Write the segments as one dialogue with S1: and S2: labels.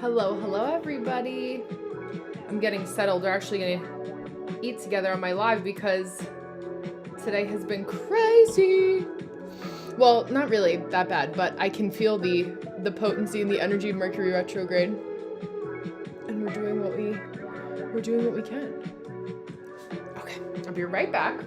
S1: Hello everybody. I'm getting settled. We're actually gonna eat together on my live because today has been crazy. Well, not really that bad, but I can feel the potency and the energy of Mercury retrograde. And we're doing what we can. Okay, I'll be right back.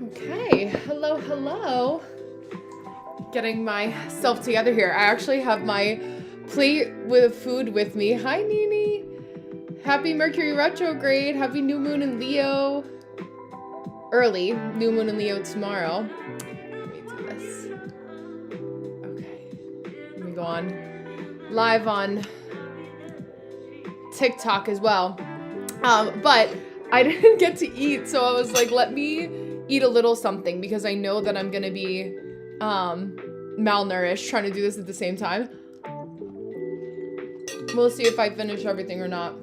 S1: Okay, hello. Getting myself together here. I actually have my plate with food with me. Hi, Nini. Happy Mercury retrograde. Happy new moon in Leo. Early new moon in Leo tomorrow. Let me do this. Okay. Let me go on live on TikTok as well. But I didn't get to eat, so I was like, let me eat a little something because I know that I'm gonna be malnourished trying to do this at the same time. We'll see if I finish everything or not.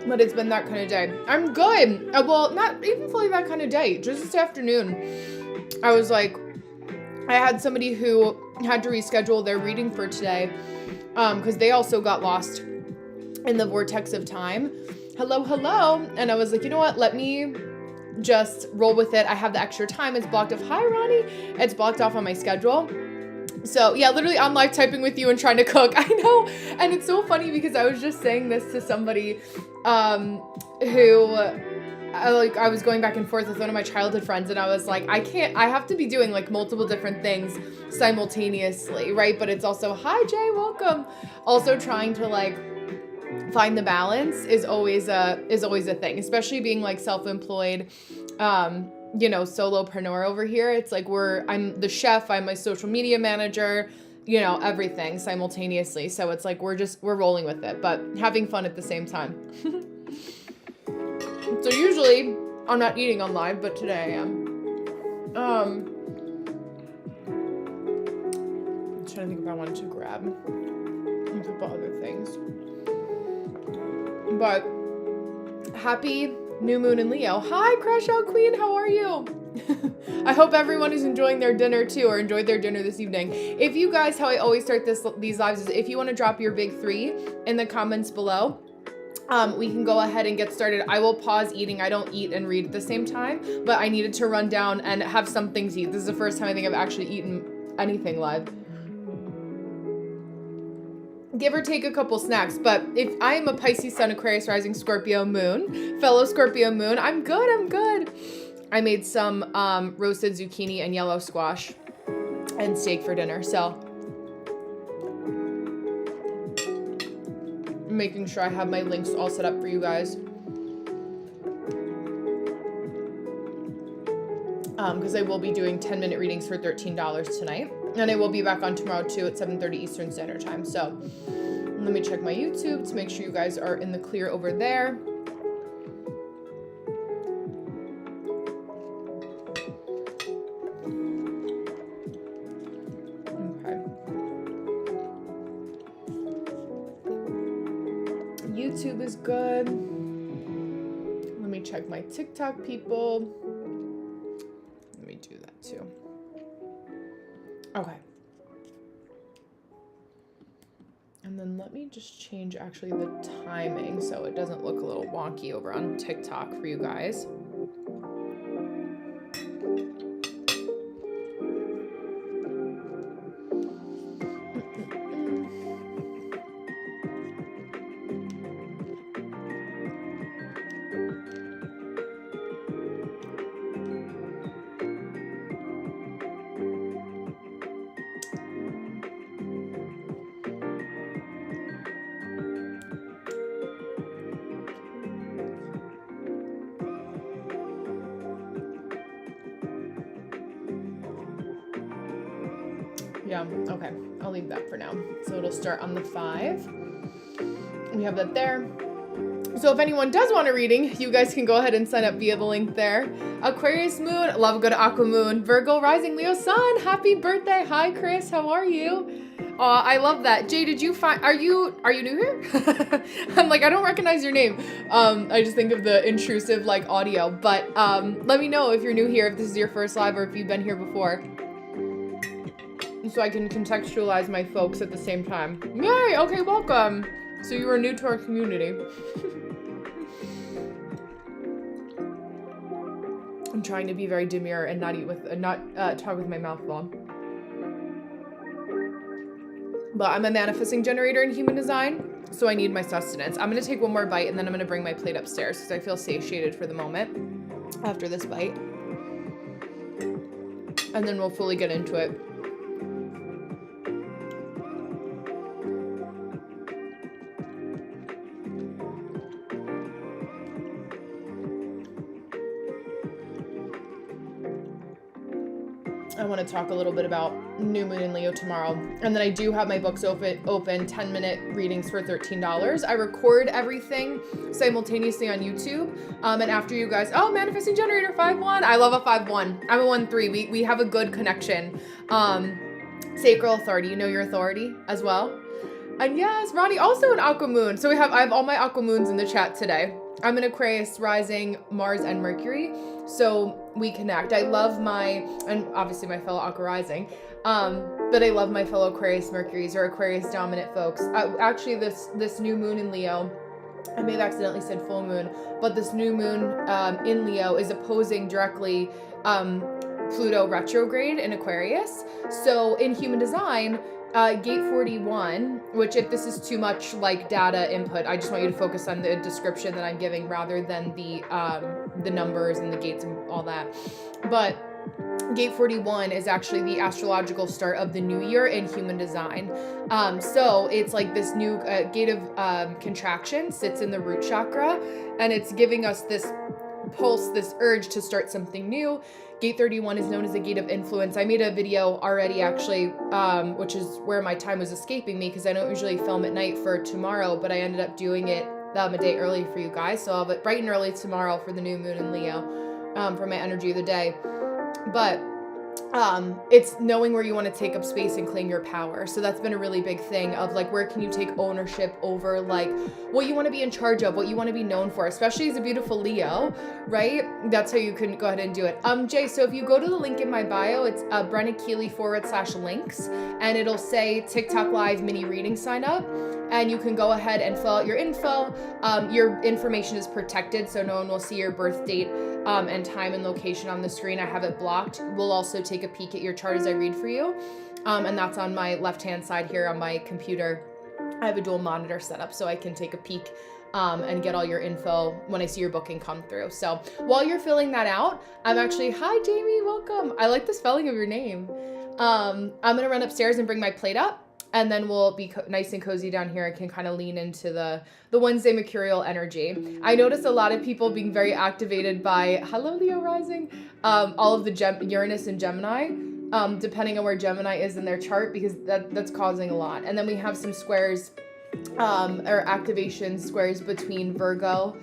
S1: But it's been that kind of day. I'm good. Well, not even fully that kind of day. Just this afternoon, I was like, I had somebody who had to reschedule their reading for today because they also got lost in the vortex of time. Hello. And I was like, you know what? Let me just roll with it. I have the extra time. It's blocked off. Hi, Ronnie. It's blocked off on my schedule. So yeah, literally I'm live typing with you and trying to cook. I know. And it's so funny because I was just saying this to somebody who I was going back and forth with one of my childhood friends, and I was like, I have to be doing like multiple different things simultaneously, right? But it's also, hi Jay, welcome. Also trying to like find the balance is always a thing, especially being like self-employed, solopreneur over here. It's like I'm the chef, I'm my social media manager, everything simultaneously. So it's like we're rolling with it, but having fun at the same time. So usually I'm not eating on live, but today I am. I'm trying to think if I wanted to grab a couple other things. But happy New moon in Leo. Hi, Crash Out Queen. How are you? I hope everyone is enjoying their dinner too, or enjoyed their dinner this evening. If you guys, how I always start these lives is if you want to drop your big 3 in the comments below, we can go ahead and get started. I will pause eating. I don't eat and read at the same time, but I needed to run down and have something to eat. This is the first time I think I've actually eaten anything live. Give or take a couple snacks, but if I am a Pisces Sun, Aquarius Rising, Scorpio Moon, fellow Scorpio Moon, I'm good. I made some roasted zucchini and yellow squash and steak for dinner, so I'm making sure I have my links all set up for you guys. Because I will be doing 10-minute readings for $13 tonight. And I will be back on tomorrow too at 7:30 Eastern Standard Time. So let me check my YouTube to make sure you guys are in the clear over there. Okay. YouTube is good. Let me check my TikTok people. Let me do that too. Okay. And then let me just change actually the timing so it doesn't look a little wonky over on TikTok for you guys. Yeah, okay, I'll leave that for now. So it'll start on the 5. We have that there. So if anyone does want a reading, you guys can go ahead and sign up via the link there. Aquarius Moon, love a good Aqua Moon. Virgo Rising, Leo Sun, happy birthday. Hi, Chris, how are you? I love that. Jay, did you find, are you new here? I'm like, I don't recognize your name. I just think of the intrusive like audio, but let me know if you're new here, if this is your first live or if you've been here before, so I can contextualize my folks at the same time. Yay, okay, welcome. So you are new to our community. I'm trying to be very demure and not eat with, talk with my mouth full. But I'm a manifesting generator in human design, so I need my sustenance. I'm gonna take one more bite and then I'm gonna bring my plate upstairs because I feel satiated for the moment after this bite. And then we'll fully get into it. I want to talk a little bit about New Moon in Leo tomorrow. And then I do have my books open 10-minute readings for $13. I record everything simultaneously on YouTube. And after you guys, oh, Manifesting Generator 5-1. I love a 5-1. I'm a 1-3. We have a good connection. Sacral Authority, you know your authority as well. And yes, Ronnie, also an Aqua Moon. So I have all my Aqua Moons in the chat today. I'm an Aquarius rising, Mars and Mercury, so we connect. I love and obviously my fellow Aqua rising, but I love my fellow Aquarius Mercuries or Aquarius dominant folks. Actually, this new moon in Leo, I may have accidentally said full moon, but this new moon in Leo is opposing directly Pluto retrograde in Aquarius. So in human design, gate 41, which if this is too much like data input, I just want you to focus on the description that I'm giving rather than the numbers and the gates and all that. But gate 41 is actually the astrological start of the new year in human design. So it's like this new gate of contraction sits in the root chakra, and it's giving us this pulse, this urge to start something new. Gate 31 is known as the gate of influence. I made a video already actually, which is where my time was escaping me because I don't usually film at night for tomorrow, but I ended up doing it a day early for you guys. So I'll have it bright and early tomorrow for the new moon in Leo, for my energy of the day. But it's knowing where you want to take up space and claim your power. So that's been a really big thing of like, where can you take ownership over like what you want to be in charge of, what you want to be known for, especially as a beautiful Leo, right? That's how you can go ahead and do it. Jay, so if you go to the link in my bio, it's brennakeely.com/links, and it'll say TikTok live mini reading sign up. And you can go ahead and fill out your info. Your information is protected, so no one will see your birth date and time and location on the screen. I have it blocked. We'll also take a peek at your chart as I read for you. And that's on my left-hand side here on my computer. I have a dual monitor set up so I can take a peek and get all your info when I see your booking come through. So while you're filling that out, I'm actually, hi Jamie, welcome. I like the spelling of your name. I'm gonna run upstairs and bring my plate up. And then we'll be nice and cozy down here. I can kind of lean into the Wednesday mercurial energy. I noticed a lot of people being very activated by, hello Leo rising, all of the Uranus and Gemini, depending on where Gemini is in their chart, because that's causing a lot. And then we have some squares, or activation squares between Virgo,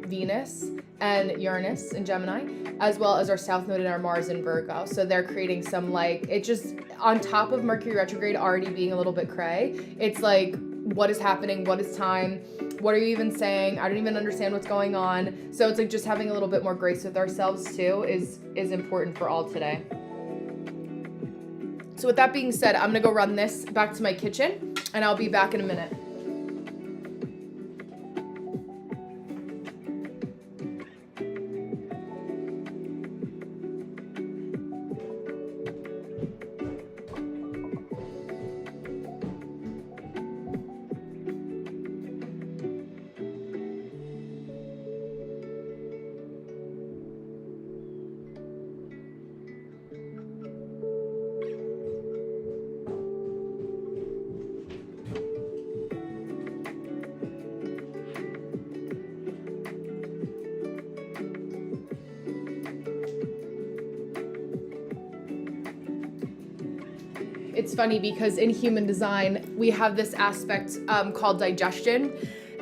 S1: Venus, and Uranus and Gemini, as well as our South Node and our Mars in Virgo. So they're creating some like, it just, on top of Mercury retrograde already being a little bit cray, it's like, what is happening? What is time? What are you even saying? I don't even understand what's going on. So it's like just having a little bit more grace with ourselves too is important for all today. So with that being said, I'm gonna go run this back to my kitchen and I'll be back in a minute. It's funny because in human design, we have this aspect called digestion,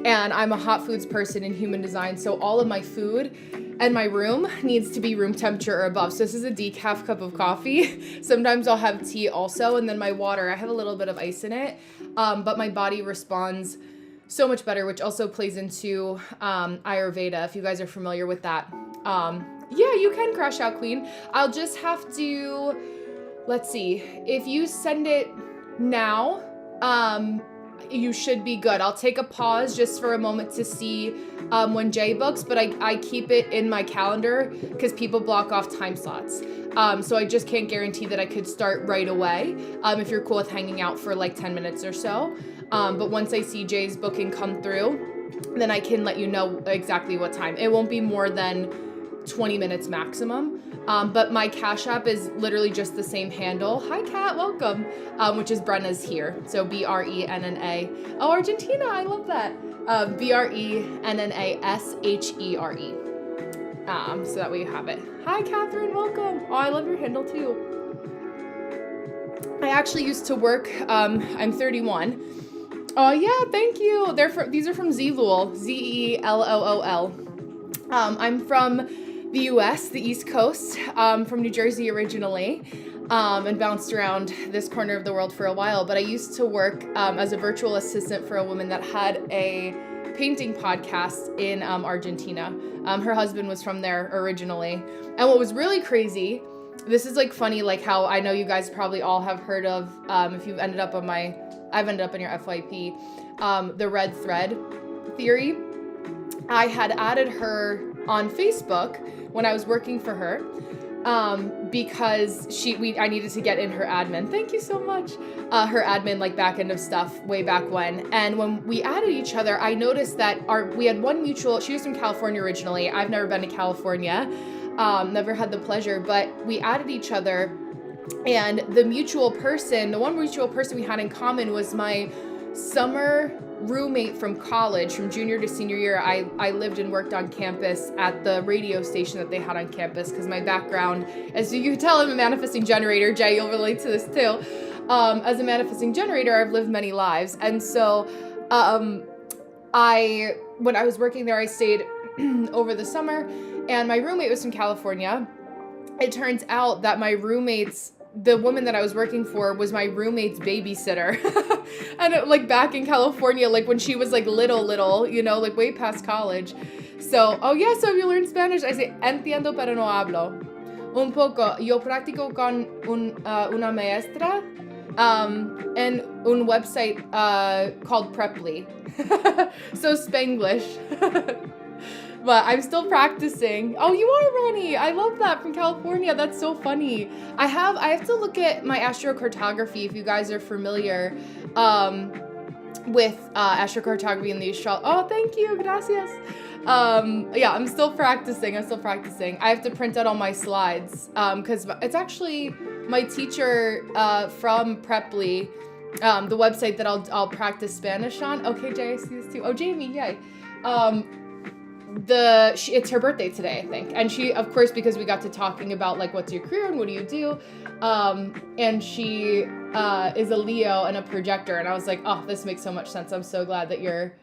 S1: and I'm a hot foods person in human design. So all of my food and my room needs to be room temperature or above. So this is a decaf cup of coffee. Sometimes I'll have tea also. And then my water, I have a little bit of ice in it, but my body responds so much better, which also plays into Ayurveda, if you guys are familiar with that. Yeah, you can crash out, Queen. I'll just have to... Let's see, if you send it now, you should be good. I'll take a pause just for a moment to see when Jay books, but I keep it in my calendar because people block off time slots. So I just can't guarantee that I could start right away if you're cool with hanging out for like 10 minutes or so. But once I see Jay's booking come through, then I can let you know exactly what time. It won't be more than 20 minutes maximum. But my Cash App is literally just the same handle. Hi, Kat, welcome. Which is Brenna's here. So BRENNA. Oh, Argentina, I love that. BRENNASHERE. So that way you have it. Hi, Catherine, welcome. Oh, I love your handle too. I actually used to work, I'm 31. Oh yeah, thank you. These are from Zelul, ZELOOL. I'm from the US, the East Coast, from New Jersey originally, and bounced around this corner of the world for a while. But I used to work as a virtual assistant for a woman that had a painting podcast in Argentina. Her husband was from there originally. And what was really crazy, this is like funny, like how I know you guys probably all have heard of, if you've ended up on I've ended up in your FYP, the red thread theory. I had added her on Facebook when I was working for her, because I needed to get in her admin. Thank you so much. Her admin, like back end of stuff way back when. And when we added each other, I noticed that we had one mutual, she was from California originally. I've never been to California, never had the pleasure, but we added each other. And the one mutual person we had in common was my summer roommate from college, from junior to senior year. I lived and worked on campus at the radio station that they had on campus because my background, as you can tell, I'm a manifesting generator. Jay, you'll relate to this too. As a manifesting generator, I've lived many lives. And so when I was working there, I stayed over the summer, and my roommate was from California. it turns out that the woman that I was working for was my roommate's babysitter. And like back in California, like when she was like little, you know, like way past college. So, oh yeah, so if you learn Spanish, I say, entiendo pero no hablo. Un poco, yo practico con una maestra and un website called Preply. So Spanglish. But I'm still practicing. Oh, you are, Ronnie. I love that, from California. That's so funny. I have to look at my astrocartography if you guys are familiar with astrocartography and the astrology. Oh, thank you. Gracias. Yeah, I'm still practicing. I have to print out all my slides because it's actually my teacher from Preply, the website that I'll practice Spanish on. Okay, Jay, I see this too. Oh, Jamie, yay. It's her birthday today, I think. And she, of course, because we got to talking about like, what's your career and what do you do? And she is a Leo and a projector. And I was like, oh, this makes so much sense. I'm so glad that you're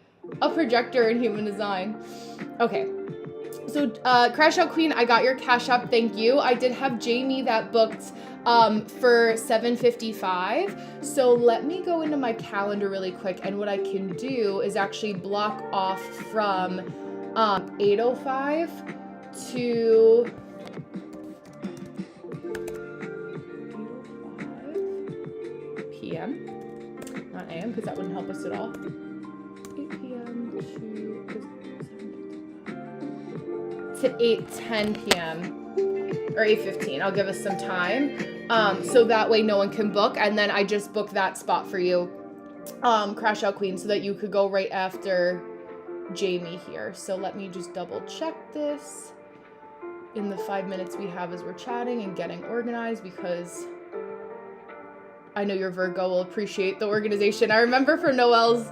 S1: a projector in human design. Okay. So, Crash Out Queen, I got your Cash App. Thank you. I did have Jamie that booked for 7:55. So let me go into my calendar really quick. And what I can do is actually block off from 8:05 to 8:05 p.m. Not a.m. because that wouldn't help us at all. 8 p.m. to 8:10 p.m. or 8:15. I'll give us some time. So that way no one can book. And then I just booked that spot for you, Crash Out Queen, so that you could go right after Jamie here. So let me just double check this in the 5 minutes we have as we're chatting and getting organized, because I know your Virgo will appreciate the organization. I remember for Noelle's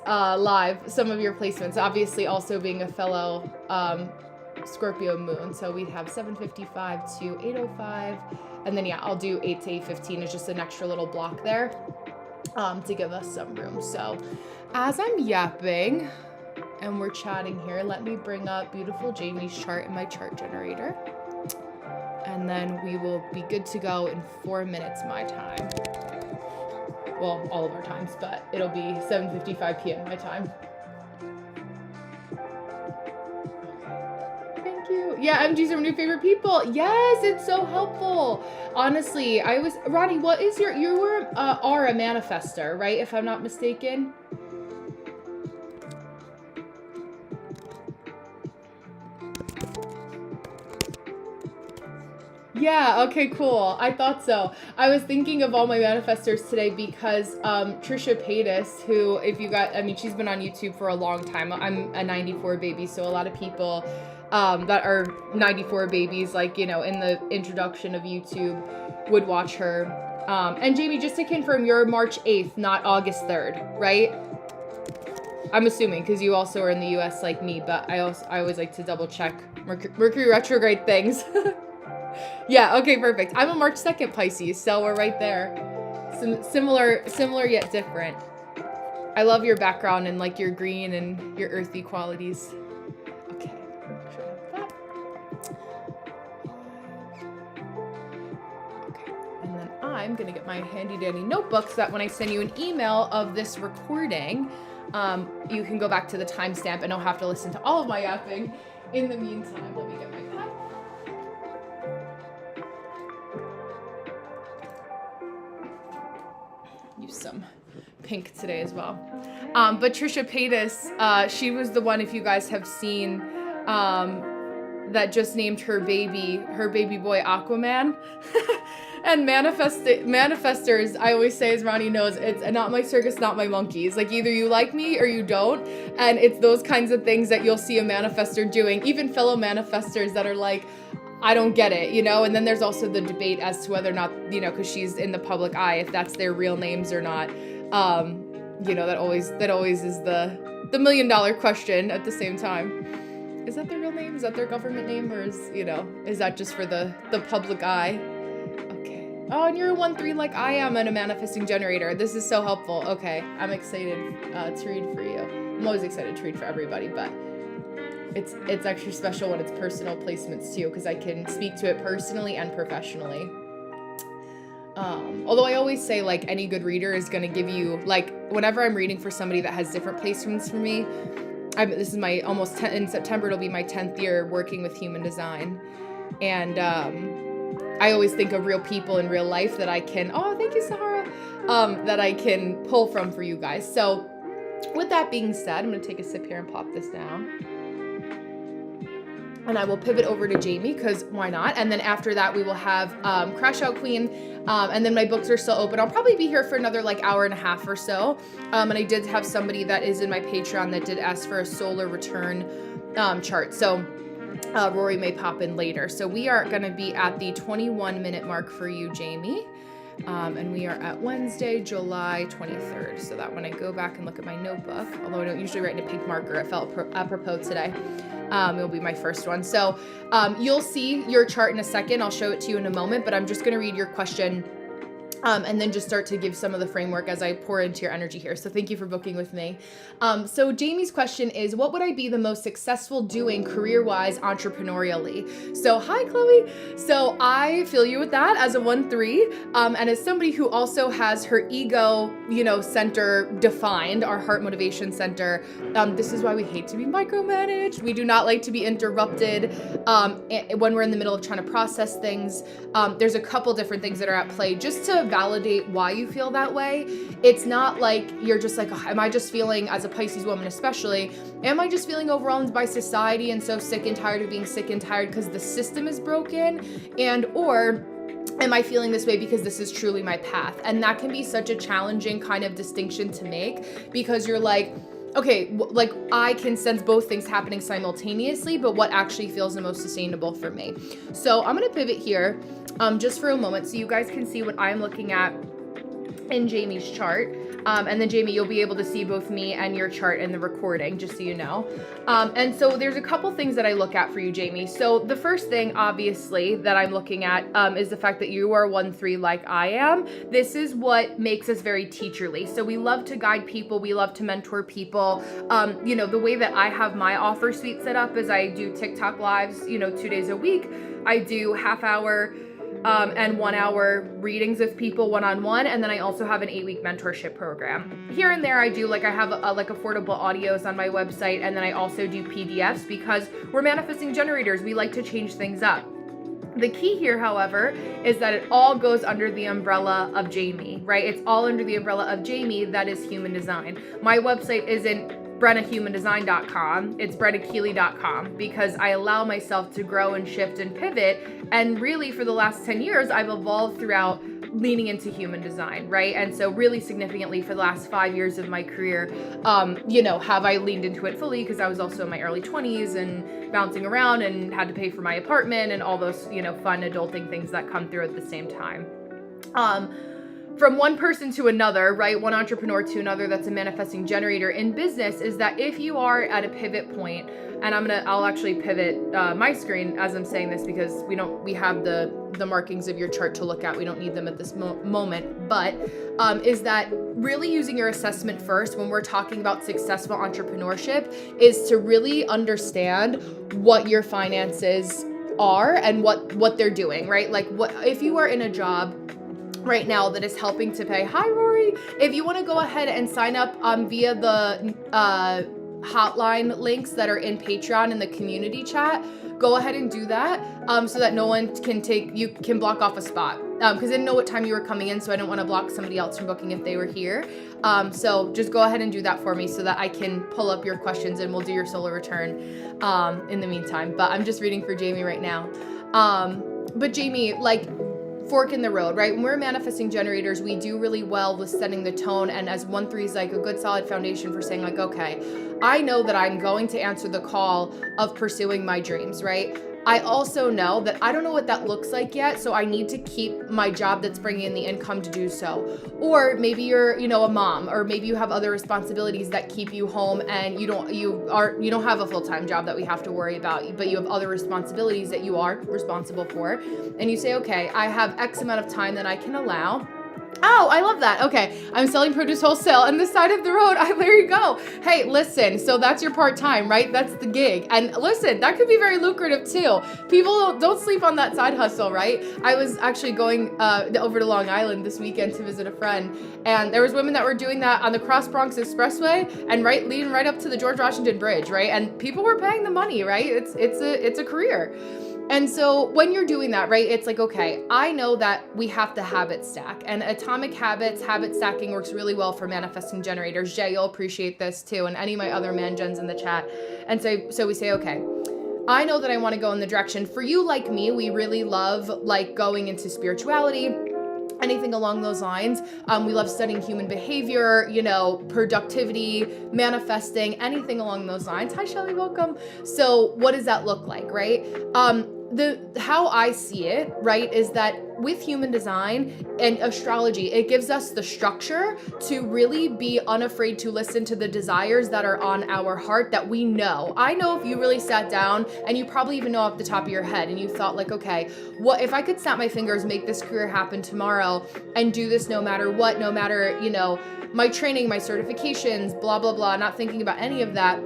S1: live, some of your placements, obviously also being a fellow Scorpio moon. So we have 7:55 to 8:05, and then yeah, I'll do 8 to 8:15. It's just an extra little block there to give us some room. So as I'm yapping and we're chatting here, let me bring up beautiful Jamie's chart in my chart generator, and then we will be good to go in 4 minutes my time. Well, all of our times, but it'll be 7:55 p.m. my time. Thank you. Yeah, MGs are my new favorite people. Yes, it's so helpful. Honestly, Ronnie, what is you are a manifester, right? If I'm not mistaken. Yeah, okay, cool. I thought so. I was thinking of all my manifestors today because Trisha Paytas, who, she's been on YouTube for a long time. I'm a 94 baby, so a lot of people that are 94 babies, like, in the introduction of YouTube would watch her. And Jamie, just to confirm, you're March 8th, not August 3rd, right? I'm assuming, because you also are in the US like me, but I always like to double check Mercury retrograde things. Yeah, okay, perfect. I'm a March 2nd Pisces, so we're right there. Similar yet different. I love your background and like your green and your earthy qualities. Okay, make sure I have that. Okay, and then I'm gonna get my handy dandy notebook so that when I send you an email of this recording, you can go back to the timestamp and don't have to listen to all of my yapping. In the meantime, let me get my pen. Some pink today as well. But Trisha Paytas, she was the one, if you guys have seen, that just named her baby boy Aquaman. And manifestors, I always say, as Ronnie knows, it's not my circus, not my monkeys. Like, either you like me or you don't. And it's those kinds of things that you'll see a manifestor doing, even fellow manifestors that are like, I don't get it, and then there's also the debate as to whether or not, because she's in the public eye, if that's their real names or not. That always is the $1 million question at the same time. Is that their real name? Is that their government name? Or is that just for the public eye? Okay. Oh, and you're a 1-3 like I am, and a manifesting generator. This is so helpful. Okay. I'm excited to read for you. I'm always excited to read for everybody, but It's extra special when it's personal placements too, because I can speak to it personally and professionally. Although I always say, like, any good reader is going to give you, like, whenever I'm reading for somebody that has different placements for me, this is my in September, it'll be my 10th year working with human design. And I always think of real people in real life that I can, thank you, Sahara, that I can pull from for you guys. So with that being said, I'm going to take a sip here and pop this down. And I will pivot over to Jamie, because why not? And then after that, we will have Crash Out Queen. And then my books are still open. I'll probably be here for another like hour and a half or so. And I did have somebody that is in my Patreon that did ask for a solar return chart. So Rory may pop in later. So we are going to be at the 21-minute mark for you, Jamie. And we are at Wednesday, July 23rd. So that when I go back and look at my notebook, although I don't usually write in a pink marker, it felt apropos today. It'll be my first one. So you'll see your chart in a second. I'll show it to you in a moment, but I'm just going to read your question and then just start to give some of the framework as I pour into your energy here. So thank you for booking with me. So Jamie's question is, what would I be the most successful doing career-wise, entrepreneurially? So hi, Chloe. So I feel you with that as a 1-3, and as somebody who also has her ego, center defined, our heart motivation center. This is why we hate to be micromanaged. We do not like to be interrupted when we're in the middle of trying to process things. There's a couple different things that are at play just to validate why you feel that way. It's not like you're just like, am I just feeling, as a Pisces woman especially, am I just feeling overwhelmed by society and so sick and tired of being sick and tired because the system is broken, or am I feeling this way because this is truly my path? And that can be such a challenging kind of distinction to make, because you're like, okay, like I can sense both things happening simultaneously, but what actually feels the most sustainable for me? So I'm going to pivot here just for a moment so you guys can see what I'm looking at in Jamie's chart. And then Jamie, you'll be able to see both me and your chart in the recording, just so you know. And so there's a couple things that I look at for you, Jamie. So the first thing, obviously, that I'm looking at is the fact that you are 1-3 like I am. This is what makes us very teacherly. So we love to guide people. We love to mentor people. The way that I have my offer suite set up is I do TikTok lives, 2 days a week. I do half-hour and 1 hour readings with people one-on-one. And then I also have an 8-week mentorship program. Here and there I do, I have affordable audios on my website. And then I also do PDFs because we're manifesting generators. We like to change things up. The key here, however, is that it all goes under the umbrella of Jamie, right? It's all under the umbrella of Jamie, that is human design. My website isn't BrennaHumanDesign.com, it's BrennaKeeley.com, because I allow myself to grow and shift and pivot. And really for the last 10 years, I've evolved throughout leaning into human design, right? And so really significantly for the last 5 years of my career, have I leaned into it fully, because I was also in my early 20s and bouncing around and had to pay for my apartment and all those, fun adulting things that come through at the same time. From one person to another, right? One entrepreneur to another that's a manifesting generator in business, is that if you are at a pivot point, and I'll actually pivot my screen as I'm saying this, because we have the markings of your chart to look at. We don't need them at this moment, but is that really using your assessment first when we're talking about successful entrepreneurship is to really understand what your finances are and what they're doing, right? Like what if you are in a job right now that is helping to pay. Hi, Rory. If you want to go ahead and sign up via the hotline links that are in Patreon in the community chat, go ahead and do that so that no one you can block off a spot. Because I didn't know what time you were coming in, so I didn't want to block somebody else from booking if they were here. So just go ahead and do that for me so that I can pull up your questions and we'll do your solar return in the meantime. But I'm just reading for Jamie right now. But Jamie, fork in the road, right? When we're manifesting generators, we do really well with setting the tone. And as 1-3 is a good solid foundation for saying okay, I know that I'm going to answer the call of pursuing my dreams, right? I also know that I don't know what that looks like yet, so I need to keep my job that's bringing in the income to do so. Or maybe you're, a mom, or maybe you have other responsibilities that keep you home, and you don't have a full-time job that we have to worry about, but you have other responsibilities that you are responsible for, and you say, okay, I have X amount of time that I can allow Oh, I love that. Okay. I'm selling produce wholesale on the side of the road. There you go. Hey, listen. So that's your part-time, right? That's the gig. And listen, that could be very lucrative too. People don't sleep on that side hustle, right? I was actually going over to Long Island this weekend to visit a friend, and there was women that were doing that on the Cross Bronx Expressway and leading right up to the George Washington Bridge, right? And people were paying the money, right? It's a career. And so when you're doing that, right, it's like, okay, I know that we have to habit stack, and atomic habits, habit stacking works really well for manifesting generators. Jay, you'll appreciate this too, and any of my other man gens in the chat. And so we say, okay, I know that I want to go in the direction. For you, like me, we really love like going into spirituality, anything along those lines. We love studying human behavior, productivity, manifesting, anything along those lines. Hi, Shelly, welcome. So what does that look like, right? How I see it, right, is that with human design and astrology, it gives us the structure to really be unafraid to listen to the desires that are on our heart that we know. I know if you really sat down, and you probably even know off the top of your head, and you thought like, okay, what if I could snap my fingers, make this career happen tomorrow, and do this no matter what, no matter, my training, my certifications, blah, blah, blah, not thinking about any of that.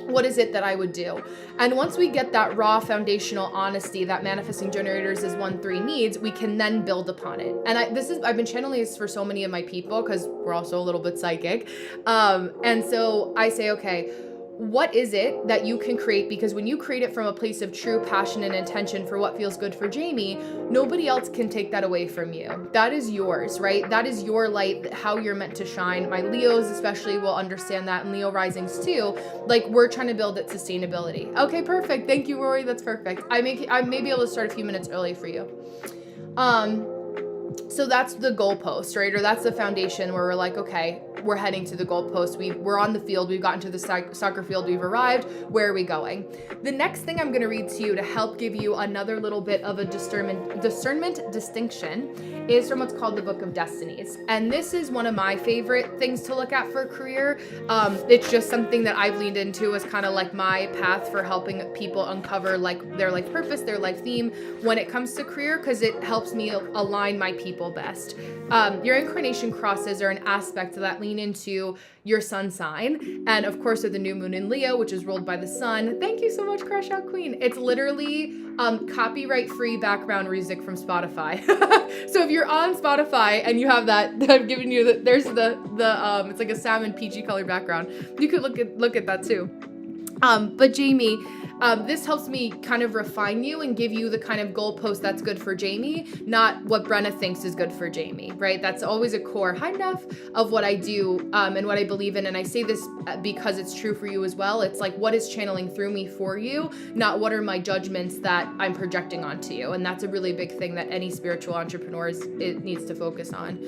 S1: What is it that I would do? And once we get that raw foundational honesty that manifesting generators is 1-3 needs, we can then build upon it. And I've been channeling this for so many of my people because we're also a little bit psychic. And so I say, okay, what is it that you can create? Because when you create it from a place of true passion and intention for what feels good for Jamie, nobody else can take that away from you. That is yours, right? That is your light, how you're meant to shine. My Leos especially will understand that, and Leo risings too. Like, we're trying to build it sustainability. Okay, perfect. Thank you, Rory. That's perfect. I may be able to start a few minutes early for you. So that's the goalpost, right? Or that's the foundation where we're like, okay, we're heading to the goalpost. We're on the field. We've gotten to the soccer field. We've arrived. Where are we going? The next thing I'm going to read to you to help give you another little bit of a discernment distinction is from what's called the Book of Destinies. And this is one of my favorite things to look at for a career. It's just something that I've leaned into as kind of like my path for helping people uncover like their life purpose, their life theme when it comes to career, because it helps me align my people best. Your incarnation crosses are an aspect that lean into your sun sign, and of course with the new moon in Leo, which is ruled by the sun. Thank you so much, Crush Out Queen. It's literally copyright free background music from Spotify. So if you're on Spotify and you have that, I've given you there's the it's like a salmon peachy colored background. You could look at that too. But Jamie, this helps me kind of refine you and give you the kind of goalpost that's good for Jamie, not what Brenna thinks is good for Jamie, right? That's always a core, hi Neff, of what I do and what I believe in. And I say this because it's true for you as well. It's like, what is channeling through me for you, not what are my judgments that I'm projecting onto you. And that's a really big thing that any spiritual entrepreneur it needs to focus on.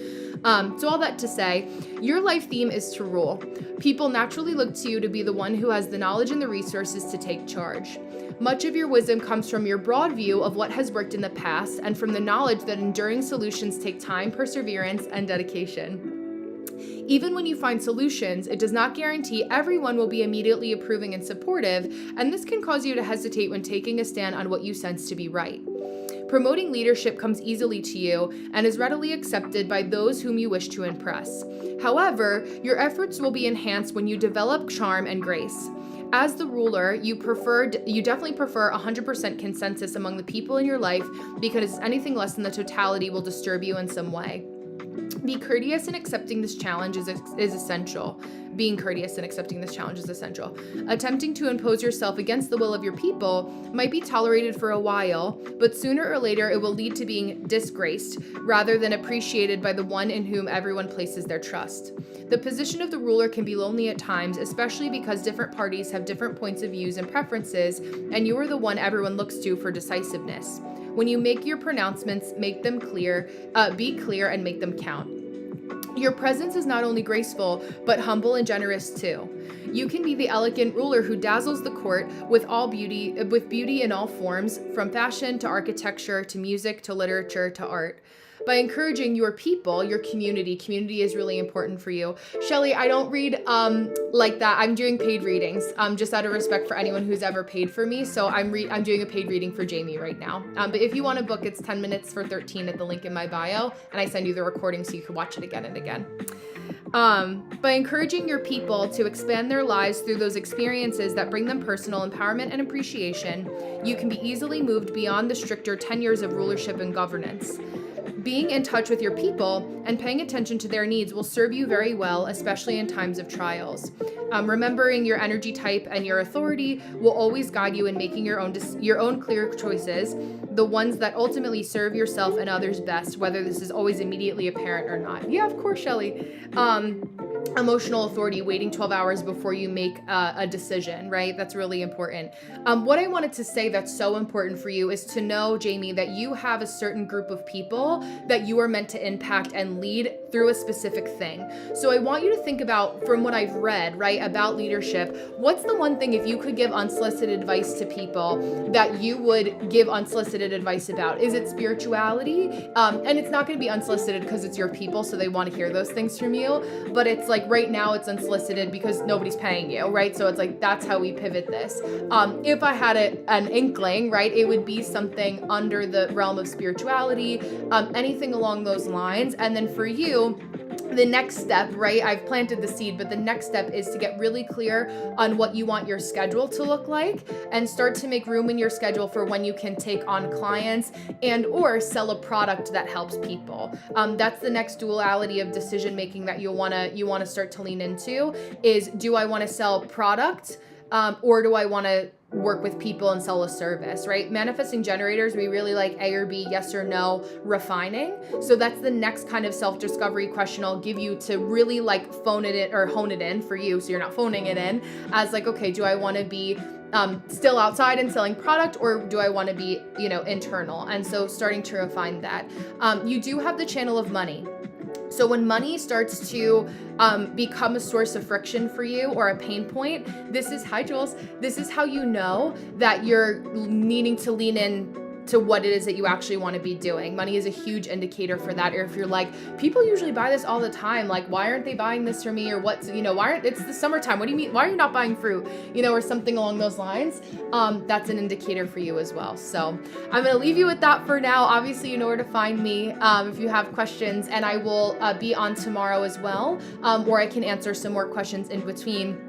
S1: So all that to say, your life theme is to rule. People naturally look to you to be the one who has the knowledge and the resources to take charge. Much of your wisdom comes from your broad view of what has worked in the past and from the knowledge that enduring solutions take time, perseverance, and dedication. Even when you find solutions, it does not guarantee everyone will be immediately approving and supportive, and this can cause you to hesitate when taking a stand on what you sense to be right. Promoting leadership comes easily to you and is readily accepted by those whom you wish to impress. However, your efforts will be enhanced when you develop charm and grace. As the ruler, you definitely prefer 100% consensus among the people in your life, because anything less than the totality will disturb you in some way. Be courteous in accepting this challenge is essential. Being courteous and accepting this challenge is essential. Attempting to impose yourself against the will of your people might be tolerated for a while, but sooner or later it will lead to being disgraced rather than appreciated by the one in whom everyone places their trust. The position of the ruler can be lonely at times, especially because different parties have different points of views and preferences, and you are the one everyone looks to for decisiveness. When you make your pronouncements, make them clear, be clear, and make them count. Your presence is not only graceful, but humble and generous too. You can be the elegant ruler who dazzles the court with beauty in all forms, from fashion to architecture to music to literature to art. by encouraging your people, your community. Community is really important for you. Shelly, I don't read like that. I'm doing paid readings, just out of respect for anyone who's ever paid for me. So I'm doing a paid reading for Jamie right now. But if you want to book, it's 10 minutes for 13 at the link in my bio, and I send you the recording so you can watch it again and again. By encouraging your people to expand their lives through those experiences that bring them personal empowerment and appreciation, you can be easily moved beyond the stricter 10 years of rulership and governance. Being in touch with your people and paying attention to their needs will serve you very well, especially in times of trials. Remembering your energy type and your authority will always guide you in making your own clear choices, the ones that ultimately serve yourself and others best, whether this is always immediately apparent or not. Yeah, of course, Shelly. Emotional authority, waiting 12 hours before you make a decision, right? That's really important. What I wanted to say that's so important for you is to know, Jamie, that you have a certain group of people that you are meant to impact and lead through a specific thing. So I want you to think about, from what I've read, right, about leadership, what's the one thing, if you could give unsolicited advice to people, that you would give unsolicited advice about? Is it spirituality? And it's not going to be unsolicited because it's your people, so they want to hear those things from you, but it's like right now it's unsolicited because nobody's paying you, right? So it's like, that's how we pivot this. If I had an inkling, right, it would be something under the realm of spirituality, anything along those lines. And then for you, the next step, right? I've planted the seed, but the next step is to get really clear on what you want your schedule to look like and start to make room in your schedule for when you can take on clients and or sell a product that helps people. That's the next duality of decision making that you want to start to lean into is, do I want to sell product or do I want to work with people and sell a service, right? Manifesting generators, we really like A or B, yes or no, refining. So that's the next kind of self-discovery question I'll give you to really like phone it in or hone it in for you. So you're not phoning it in as like, okay, do I want to be still outside and selling product, or do I want to be, internal? And so starting to refine that. You do have the channel of money. So when money starts to become a source of friction for you or a pain point, hi Jules, this is how you know that you're needing to lean in to what it is that you actually want to be doing. Money is a huge indicator for that. Or if you're like, people usually buy this all the time, like, why aren't they buying this for me? Or it's the summertime. What do you mean? Why are you not buying fruit? Or something along those lines. That's an indicator for you as well. So I'm going to leave you with that for now. Obviously, you know where to find me if you have questions, and I will be on tomorrow as well, or I can answer some more questions in between.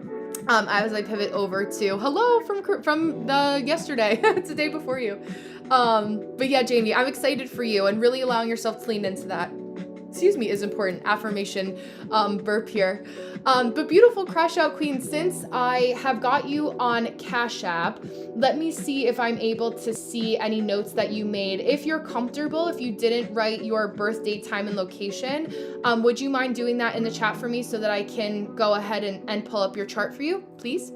S1: As I pivot over to hello from the yesterday. It's the day before you. But yeah, Jamie, I'm excited for you, and really allowing yourself to lean into that, is important. Affirmation, burp here. But beautiful Crash Out Queen, since I have got you on Cash App, let me see if I'm able to see any notes that you made. If you're comfortable, if you didn't write your birth date, time, and location, would you mind doing that in the chat for me so that I can go ahead and pull up your chart for you, please?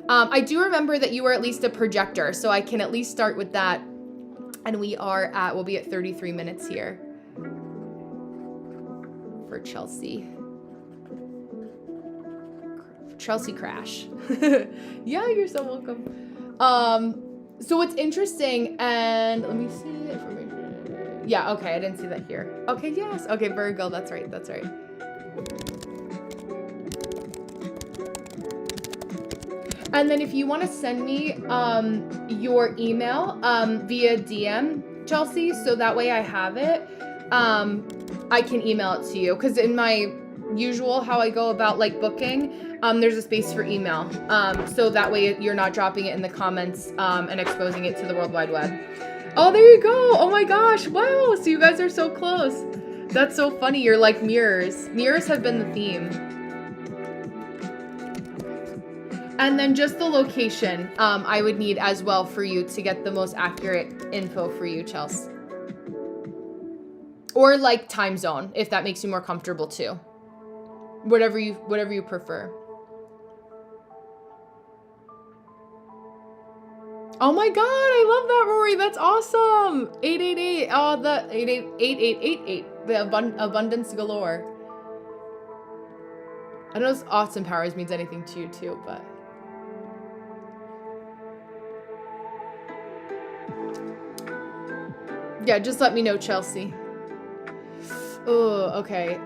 S1: I do remember that you were at least a projector, so I can at least start with that. And we'll be at 33 minutes here for Chelsea. Chelsea Crash. Yeah, you're so welcome. So what's interesting, and let me see the information. Yeah, okay, I didn't see that here. Okay, yes. Okay, Virgo, that's right. And then if you want to send me your email via DM, Chelsea, so that way I have it, I can email it to you. Because in my usual, how I go about like booking, there's a space for email. So that way you're not dropping it in the comments and exposing it to the World Wide Web. Oh, there you go. Oh my gosh. Wow. So you guys are so close. That's so funny. You're like mirrors. Mirrors have been the theme. And then just the location I would need as well for you to get the most accurate info for you, Chelsea. Or like time zone, if that makes you more comfortable too. Whatever you prefer. Oh my god, I love that, Rory. That's awesome. 888. Oh, the 888888. The abundance galore. I don't know if Austin Powers means anything to you too, but yeah, just let me know, Chelsea. Oh, okay.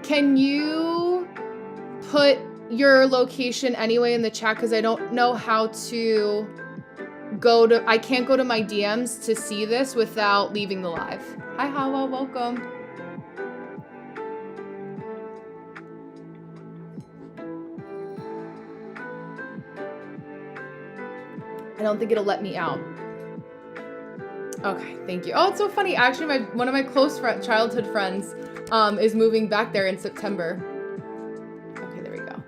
S1: Can you put your location anyway in the chat? Because I don't know how to I can't go to my DMs to see this without leaving the live. Hi, Hawa, welcome. I don't think it'll let me out. Okay, thank you. Oh, it's so funny. Actually, one of my close childhood friends is moving back there in September. Okay, there we go.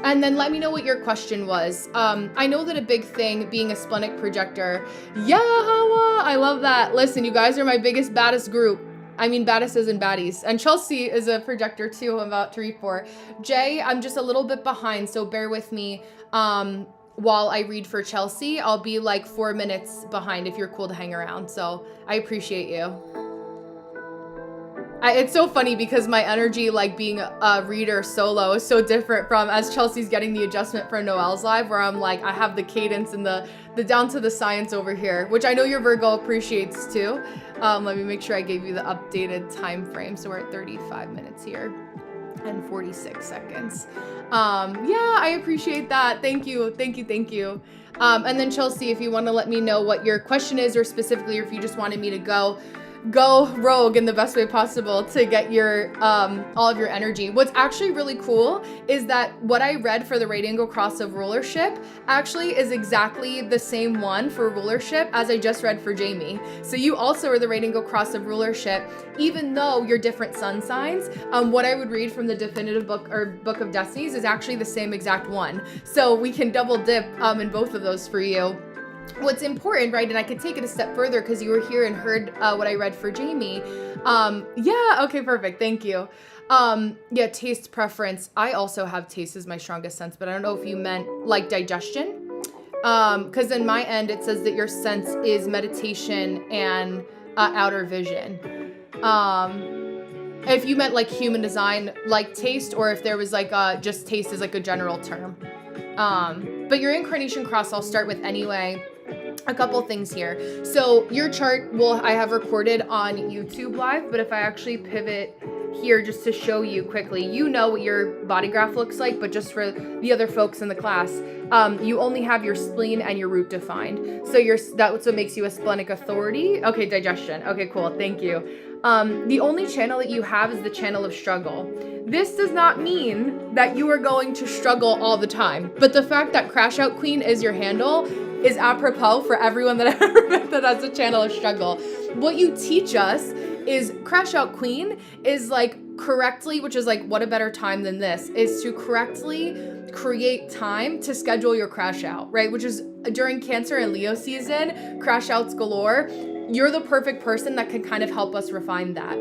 S1: And then let me know what your question was. I know that a big thing being a splenic projector. Yeah, Hawa, I love that. Listen, you guys are my biggest, baddest group. I mean, baddest as in baddies. And Chelsea is a projector too, I'm about to read for. Jay, I'm just a little bit behind, so bear with me. While I read for Chelsea, I'll be like 4 minutes behind if you're cool to hang around. So I appreciate you. It's so funny because my energy, like being a reader solo, is so different from as Chelsea's getting the adjustment for Noelle's live, where I'm like, I have the cadence and the down to the science over here, which I know your Virgo appreciates too. Let me make sure I gave you the updated time frame. So we're at 35 minutes here and 46 seconds. Yeah, I appreciate that. Thank you. And then Chelsea, if you want to let me know what your question is, or specifically, or if you just wanted me to go rogue in the best way possible to get your all of your energy. What's actually really cool is that what I read for the right angle cross of rulership actually is exactly the same one for rulership as I just read for Jamie. So you also are the right angle cross of rulership, even though you're different sun signs. What I would read from the definitive book or book of destinies is actually the same exact one. So we can double dip in both of those for you. What's important, right, and I could take it a step further because you were here and heard what I read for Jamie. Yeah, okay, perfect, thank you. Yeah, taste preference. I also have taste as my strongest sense, but I don't know if you meant like digestion. Because in my end, it says that your sense is meditation and outer vision. If you meant like human design, like taste, or if there was like just taste is like a general term. But your incarnation cross, I'll start with anyway. A couple things here. So your chart I have recorded on YouTube live, but if I actually pivot here just to show you quickly, you know what your body graph looks like, but just for the other folks in the class, you only have your spleen and your root defined. So that's what makes you a splenic authority. Okay, digestion. Okay, cool. Thank you. The only channel that you have is the channel of struggle. This does not mean that you are going to struggle all the time, but the fact that Crash Out Queen is your handle is apropos for everyone that I've ever met that has a channel of struggle. What you teach us is Crash Out Queen is like correctly, which is like, what a better time than this, is to correctly create time to schedule your crash out, right? Which is during Cancer and Leo season, crash outs galore. You're the perfect person that can kind of help us refine that.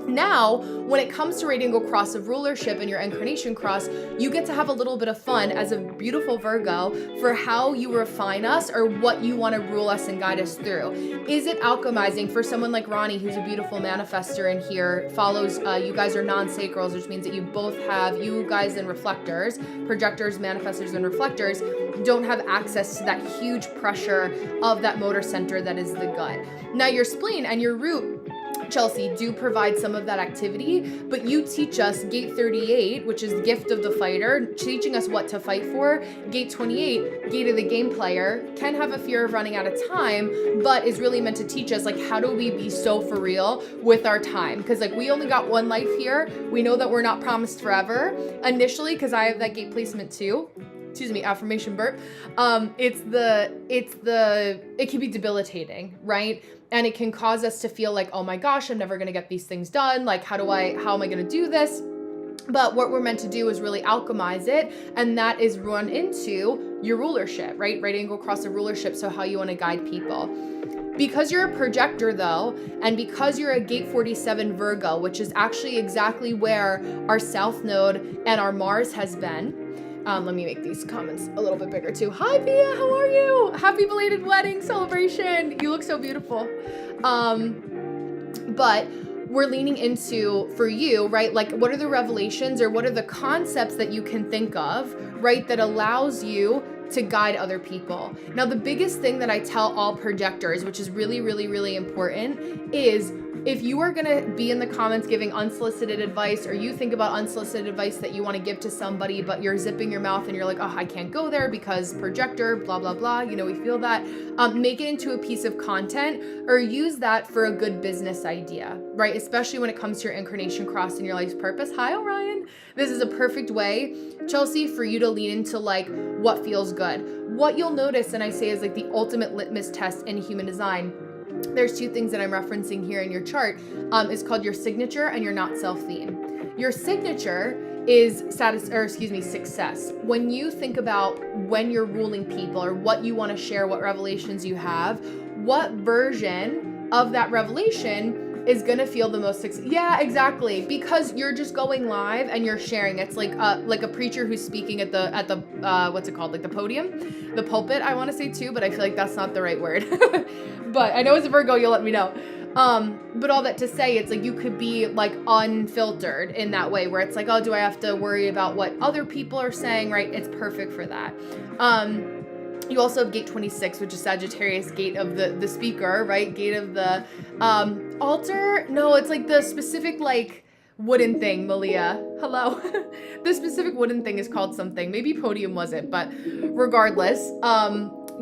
S1: Now, when it comes to right angle cross of rulership and your incarnation cross, you get to have a little bit of fun as a beautiful Virgo for how you refine us or what you want to rule us and guide us through. Is it alchemizing for someone like Ronnie, who's a beautiful manifester in here, follows, you guys are non-sacrals, which means that you both have, you guys and reflectors, projectors, manifestors, and reflectors, don't have access to that huge pressure of that motor center that is the gut. Now, your spleen and your root, Chelsea, do provide some of that activity, but you teach us gate 38, which is gift of the fighter, teaching us what to fight for. Gate 28, gate of the game player, can have a fear of running out of time, but is really meant to teach us like, how do we be so for real with our time? Because like, we only got one life here. We know that we're not promised forever initially, because I have that gate placement too. Excuse me, affirmation burp. It can be debilitating, right? And it can cause us to feel like, oh my gosh, I'm never gonna get these things done. Like, how am I gonna do this? But what we're meant to do is really alchemize it. And that is run into your rulership, right? Right angle cross of rulership. So how you wanna guide people. Because you're a projector though, and because you're a gate 47 Virgo, which is actually exactly where our South Node and our Mars has been. Let me make these comments a little bit bigger too. Hi, Pia, how are you? Happy belated wedding celebration. You look so beautiful. But we're leaning into, for you, right? Like, what are the revelations or what are the concepts that you can think of, right? That allows you to guide other people. Now, the biggest thing that I tell all projectors, which is really, really, really important, is if you are going to be in the comments giving unsolicited advice, or you think about unsolicited advice that you want to give to somebody, but you're zipping your mouth and you're like, oh, I can't go there because projector, blah, blah, blah. You know, we feel that. Make it into a piece of content, or use that for a good business idea, right? Especially when it comes to your incarnation cross and your life's purpose. Hi, Orion. This is a perfect way, Chelsea, for you to lean into like what feels good. What you'll notice, and I say is like the ultimate litmus test in human design, there's two things that I'm referencing here in your chart. It's called your signature and your not self theme. Your signature is success. When you think about when you're ruling people or what you want to share, what revelations you have, what version of that revelation is gonna feel the most success. Yeah, exactly. Because you're just going live and you're sharing. It's like a preacher who's speaking at the what's it called? Like the podium, the pulpit, I want to say too, but I feel like that's not the right word. But I know as a Virgo, you'll let me know. But all that to say, it's like you could be like unfiltered in that way, where it's like, oh, do I have to worry about what other people are saying, right? It's perfect for that. You also have gate 26, which is Sagittarius, gate of the speaker, right? Gate of the altar. No, it's like the specific like wooden thing, Malia. Hello. The specific wooden thing is called something. Maybe podium wasn't, but regardless,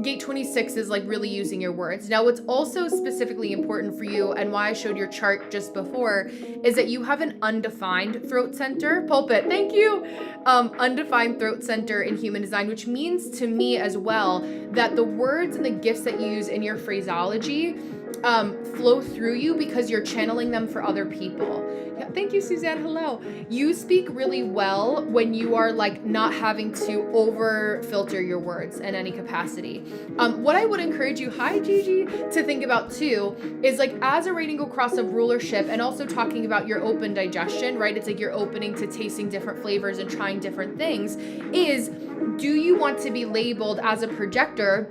S1: gate 26 is like really using your words. Now, what's also specifically important for you, and why I showed your chart just before, is that you have an undefined throat center. Pulpit, thank you. Undefined throat center in human design, which means to me as well that the words and the gifts that you use in your phraseology flow through you because you're channeling them for other people. Yeah, thank you, Suzanne. Hello. You speak really well when you are like not having to over filter your words in any capacity. What I would encourage you, hi Gigi, to think about too is like as a rating across of rulership, and also talking about your open digestion, right? It's like you're opening to tasting different flavors and trying different things. Is, do you want to be labeled as a projector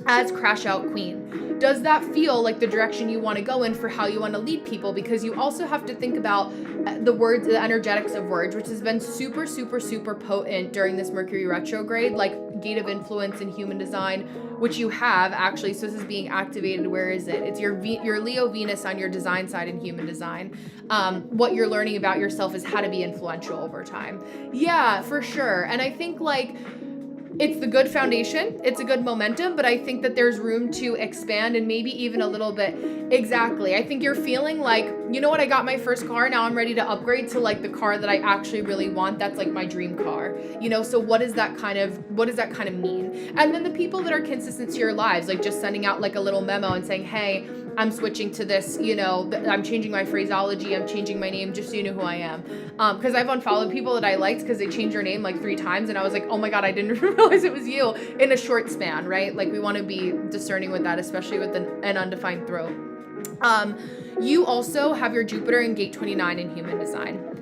S1: as crash out queen? Does that feel like the direction you want to go in for how you want to lead people? Because you also have to think about the words, the energetics of words, which has been super, super, super potent during this Mercury retrograde, like gate of influence in human design, which you have actually. So this is being activated. Where is it? It's your Leo Venus on your design side in human design. What you're learning about yourself is how to be influential over time. Yeah, for sure. And I think like, it's the good foundation, it's a good momentum, but I think that there's room to expand and maybe even a little bit. Exactly. I think you're feeling like, you know what, I got my first car, now I'm ready to upgrade to like the car that I actually really want. That's like my dream car, you know? So what does that kind of mean? And then the people that are consistent to your lives, like just sending out like a little memo and saying, hey, I'm switching to this, you know, I'm changing my phraseology, I'm changing my name, just so you know who I am. Because I've unfollowed people that I liked because they changed their name like 3 times, and I was like, oh my God, I didn't realize it was you, in a short span, right? Like we want to be discerning with that, especially with an undefined throat. You also have your Jupiter in gate 29 in human design.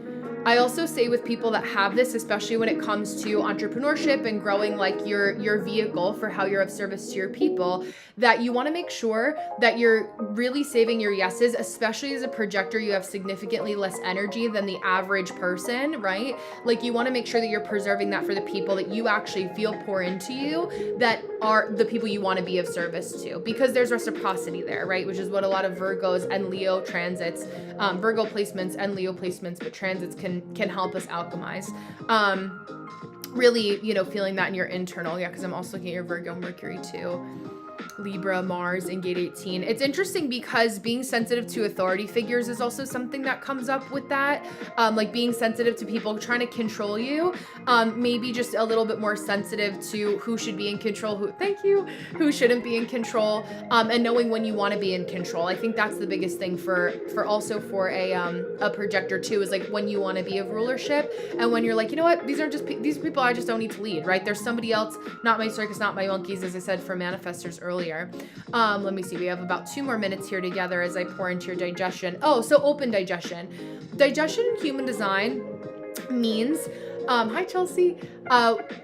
S1: I also say with people that have this, especially when it comes to entrepreneurship and growing like your vehicle for how you're of service to your people, that you want to make sure that you're really saving your yeses, especially as a projector. You have significantly less energy than the average person, right? Like you want to make sure that you're preserving that for the people that you actually feel pour into you, that are the people you want to be of service to, because there's reciprocity there, right? Which is what a lot of Virgos and Leo transits, Virgo placements and Leo placements, but transits can help us alchemize. Really, you know, feeling that in your internal. Yeah, because I'm also looking at your Virgo Mercury too. Libra, Mars in gate 18. It's interesting because being sensitive to authority figures is also something that comes up with that. Like being sensitive to people trying to control you. Maybe just a little bit more sensitive to who should be in control, who shouldn't be in control, and knowing when you want to be in control. I think that's the biggest thing for a projector too, is like when you want to be of rulership, and when you're like, you know what, these people I just don't need to lead, right? There's somebody else, not my circus, not my monkeys, as I said for manifestors earlier. Let me see, we have about 2 more minutes here together as I pour into your digestion. Oh, so open digestion. Digestion in human design means Hi, Chelsea.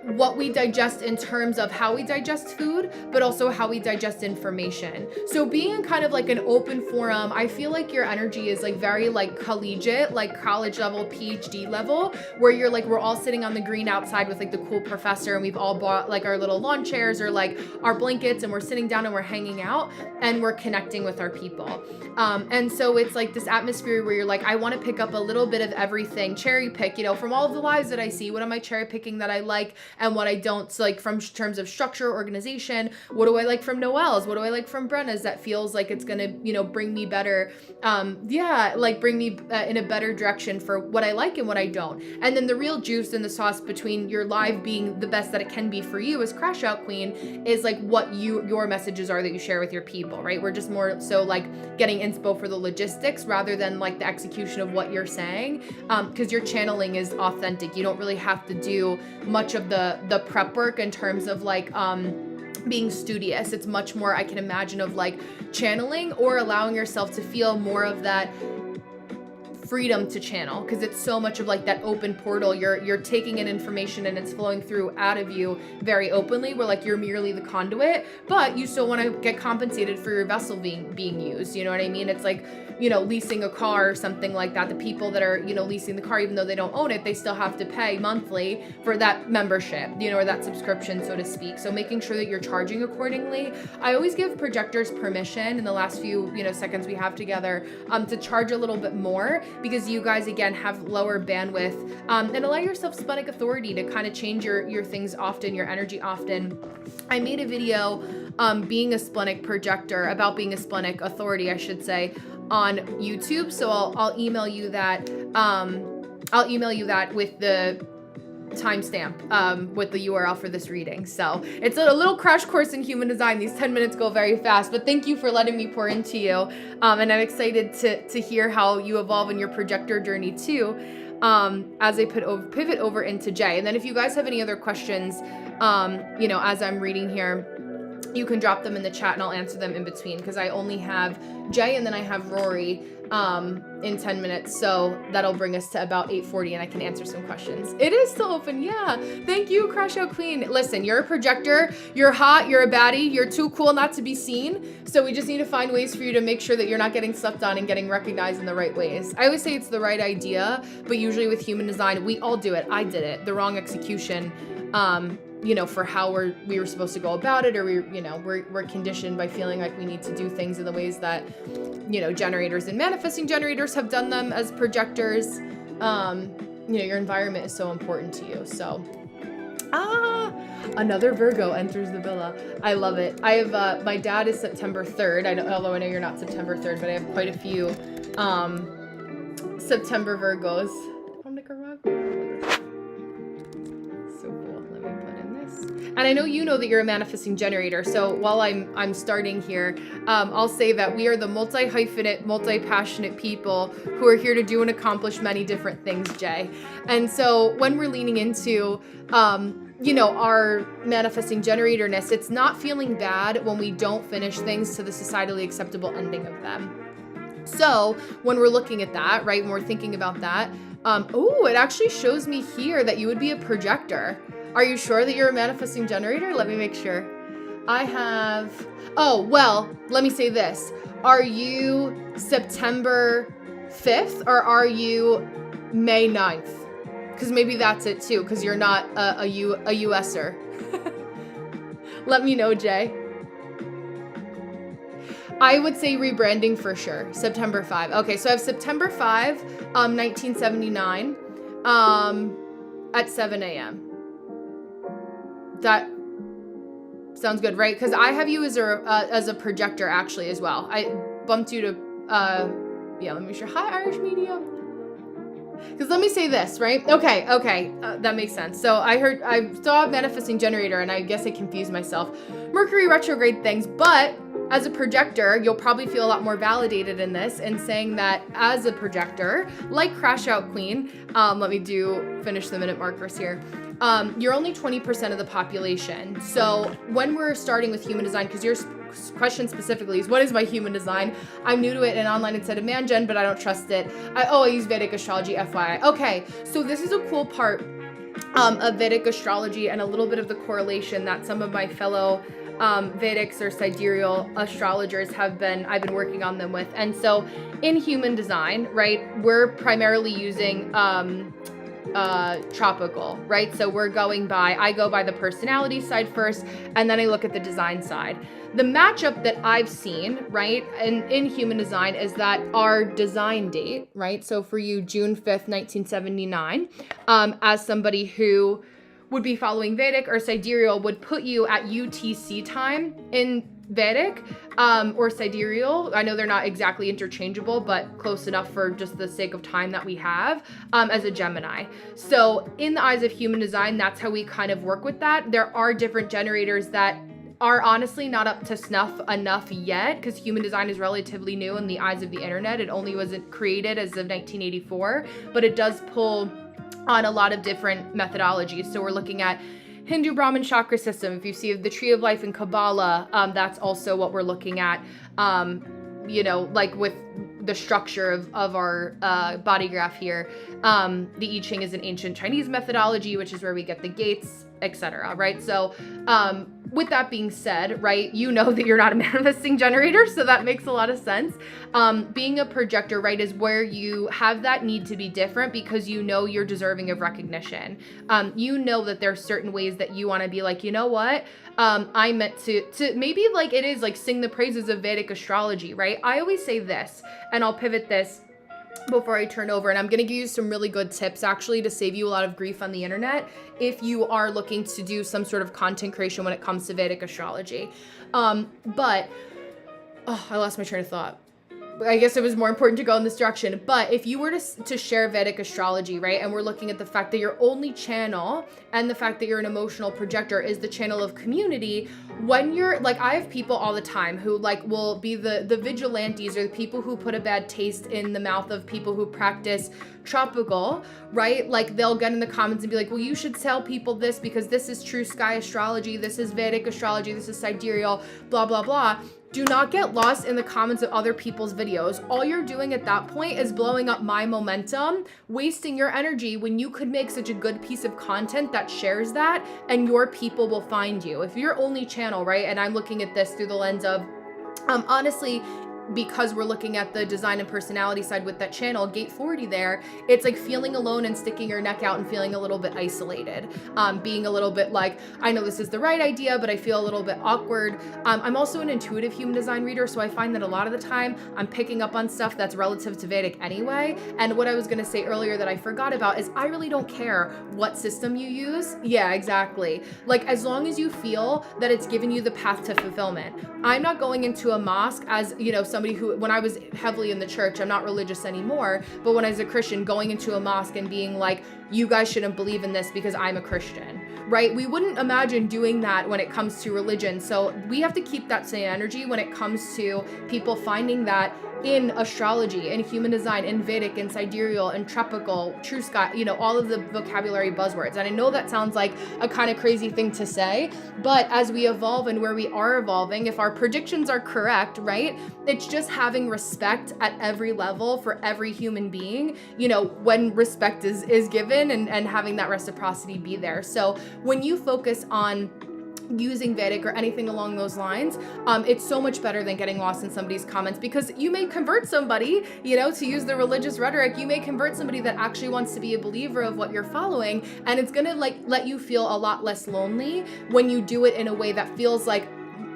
S1: What we digest in terms of how we digest food, but also how we digest information. So being in kind of like an open forum, I feel like your energy is like very like collegiate, like college level, PhD level, where you're like, we're all sitting on the green outside with like the cool professor, and we've all bought like our little lawn chairs or like our blankets, and we're sitting down and we're hanging out and we're connecting with our people. And so it's like this atmosphere where you're like, I want to pick up a little bit of everything, cherry pick, you know, from all of the lives that I see, what am I cherry picking that I like and what I don't. So like from terms of structure, organization, what do I like from Noelle's? What do I like from Brenna's that feels like it's going to, you know, bring me better, bring me in a better direction for what I like and what I don't. And then the real juice and the sauce between your live being the best that it can be for you as Crash Out Queen is like what your messages are that you share with your people, right? We're just more so like getting inspo for the logistics rather than like the execution of what you're saying, because your channeling is authentic. You don't really have to do much of the prep work in terms of like being studious. It's much more, I can imagine, of like channeling or allowing yourself to feel more of that freedom to channel, because it's so much of like that open portal. You're taking in information and it's flowing through out of you very openly, where like you're merely the conduit, but you still want to get compensated for your vessel being used. You know what I mean? It's like, you know, leasing a car or something like that. The people that are, you know, leasing the car, even though they don't own it, they still have to pay monthly for that membership, you know, or that subscription, so to speak. So making sure that you're charging accordingly. I always give projectors permission in the last few, you know, seconds we have together, to charge a little bit more, because you guys, again, have lower bandwidth, and allow yourself splenic authority to kind of change your things often, your energy often. I made a video, being a splenic projector, about being a splenic authority, I should say, on YouTube. So I'll email you that. I'll email you that with the timestamp, with the URL for this reading. So it's a little crash course in human design. These 10 minutes go very fast, but thank you for letting me pour into you. And I'm excited to hear how you evolve in your projector journey too, as I pivot over into Jay. And then if you guys have any other questions, you know, as I'm reading here, you can drop them in the chat and I'll answer them in between, because I only have Jay and then I have Rory in 10 minutes. So that'll bring us to about 8:40 and I can answer some questions. It is still open. Yeah. Thank you, Crash Out Queen. Listen, you're a projector. You're hot. You're a baddie. You're too cool not to be seen. So we just need to find ways for you to make sure that you're not getting slept on and getting recognized in the right ways. I always say it's the right idea, but usually with human design, we all do it. I did it. The wrong execution. You know, for how we were supposed to go about it, or we're conditioned by feeling like we need to do things in the ways that, you know, generators and manifesting generators have done them as projectors. You know, your environment is so important to you. So, another Virgo enters the villa. I love it. I have, my dad is September 3rd. Although I know you're not September 3rd, but I have quite a few, September Virgos. I'm like a rug. And I know you know that you're a manifesting generator. So while I'm starting here, I'll say that we are the multi-hyphenate, multi-passionate people who are here to do and accomplish many different things, Jay. And so when we're leaning into, you know, our manifesting generatorness, it's not feeling bad when we don't finish things to the societally acceptable ending of them. So when we're looking at that, right, when we're thinking about that, it actually shows me here that you would be a projector. Are you sure that you're a manifesting generator? Let me make sure. I have, let me say this. Are you September 5th or are you May 9th? Because maybe that's it too, because you're not a USer. Let me know, Jay. I would say rebranding for sure. September 5. Okay, so I have September 5, 1979, at 7 a.m. That sounds good, right? Because I have you as a projector actually as well. I bumped you to, let me make sure. Hi, Irish Medium. Because let me say this, right? Okay, that makes sense. So I saw manifesting generator and I guess I confused myself. Mercury retrograde things, but as a projector, you'll probably feel a lot more validated in this and saying that as a projector, like Crash Out Queen, let me finish the minute markers here. You're only 20% of the population. So when we're starting with human design, because your question specifically is, what is my human design? I'm new to it, and online it said a man gen, but I don't trust it. I use Vedic astrology, FYI. Okay, so this is a cool part of Vedic astrology and a little bit of the correlation that some of my fellow Vedics or sidereal astrologers I've been working on them with. And so in human design, right, we're primarily using tropical, right? So I go by the personality side first, and then I look at the design side. The matchup that I've seen, right, in human design is that our design date, right? So for you, June 5th, 1979, as somebody who would be following Vedic or sidereal would put you at UTC time in Vedic or sidereal. I know they're not exactly interchangeable, but close enough for just the sake of time that we have, as a Gemini. So in the eyes of human design, that's how we kind of work with that. There are different generators that are honestly not up to snuff enough yet, because human design is relatively new in the eyes of the internet. It only wasn't created as of 1984, but it does pull on a lot of different methodologies. So we're looking at Hindu Brahmin chakra system. If you see the tree of life in Kabbalah, that's also what we're looking at, like with the structure of our body graph here. The I Ching is an ancient Chinese methodology, which is where we get the gates, etc. Right? So with that being said, right, you know that you're not a manifesting generator, so that makes a lot of sense. Being a projector, right, is where you have that need to be different because you know you're deserving of recognition. You know that there's certain ways that you want to be like, you know what, I meant to maybe like it is like sing the praises of Vedic astrology, right? I always say this, and I'll pivot this before I turn over, and I'm going to give you some really good tips actually to save you a lot of grief on the internet if you are looking to do some sort of content creation when it comes to Vedic astrology. I lost my train of thought. I guess it was more important to go in this direction. But if you were to share Vedic astrology, right, and we're looking at the fact that your only channel and the fact that you're an emotional projector is the channel of community, when you're like, I have people all the time who like will be the vigilantes or the people who put a bad taste in the mouth of people who practice tropical, right? Like they'll get in the comments and be like, well, you should tell people this because this is true sky astrology, this is Vedic astrology, this is sidereal, blah, blah, blah. Do not get lost in the comments of other people's videos. All you're doing at that point is blowing up my momentum, wasting your energy when you could make such a good piece of content that shares that, and your people will find you. If you're only channel, right, and I'm looking at this through the lens of, honestly, because we're looking at the design and personality side with that channel, gate 40 there, it's like feeling alone and sticking your neck out and feeling a little bit isolated, being a little bit like, I know this is the right idea, but I feel a little bit awkward. I'm also an intuitive human design reader, so I find that a lot of the time I'm picking up on stuff that's relative to Vedic anyway. And what I was gonna say earlier that I forgot about is I really don't care what system you use. Yeah, exactly. Like as long as you feel that it's giving you the path to fulfillment. I'm not going into a mosque as, somebody who, when I was heavily in the church, I'm not religious anymore, but when I was a Christian, going into a mosque and being like, you guys shouldn't believe in this because I'm a Christian, right? We wouldn't imagine doing that when it comes to religion. So we have to keep that same energy when it comes to people finding that in astrology, in human design, in Vedic, in sidereal, in tropical, true sky, all of the vocabulary buzzwords. And I know that sounds like a kind of crazy thing to say, but as we evolve and where we are evolving, if our predictions are correct, right, it's just having respect at every level for every human being, when respect is given and having that reciprocity be there. So when you focus on using Vedic or anything along those lines, it's so much better than getting lost in somebody's comments, because you may convert somebody, to use the religious rhetoric, you may convert somebody that actually wants to be a believer of what you're following, and it's gonna let you feel a lot less lonely when you do it in a way that feels like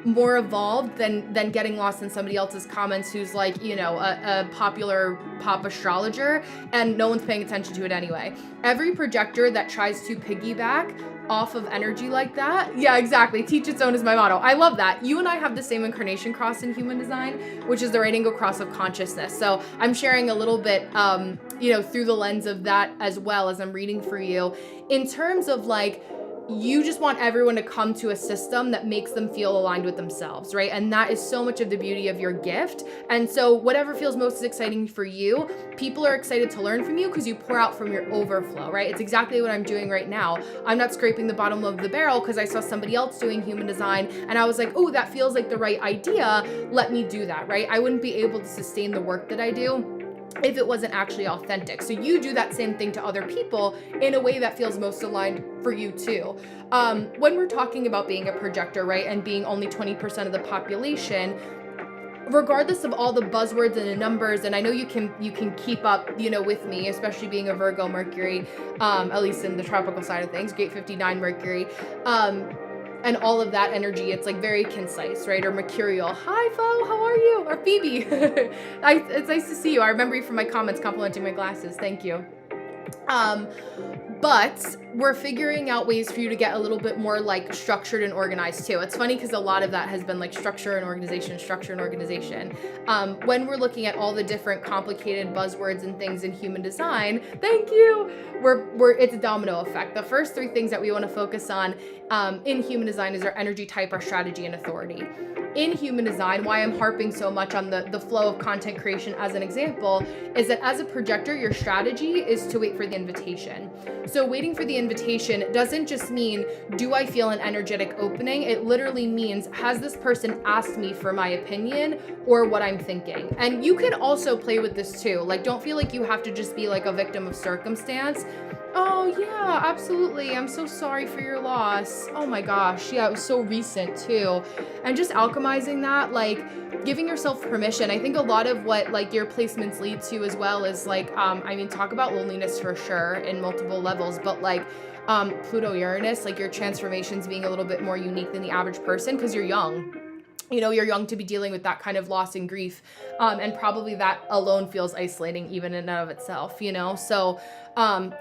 S1: more evolved than getting lost in somebody else's comments who's like, a popular pop astrologer and no one's paying attention to it anyway. Every projector that tries to piggyback off of energy like that, yeah, exactly, teach its own is my motto. I love that. You and I have the same incarnation cross in human design, which is the right angle cross of consciousness. So I'm sharing a little bit, through the lens of that as well as I'm reading for you in terms of like, you just want everyone to come to a system that makes them feel aligned with themselves, right? And that is so much of the beauty of your gift. And so whatever feels most exciting for you, people are excited to learn from you because you pour out from your overflow, right? It's exactly what I'm doing right now. I'm not scraping the bottom of the barrel because I saw somebody else doing human design and I was like, oh, that feels like the right idea. Let me do that, right? I wouldn't be able to sustain the work that I do if it wasn't actually authentic. So you do that same thing to other people in a way that feels most aligned for you too. When we're talking about being a projector, right, and being only 20% of the population, regardless of all the buzzwords and the numbers, and I know you can keep up, with me, especially being a Virgo Mercury, at least in the tropical side of things, gate 59 Mercury, and all of that energy, it's like very concise, right? Or mercurial. Hi, Fo, how are you? Or Phoebe. It's nice to see you. I remember you from my comments complimenting my glasses. Thank you. But we're figuring out ways for you to get a little bit more like structured and organized too. It's funny because a lot of that has been like structure and organization. When we're looking at all the different complicated buzzwords and things in human design, thank you. It's a domino effect. The first three things that we want to focus on in human design is our energy type, our strategy, and authority. In human design, why I'm harping so much on the flow of content creation as an example is that as a projector, your strategy is to wait for the invitation. So waiting for the invitation doesn't just mean, do I feel an energetic opening? It literally means, has this person asked me for my opinion or what I'm thinking? And you can also play with this too. Like, don't feel like you have to just be like a victim of circumstance. Oh yeah, absolutely. I'm so sorry for your loss. Oh my gosh. Yeah, it was so recent too. And just alchemizing that, like giving yourself permission. I think a lot of what like your placements lead to as well is like, talk about loneliness for sure in multiple levels, but like Pluto Uranus, like your transformations being a little bit more unique than the average person because you're young. You're young to be dealing with that kind of loss and grief. And probably that alone feels isolating even in and of itself, So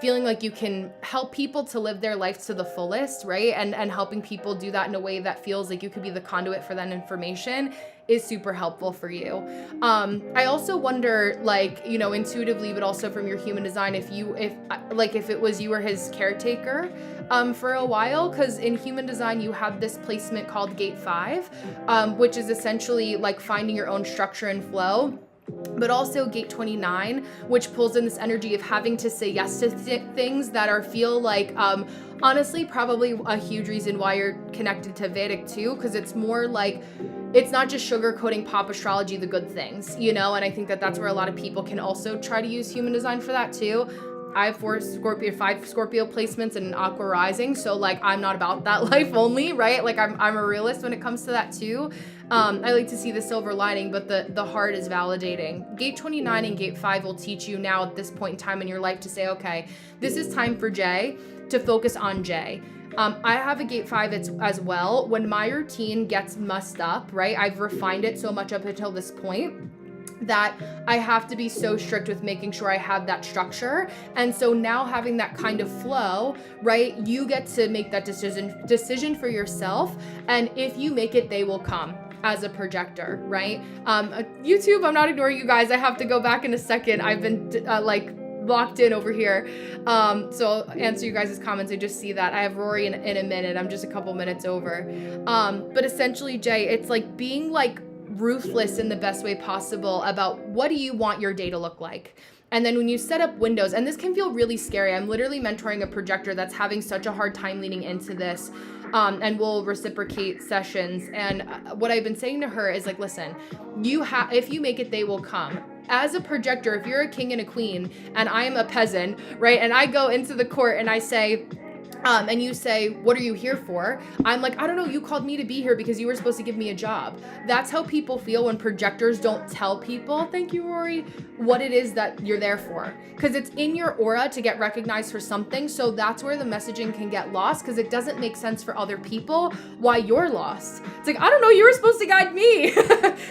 S1: feeling like you can help people to live their life to the fullest, right? And helping people do that in a way that feels like you could be the conduit for that information is super helpful for you. I also wonder, like, intuitively, but also from your human design, if it was you or his caretaker for a while, because in human design, you have this placement called Gate 5, which is essentially like finding your own structure and flow. But also Gate 29, which pulls in this energy of having to say yes to things that feel like, honestly, probably a huge reason why you're connected to Vedic too, because it's more like, it's not just sugarcoating pop astrology, the good things, and I think that that's where a lot of people can also try to use human design for that too. I have 5 Scorpio placements and an Aqua rising, so like I'm not about that life only, right? Like I'm a realist when it comes to that too. I like to see the silver lining, but the heart is validating. Gate 29 and Gate 5 will teach you now at this point in time in your life to say, okay, this is time for Jay to focus on Jay. I have a Gate 5 as well. When my routine gets messed up, right? I've refined it so much up until this point that I have to be so strict with making sure I have that structure. And so now having that kind of flow, right? You get to make that decision for yourself. And if you make it, they will come as a projector, right? YouTube, I'm not ignoring you guys. I have to go back in a second. I've been locked in over here. So I'll answer you guys' comments. I just see that. I have Rory in a minute. I'm just a couple minutes over. But essentially, Jay, it's like being like ruthless in the best way possible about what do you want your day to look like. And then when you set up windows, and this can feel really scary. I'm literally mentoring a projector that's having such a hard time leading into this. And we'll reciprocate sessions. And what I've been saying to her is like, listen, if you make it, they will come. As a projector, if you're a king and a queen and I am a peasant, right? And I go into the court and I say, and you say, what are you here for? I'm like, I don't know, you called me to be here because you were supposed to give me a job. That's how people feel when projectors don't tell people, thank you, Rory, what it is that you're there for. Because it's in your aura to get recognized for something. So that's where the messaging can get lost because it doesn't make sense for other people why you're lost. It's like, I don't know, you were supposed to guide me.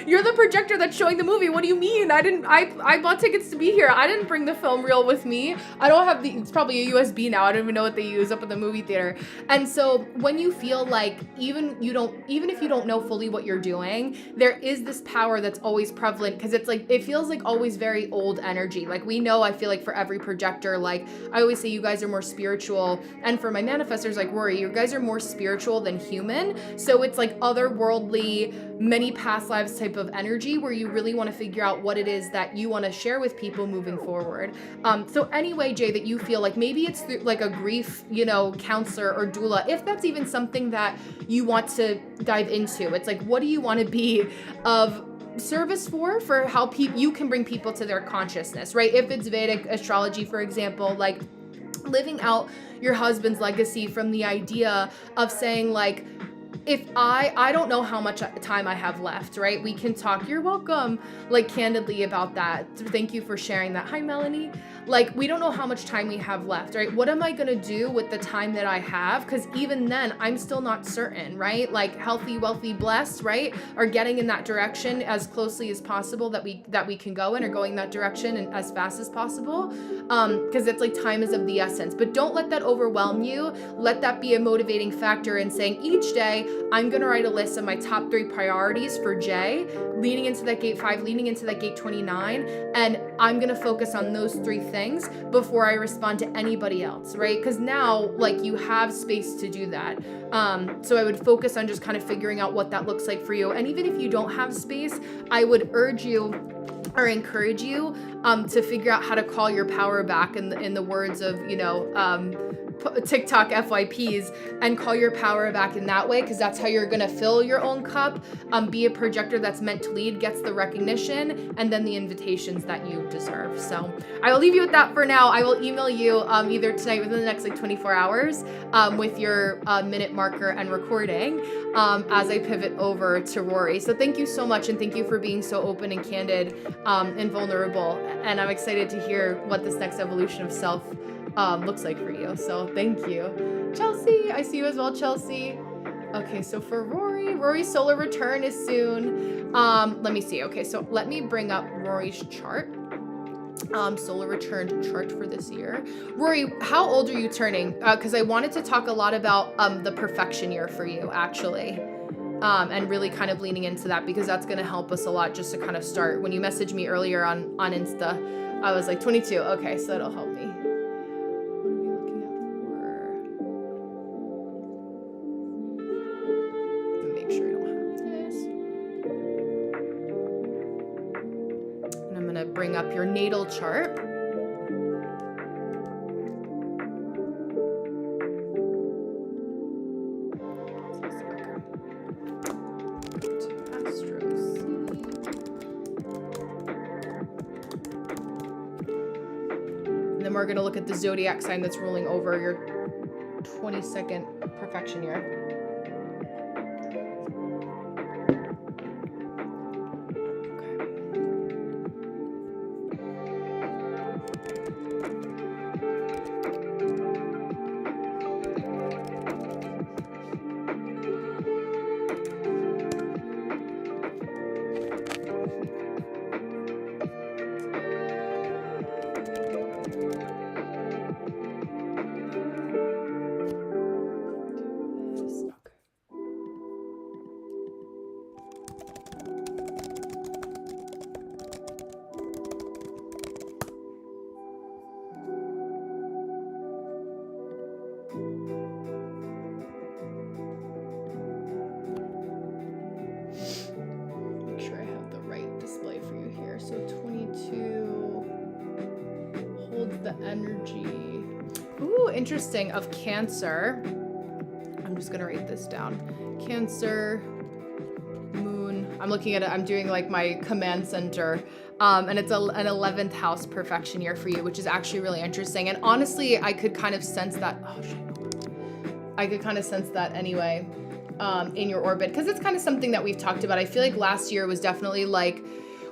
S1: You're the projector that's showing the movie. What do you mean? I bought tickets to be here. I didn't bring the film reel with me. I don't have it's probably a USB now. I don't even know what they use up at the movie theater. And so when you feel like even if you don't know fully what you're doing, there is this power that's always prevalent because it's like, it feels like always very old energy. Like we know, I feel like for every projector, like I always say you guys are more spiritual. And for my manifestors like Rory, you guys are more spiritual than human. So it's like otherworldly, many past lives type of energy where you really want to figure out what it is that you want to share with people moving forward. So anyway, Jay, that you feel like maybe it's through like a grief, counselor or doula, if that's even something that you want to dive into. It's like, what do you want to be of service for how you can bring people to their consciousness, right? If it's Vedic astrology, for example, like living out your husband's legacy from the idea of saying like, if I don't know how much time I have left, right? We can talk, you're welcome, like candidly about that. Thank you for sharing that. Hi, Melanie. Like, we don't know how much time we have left, right? What am I going to do with the time that I have? Because even then, I'm still not certain, right? Like healthy, wealthy, blessed, right? Are getting in that direction as closely as possible that we can go in, or going that direction and as fast as possible. Because it's like time is of the essence. But don't let that overwhelm you. Let that be a motivating factor in saying each day, I'm going to write a list of my top 3 priorities for Jay, leaning into that gate 5, leaning into that gate 29. And I'm going to focus on those 3 things before I respond to anybody else, right? Because now, like, you have space to do that. So I would focus on just kind of figuring out what that looks like for you. And even if you don't have space, I would urge you or encourage you to figure out how to call your power back in the words of, TikTok FYPs, and call your power back in that way, because that's how you're gonna fill your own cup, be a projector that's meant to lead, gets the recognition and then the invitations that you deserve. So I will leave you with that for now. I will email you either tonight within the next like 24 hours with your minute marker and recording as I pivot over to Rory. So thank you so much, and thank you for being so open and candid and vulnerable, and I'm excited to hear what this next evolution of self looks like for you. So thank you. Chelsea, I see you as well, Chelsea. Okay, so for Rory's solar return is soon. Let me see. Okay, so let me bring up Rory's chart. Solar return chart for this year. Rory, how old are you turning? Because I wanted to talk a lot about the perfection year for you, actually. And really kind of leaning into that, because that's going to help us a lot just to kind of start. When you messaged me earlier on Insta, I was like 22. Okay, so that'll help me. Bring up your natal chart. And then we're going to look at the zodiac sign that's ruling over your 22nd perfection year. Energy. Ooh, interesting. Of Cancer. I'm just gonna write this down. Cancer, Moon. I'm looking at it. I'm doing like my command center. And it's an 11th house perfection year for you, which is actually really interesting. And honestly, I could kind of sense that. Oh shit. I could kind of sense that anyway in your orbit, because it's kind of something that we've talked about. I feel like last year was definitely like,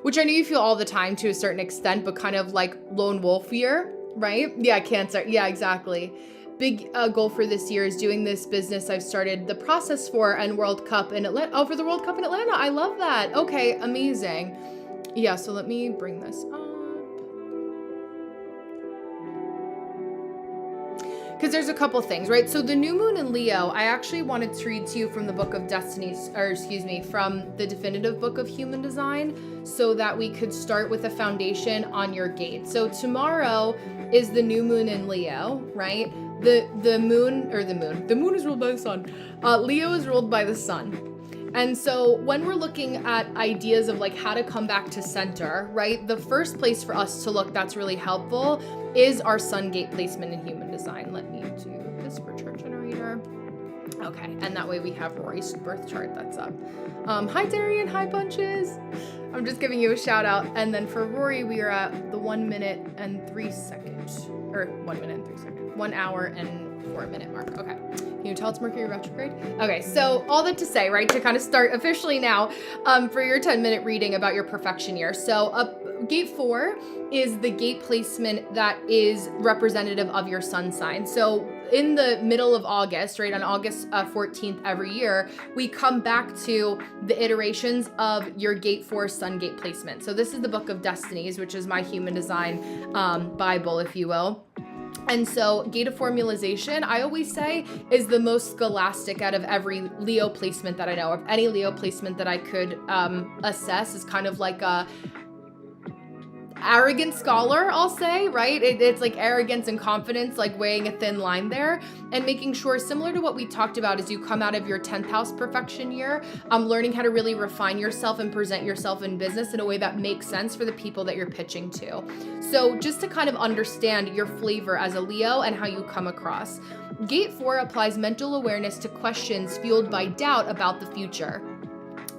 S1: which I know you feel all the time to a certain extent, but kind of like lone wolf year. Right? Yeah, Cancer. Yeah, exactly. Big goal for this year is doing this business I've started the process for, and World Cup in Atlanta. Oh, for the World Cup in Atlanta. I love that. Okay, amazing. Yeah, so let me bring this up. Because there's a couple things, right? So the new moon in Leo, I actually wanted to read to you from the book of Destiny, from the definitive book of Human Design, so that we could start with a foundation on your gate. So tomorrow is the new moon in Leo, right? The moon is ruled by the sun. Leo is ruled by the sun. And so when we're looking at ideas of like how to come back to center, right? The first place for us to look that's really helpful is our sun gate placement in Human Design. Let me do this for chart generator. Okay, and that way we have Rory's birth chart that's up. Hi Darian, hi Bunches. I'm just giving you a shout out. And then for Rory, we are at the 1 minute and 3 seconds. Or 1 minute and 3 seconds. 1 hour and 4 minute mark. Okay. Can you tell it's Mercury retrograde? Okay, so all that to say, right, to kind of start officially now for your 10-minute reading about your perfection year. So gate 4 is the gate placement that is representative of your sun sign. So in the middle of August, right, on August 14th every year, we come back to the iterations of your gate 4 sun gate placement. So this is the Book of Destinies, which is my human design Bible, if you will. And so gate of formalization, I always say, is the most scholastic out of every Leo placement that I know of. Any Leo placement that I could assess is kind of like a arrogant scholar, I'll say, right? It's like arrogance and confidence, like weighing a thin line there, and making sure, similar to what we talked about as you come out of your 10th house perfection year, learning how to really refine yourself and present yourself in business in a way that makes sense for the people that you're pitching to. So just to kind of understand your flavor as a Leo and how you come across. Gate 4 applies mental awareness to questions fueled by doubt about the future.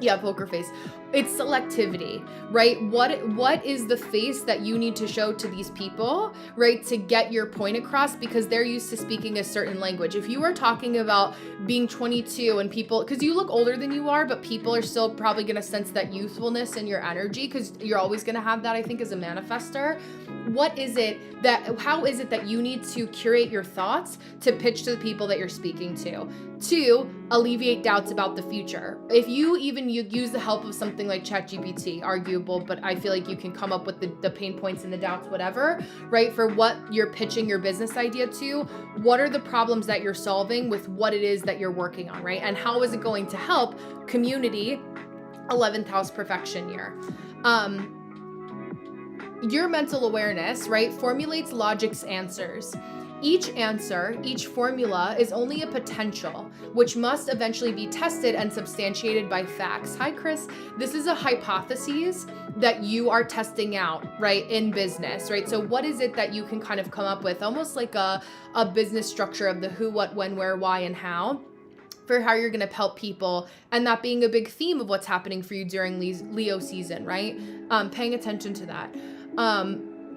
S1: Yeah, poker face. It's selectivity, right? What is the face that you need to show to these people, right, to get your point across, because they're used to speaking a certain language. If you are talking about being 22 and people, because you look older than you are, but people are still probably going to sense that youthfulness in your energy, because you're always going to have that, I think, as a manifester. How is it that you need to curate your thoughts to pitch to the people that you're speaking to alleviate doubts about the future? If you use the help of something like ChatGPT, arguable, but I feel like you can come up with the pain points and the doubts, whatever, right? For what you're pitching your business idea to, what are the problems that you're solving with what it is that you're working on, right? And how is it going to help community, 11th house perfection year? Your mental awareness, right, formulates logic's answers. Each answer, each formula is only a potential, which must eventually be tested and substantiated by facts. Hi, Chris. This is a hypothesis that you are testing out, right, in business, right? So what is it that you can kind of come up with, almost like a business structure of the who, what, when, where, why, and how, for how you're going to help people, and that being a big theme of what's happening for you during Leo season, right? Paying attention to that.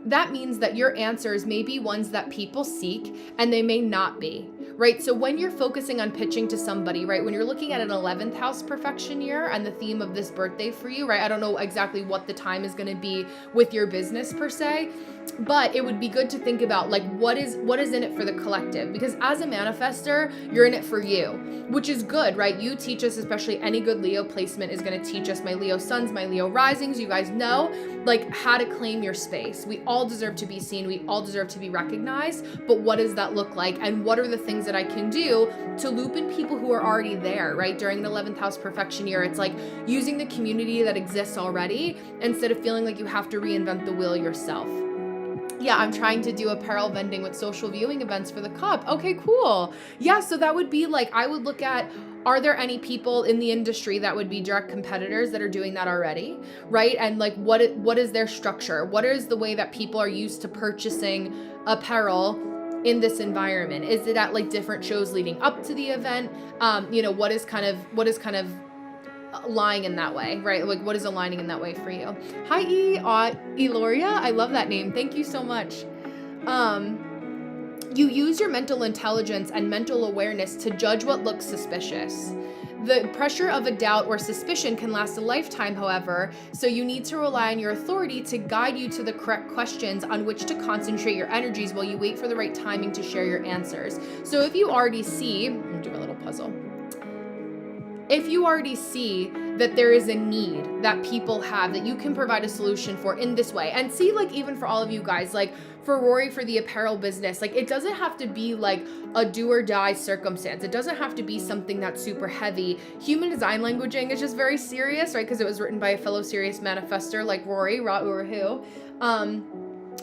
S1: That means that your answers may be ones that people seek, and they may not be, right? So when you're focusing on pitching to somebody, right, when you're looking at an 11th house perfection year and the theme of this birthday for you, right, I don't know exactly what the time is going to be with your business per se, but it would be good to think about, like, what is in it for the collective, because as a manifester, you're in it for you, which is good, right? You teach us, especially any good Leo placement is going to teach us, my Leo suns, my Leo risings, you guys know, like, how to claim your space. We all deserve to be seen. We all deserve to be recognized, but what does that look like? And what are the things that I can do to loop in people who are already there, right? During an 11th house perfection year, it's like using the community that exists already instead of feeling like you have to reinvent the wheel yourself. Yeah, I'm trying to do apparel vending with social viewing events for the cup. Okay, cool. Yeah, so that would be like, I would look at, are there any people in the industry that would be direct competitors that are doing that already, right? And like, what is their structure? What is the way that people are used to purchasing apparel in this environment? Is it at like different shows leading up to the event? What is kind of lying in that way, right? Like, what is aligning in that way for you? Hi, Eloria. I love that name. Thank you so much. You use your mental intelligence and mental awareness to judge what looks suspicious. The pressure of a doubt or suspicion can last a lifetime, however, so you need to rely on your authority to guide you to the correct questions on which to concentrate your energies while you wait for the right timing to share your answers. So if you already see, I'm gonna do a little puzzle. If you already see that there is a need that people have that you can provide a solution for in this way, and see, like, even for all of you guys, like for Rory, for the apparel business, like, it doesn't have to be like a do or die circumstance. It doesn't have to be something that's super heavy. Human design languaging is just very serious, right? Because it was written by a fellow serious manifester like Rory, Ra-Ur-Hu.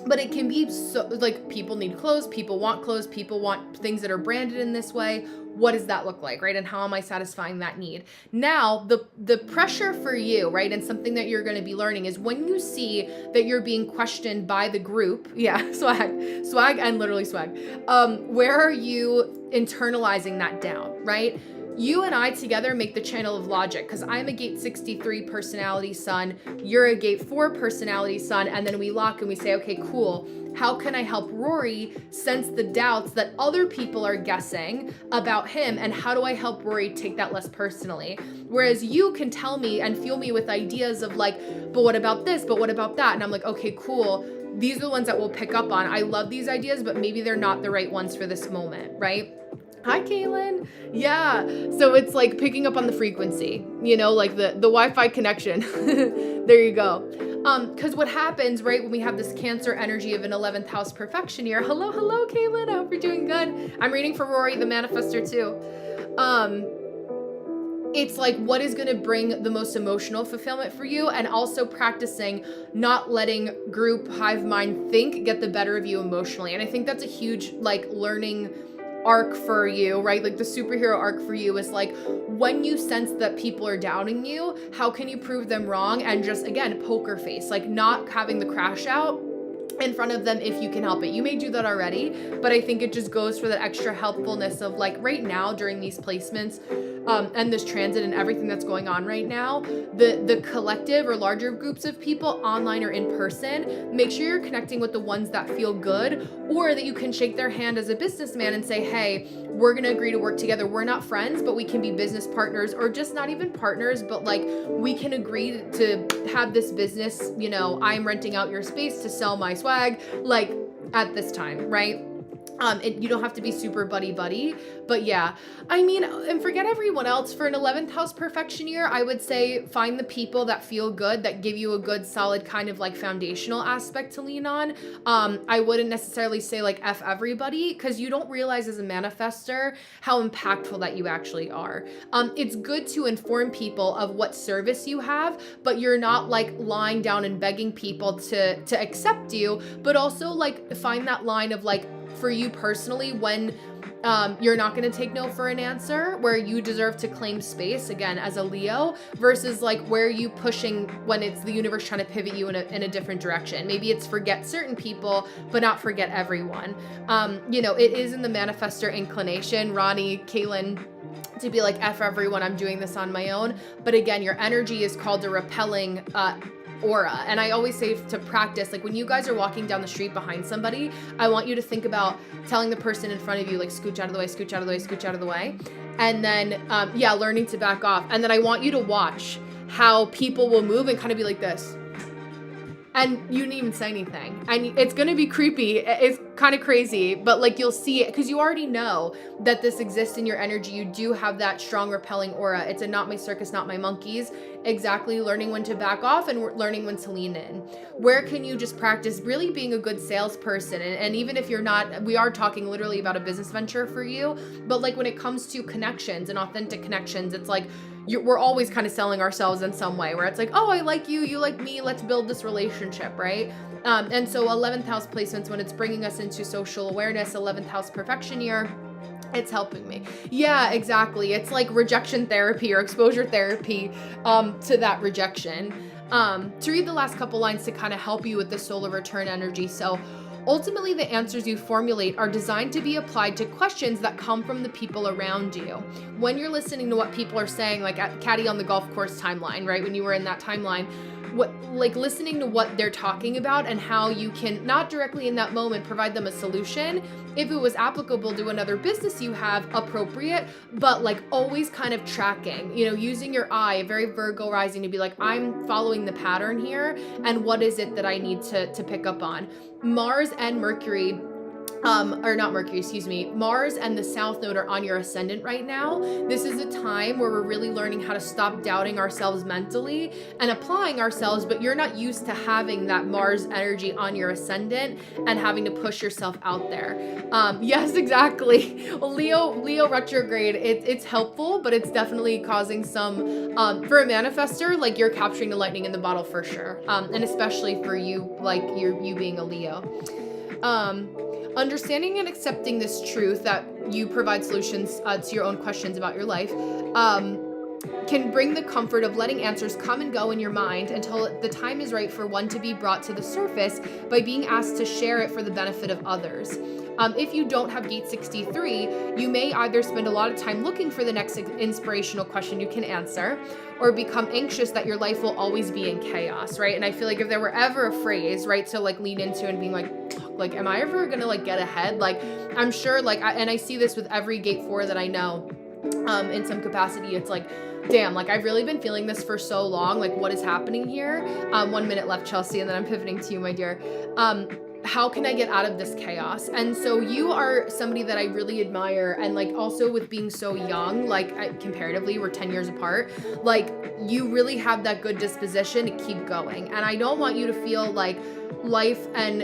S1: but it can be so, like, people need clothes, people want things that are branded in this way. What does that look like, right? And how am I satisfying that need? Now, the pressure for you, right, and something that you're going to be learning is when you see that you're being questioned by the group, yeah, swag, and literally swag, where are you internalizing that down, right? You and I together make the channel of logic, because I'm a gate 63 personality sun, you're a gate 4 personality sun, and then we lock and we say, okay, cool. How can I help Rory sense the doubts that other people are guessing about him, and how do I help Rory take that less personally? Whereas you can tell me and fuel me with ideas of like, but what about this? But what about that? And I'm like, okay, cool. These are the ones that we'll pick up on. I love these ideas, but maybe they're not the right ones for this moment, right? Hi, Kaylin. Yeah. So it's like picking up on the frequency, you know, like the Wi-Fi connection. There you go. Because what happens, right, when we have this Cancer energy of an 11th house perfection year. Hello, Kaylin. I hope you're doing good. I'm reading for Rory, the manifester, too. It's like, what is going to bring the most emotional fulfillment for you, and also practicing not letting group hive mind think get the better of you emotionally. And I think that's a huge like learning arc for you, right? Like the superhero arc for you is like, when you sense that people are doubting you, how can you prove them wrong? And just, again, poker face, like not having the crash out in front of them if you can help it. You may do that already, but I think it just goes for that extra helpfulness of like right now during these placements, and this transit and everything that's going on right now, the collective or larger groups of people, online or in person, make sure you're connecting with the ones that feel good, or that you can shake their hand as a businessman and say, hey, we're going to agree to work together. We're not friends, but we can be business partners, or just not even partners, but like we can agree to have this business, you know, I'm renting out your space to sell my swag, like at this time, right? You don't have to be super buddy, but yeah, I mean, and forget everyone else. For an 11th house perfection year, I would say find the people that feel good, that give you a good, solid kind of like foundational aspect to lean on. I wouldn't necessarily say like F everybody, because you don't realize as a manifester how impactful that you actually are. It's good to inform people of what service you have, but you're not like lying down and begging people to accept you, but also like find that line of like, for you personally, when you're not going to take no for an answer, where you deserve to claim space, again, as a Leo, versus like where are you pushing when it's the universe trying to pivot you in a different direction. Maybe it's forget certain people, but not forget everyone. You know, it is in the manifestor inclination, Ronnie, Kaylin, to be like, F everyone, I'm doing this on my own. But again, your energy is called a repelling aura. And I always say to practice, like when you guys are walking down the street behind somebody, I want you to think about telling the person in front of you, like, scooch out of the way, scooch out of the way, scooch out of the way. And then, learning to back off. And then I want you to watch how people will move and kind of be like this. And you didn't even say anything. And it's going to be creepy. It's kind of crazy, but like you'll see it because you already know that this exists in your energy. You do have that strong repelling aura. It's a not my circus, not my monkeys. Exactly. Learning when to back off and learning when to lean in. Where can you just practice really being a good salesperson? And even if you're not, we are talking literally about a business venture for you, but like when it comes to connections and authentic connections, it's like, we're always kind of selling ourselves in some way where it's like, oh, I like you, you like me, let's build this relationship, right? And so 11th house placements, when it's bringing us into social awareness, 11th house perfection year, it's helping me. Yeah, exactly. It's like rejection therapy or exposure therapy to that rejection. To read the last couple lines to kind of help you with the solar return energy. So ultimately, the answers you formulate are designed to be applied to questions that come from the people around you. When you're listening to what people are saying, like at Caddy on the golf course timeline, right? When you were in that timeline, listening to what they're talking about and how you can not directly in that moment provide them a solution, if it was applicable to another business you have, appropriate, but like always kind of tracking, using your eye, very Virgo rising, to be like, I'm following the pattern here, and what is it that I need to pick up on? Mars and Mercury or not Mercury, excuse me, Mars and the South Node are on your ascendant right now. This is a time where we're really learning how to stop doubting ourselves mentally and applying ourselves, but you're not used to having that Mars energy on your ascendant and having to push yourself out there. Yes, exactly. Well, Leo retrograde, it's helpful, but it's definitely causing some, for a manifester, like you're capturing the lightning in the bottle for sure. And especially for you, like you being a Leo. Understanding and accepting this truth that you provide solutions to your own questions about your life can bring the comfort of letting answers come and go in your mind until the time is right for one to be brought to the surface by being asked to share it for the benefit of others. If you don't have Gate 63, you may either spend a lot of time looking for the next inspirational question you can answer, or become anxious that your life will always be in chaos, right? And I feel like if there were ever a phrase, right, to like lean into and being like, am I ever gonna like get ahead? Like, I'm sure, like, and I see this with every Gate 4 that I know, in some capacity. It's like, damn, like I've really been feeling this for so long. Like, what is happening here? 1 minute left, Chelsea, and then I'm pivoting to you, my dear. How can I get out of this chaos? And so you are somebody that I really admire, and like also with being so young, like comparatively, we're 10 years apart, like you really have that good disposition to keep going. And I don't want you to feel like life and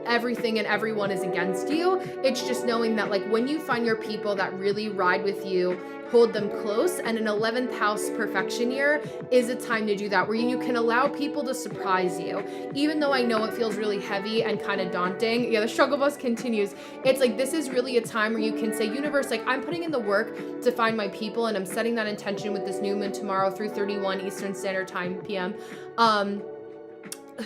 S1: everything and everyone is against you. It's just knowing that like when you find your people that really ride with you, hold them close, and an 11th house perfection year is a time to do that, where you can allow people to surprise you. Even though I know it feels really heavy and kind of daunting, yeah, the struggle bus continues. It's like, this is really a time where you can say, universe, like I'm putting in the work to find my people, and I'm setting that intention with this new moon tomorrow, 3:31 Eastern Standard Time PM.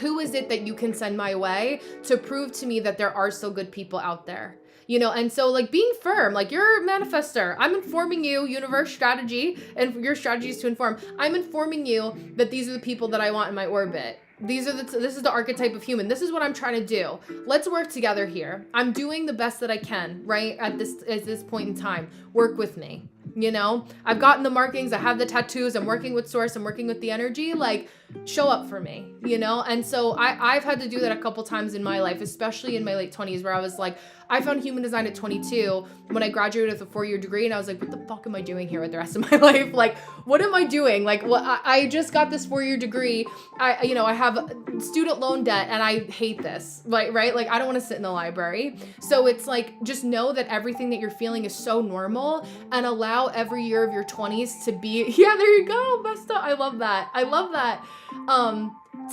S1: Who is it that you can send my way to prove to me that there are still good people out there? You know, and so like being firm, like you're a manifester. I'm informing you, universe strategy, and your strategy is to inform. I'm informing you that these are the people that I want in my orbit. This is the archetype of human. This is what I'm trying to do. Let's work together here. I'm doing the best that I can, right? At this point in time. Work with me. You know, I've gotten the markings, I have the tattoos, I'm working with source, I'm working with the energy, like show up for me, you know? And so I've had to do that a couple times in my life, especially in my late 20s, where I was like, I found human design at 22 when I graduated with a 4-year degree, and I was like, what the fuck am I doing here with the rest of my life? Like, what am I doing? Like, what? I just got this 4-year degree. I have student loan debt, and I hate this, right? Like, I don't want to sit in the library. So it's like, just know that everything that you're feeling is so normal, and allow every year of your 20s to be, yeah, there you go, Vesta. I love that.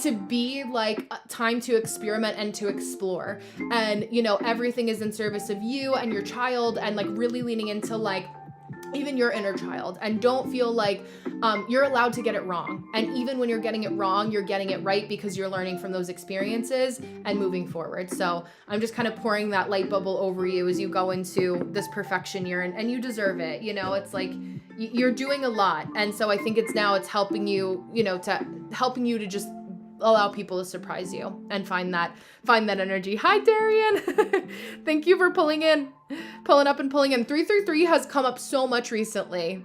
S1: To be like time to experiment and to explore, and you know, everything is in service of you and your child, and like really leaning into like even your inner child, and don't feel like you're allowed to get it wrong. And even when you're getting it wrong, you're getting it right because you're learning from those experiences and moving forward. So I'm just kind of pouring that light bubble over you as you go into this perfection year, and you deserve it. You know, it's like you're doing a lot. And so I think it's helping you, you know, to just allow people to surprise you and find that energy. Hi, Darian. Thank you for pulling up and pulling in. 333 has come up so much recently.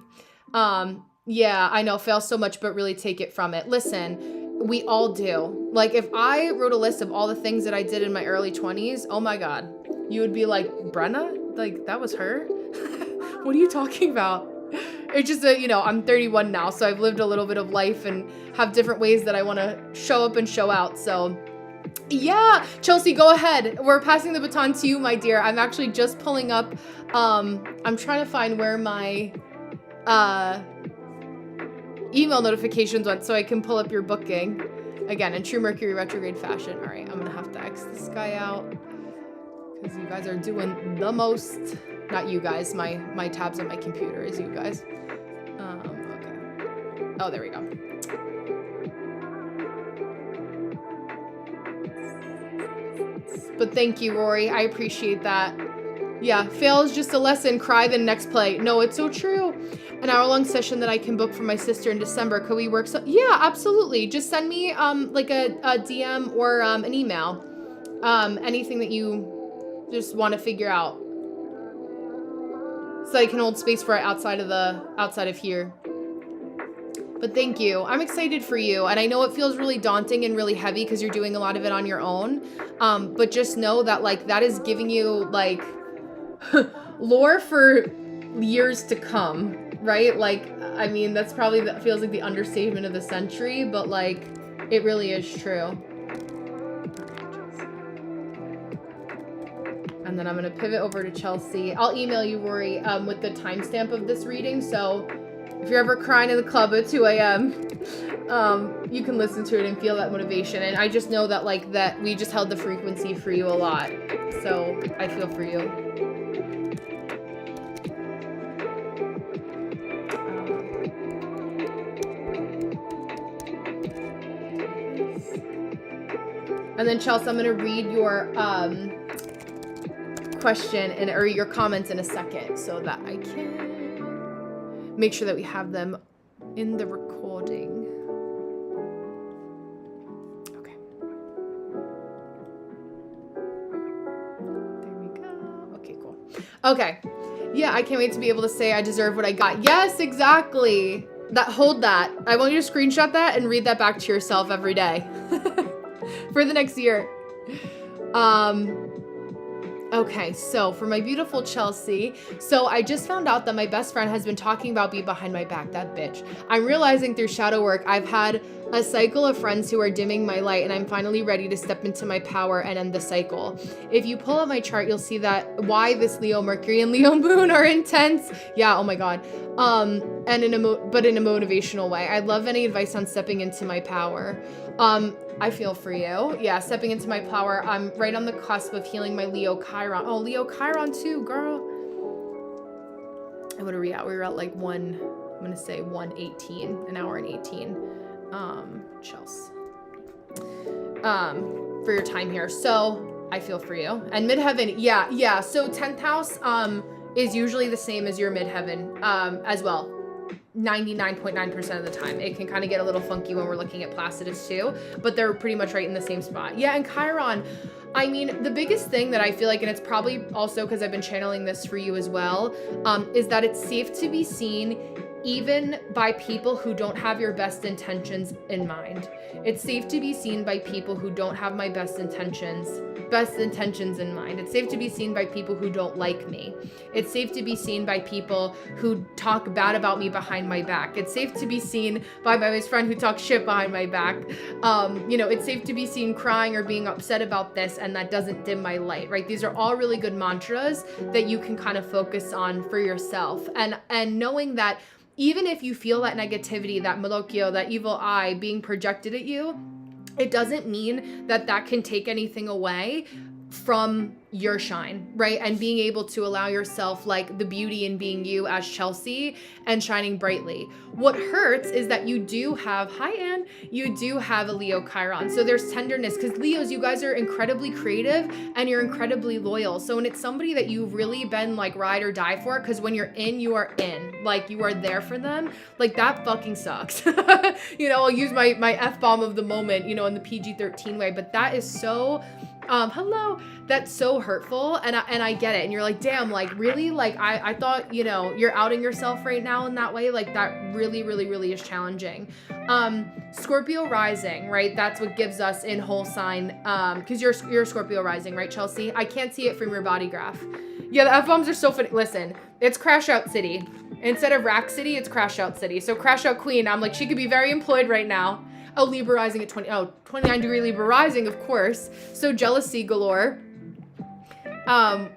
S1: Yeah, I know, fail so much, but really take it from it. Listen, we all do. Like, if I wrote a list of all the things that I did in my early 20s, oh my God, you would be like, Brenna? Like, that was her? What are you talking about? It's just that, you know, I'm 31 now, so I've lived a little bit of life and have different ways that I want to show up and show out. So yeah, Chelsea, go ahead. We're passing the baton to you, my dear. I'm actually just pulling up. I'm trying to find where my email notifications went so I can pull up your booking. Again, in true Mercury retrograde fashion. All right, I'm going to have to X this guy out because you guys are doing the most. Not you guys, my tabs on my computer is you guys. Okay. Oh, there we go. But thank you, Rory. I appreciate that. Yeah, fail is just a lesson. Cry, then next play. No, it's so true. An hour-long session that I can book for my sister in December. Could we work? Yeah, absolutely. Just send me like a DM or an email. Anything that you just want to figure out. So I can hold space for it outside of here. But thank you. I'm excited for you. And I know it feels really daunting and really heavy because you're doing a lot of it on your own. But just know that like that is giving you like lore for years to come, right? Like, I mean, that's probably, that feels like the understatement of the century, but like, it really is true. And then I'm going to pivot over to Chelsea. I'll email you, Rory, with the timestamp of this reading. So if you're ever crying in the club at 2 a.m., you can listen to it and feel that motivation. And I just know that like that we just held the frequency for you a lot. So I feel for you. And then Chelsea, I'm going to read your question or your comments in a second so that I can make sure that we have them in the recording. Okay. There we go. Okay, cool. Okay. Yeah, I can't wait to be able to say I deserve what I got. Yes, exactly. Hold that. I want you to screenshot that and read that back to yourself every day. For the next year. Okay, so for my beautiful Chelsea, so I just found out that my best friend has been talking about me behind my back, that bitch. I'm realizing through shadow work, I've had a cycle of friends who are dimming my light, and I'm finally ready to step into my power and end the cycle. If you pull up my chart, you'll see that why this Leo Mercury and Leo Moon are intense. Yeah, oh my God. And in a motivational way. I'd love any advice on stepping into my power. I feel for you. Yeah, stepping into my power. I'm right on the cusp of healing my Leo Chiron. Oh, Leo Chiron too, girl. And what are we at? We were at like I'm gonna say 1:18, an hour and 18. Chelsea. For your time here. So I feel for you. And midheaven, yeah. So 10th house, is usually the same as your midheaven, as well. 99.9% of the time. It can kind of get a little funky when we're looking at Placidus too, but they're pretty much right in the same spot. Yeah, and Chiron, I mean, the biggest thing that I feel like, and it's probably also because I've been channeling this for you as well, is that it's safe to be seen even by people who don't have your best intentions in mind. It's safe to be seen by people who don't have my best intentions in mind. It's safe to be seen by people who don't like me. It's safe to be seen by people who talk bad about me behind my back. It's safe to be seen by my best friend who talks shit behind my back. It's safe to be seen crying or being upset about this, and that doesn't dim my light, right? These are all really good mantras that you can kind of focus on for yourself. And knowing that even if you feel that negativity, that malokyo, that evil eye being projected at you, it doesn't mean that can take anything away from your shine, right? And being able to allow yourself like the beauty in being you as Chelsea and shining brightly. What hurts is that you do have, hi Anne, you do have a Leo Chiron. So there's tenderness because Leos, you guys are incredibly creative and you're incredibly loyal. So when it's somebody that you've really been like ride or die for, because when you're in, you are in, like you are there for them. Like that fucking sucks. I'll use my F-bomb of the moment, in the PG-13 way, but that is so, that's so hurtful. And I get it. And you're like, damn, like really? Like I thought, you're outing yourself right now in that way. Like that really, really, really is challenging. Scorpio rising, right? That's what gives us in whole sign. Cause you're Scorpio rising, right, Chelsea? I can't see it from your body graph. Yeah, the F-bombs are so funny. Listen, it's Crash Out City. Instead of Rack City, it's Crash Out City. So Crash Out Queen, I'm like, she could be very employed right now. Oh, Libra rising at 29 degree Libra rising, of course. So jealousy galore. I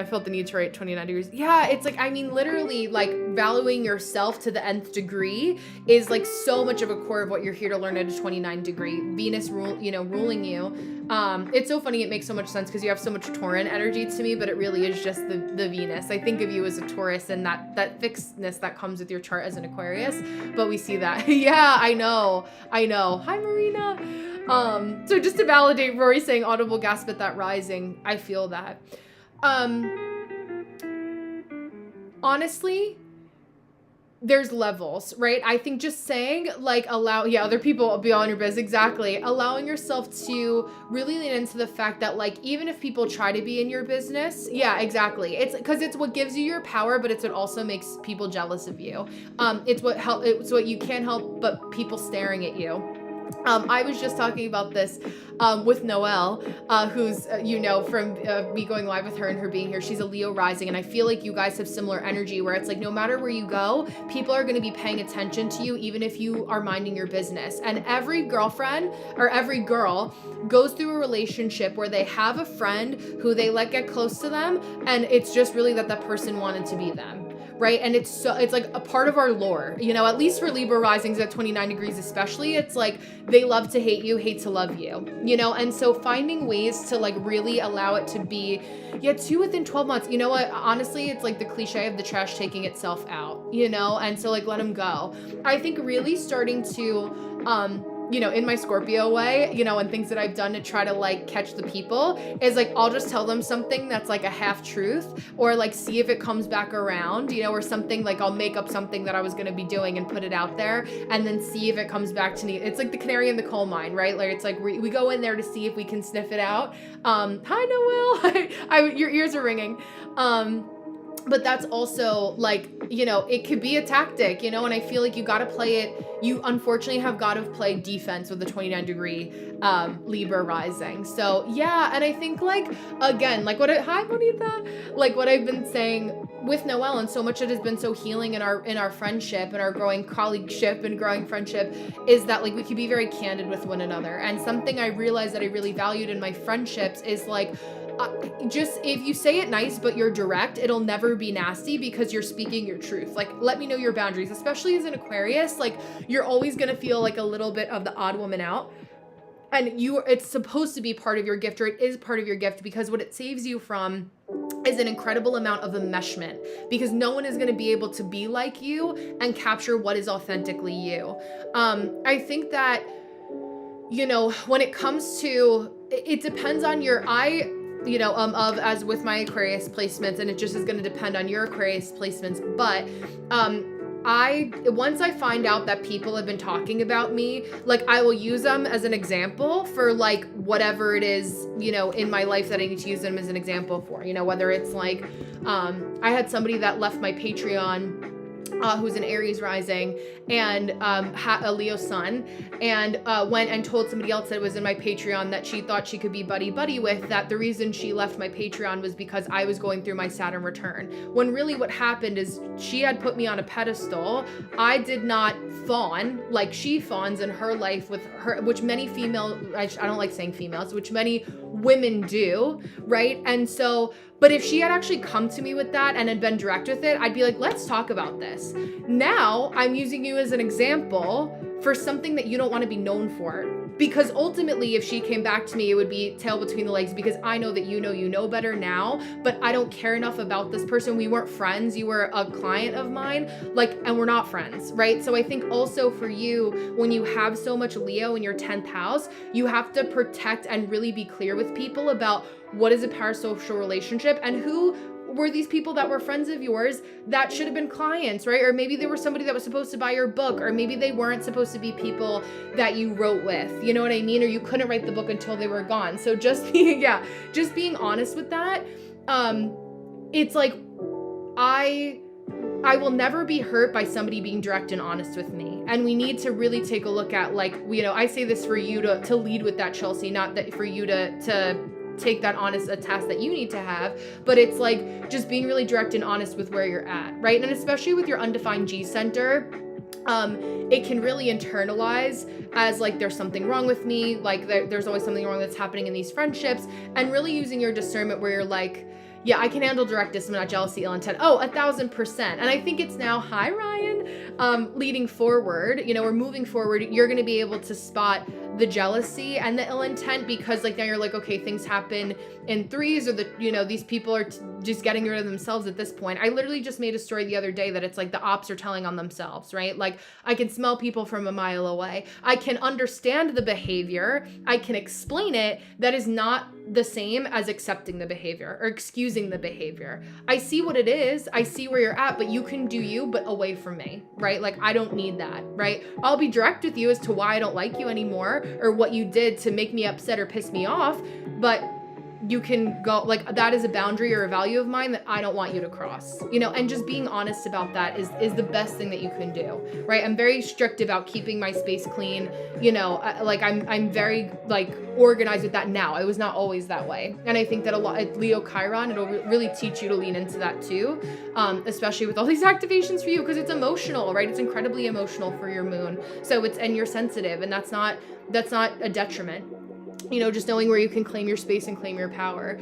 S1: felt the need to write 29 degrees. Yeah, it's like, I mean, literally like valuing yourself to the nth degree is like so much of a core of what you're here to learn at a 29 degree. Venus ruling you. It's so funny. It makes so much sense because you have so much Tauran energy to me, but it really is just the Venus. I think of you as a Taurus and that fixedness that comes with your chart as an Aquarius, but we see that. Yeah, I know. Hi, Marina. So just to validate Rory saying audible gasp at that rising, I feel that. Honestly, there's levels, right? I think just saying like other people will be all in your business. Exactly. Allowing yourself to really lean into the fact that like, even if people try to be in your business, yeah, exactly. It's because it's what gives you your power, but it's what also makes people jealous of you. It's what you can't help but people staring at you. I was just talking about this with Noelle, who's, from me going live with her and her being here. She's a Leo rising, and I feel like you guys have similar energy where it's like no matter where you go, people are going to be paying attention to you, even if you are minding your business. And every girlfriend or every girl goes through a relationship where they have a friend who they let get close to them, and it's just really that person wanted to be them. Right. And it's like a part of our lore, at least for Libra risings at 29 degrees, especially, it's like they love to hate you, hate to love you, and so finding ways to like really allow it to be, two within 12 months, you know what, honestly, it's like the cliche of the trash taking itself out, and so like, let them go. I think really starting to, in my Scorpio way, and things that I've done to try to like catch the people is like, I'll just tell them something that's like a half truth, or like see if it comes back around, or something like I'll make up something that I was going to be doing and put it out there and then see if it comes back to me. It's like the canary in the coal mine, right? Like it's like we go in there to see if we can sniff it out. Hi, Noelle. Your ears are ringing. But that's also like, it could be a tactic, and I feel like you got to play it. You unfortunately have got to play defense with the 29 degree Libra rising. So yeah. And I think like, again, like hi Bonita, like what I've been saying with Noelle, and so much that has been so healing in our friendship and our growing colleagueship and growing friendship, is that like we could be very candid with one another. And something I realized that I really valued in my friendships is like, just if you say it nice but you're direct, it'll never be nasty because you're speaking your truth. Like, let me know your boundaries, especially as an Aquarius. Like, you're always gonna feel like a little bit of the odd woman out, and it's supposed to be part of your gift, or it is part of your gift, because what it saves you from is an incredible amount of enmeshment, because no one is going to be able to be like you and capture what is authentically you. I think that, when it comes to, it depends on as with my Aquarius placements, and it just is going to depend on your Aquarius placements. But, once I find out that people have been talking about me, like I will use them as an example for like whatever it is, in my life that I need to use them as an example for, whether it's like, I had somebody that left my Patreon, who's an Aries rising and a Leo sun, and went and told somebody else that was in my Patreon that she thought she could be buddy with, that the reason she left my Patreon was because I was going through my Saturn return. When really what happened is she had put me on a pedestal. I did not fawn like she fawns in her life with her, which many I don't like saying females, which many women do, right? And so, but if she had actually come to me with that and had been direct with it, I'd be like, let's talk about this. Now I'm using you as an example for something that you don't want to be known for. Because ultimately, if she came back to me, it would be tail between the legs, because I know that you know better now, but I don't care enough about this person. We weren't friends. You were a client of mine, and we're not friends, right? So I think also for you, when you have so much Leo in your 10th house, you have to protect and really be clear with people about what is a parasocial relationship and who were these people that were friends of yours that should have been clients, right? Or maybe they were somebody that was supposed to buy your book, or maybe they weren't supposed to be people that you wrote with, you know what I mean? Or you couldn't write the book until they were gone. So just being honest with that. It's like, I will never be hurt by somebody being direct and honest with me. And we need to really take a look at, like, I say this for you to lead with that, Chelsea, not that for you to take that honest a task that you need to have, but it's like just being really direct and honest with where you're at, right? And especially with your undefined G center, it can really internalize as like, there's something wrong with me, like there's always something wrong that's happening in these friendships, and really using your discernment where you're like, yeah, I can handle directness, I'm not jealousy, ill intent. Oh, 1,000%. And I think it's now, hi Ryan, leading forward, or moving forward, you're going to be able to spot the jealousy and the ill intent, because like now you're like, okay, things happen in threes, or these people are just getting rid of themselves at this point. I literally just made a story the other day that it's like the ops are telling on themselves, right? Like I can smell people from a mile away. I can understand the behavior. I can explain it. That is not the same as accepting the behavior or excusing the behavior. I see what it is. I see where you're at, but you can do you, but away from me, right? Like I don't need that, right? I'll be direct with you as to why I don't like you anymore or what you did to make me upset or piss me off, but you can go, like, that is a boundary or a value of mine that I don't want you to cross, and just being honest about that is the best thing that you can do, right? I'm very strict about keeping my space clean, like I'm very like organized with that now. I was not always that way. And I think that a lot at Leo Chiron, it'll really teach you to lean into that too, especially with all these activations for you, because it's emotional, right? It's incredibly emotional for your moon. So and you're sensitive, and that's not a detriment. Just knowing where you can claim your space and claim your power.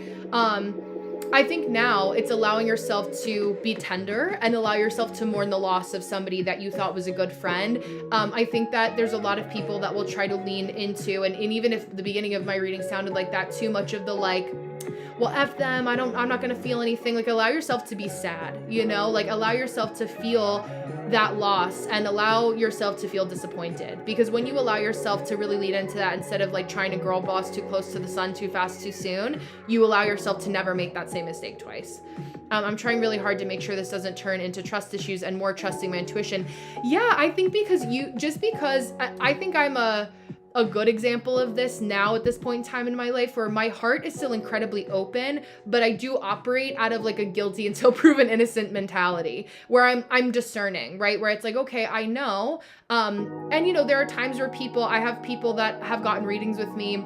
S1: I think now it's allowing yourself to be tender and allow yourself to mourn the loss of somebody that you thought was a good friend. I think that there's a lot of people that will try to lean into, and even if the beginning of my reading sounded like that, too much of the like, well, F them, I'm not gonna feel anything. Like allow yourself to be sad, like allow yourself to feel that loss and allow yourself to feel disappointed. Because when you allow yourself to really lead into that, instead of like trying to girl boss too close to the sun, too fast, too soon, you allow yourself to never make that same mistake twice. I'm trying really hard to make sure this doesn't turn into trust issues and more trusting my intuition. Yeah, I think because I think I'm a good example of this now at this point in time in my life, where my heart is still incredibly open, but I do operate out of like a guilty until proven innocent mentality, where I'm discerning, right? Where it's like, okay, I know. And there are times where I have people that have gotten readings with me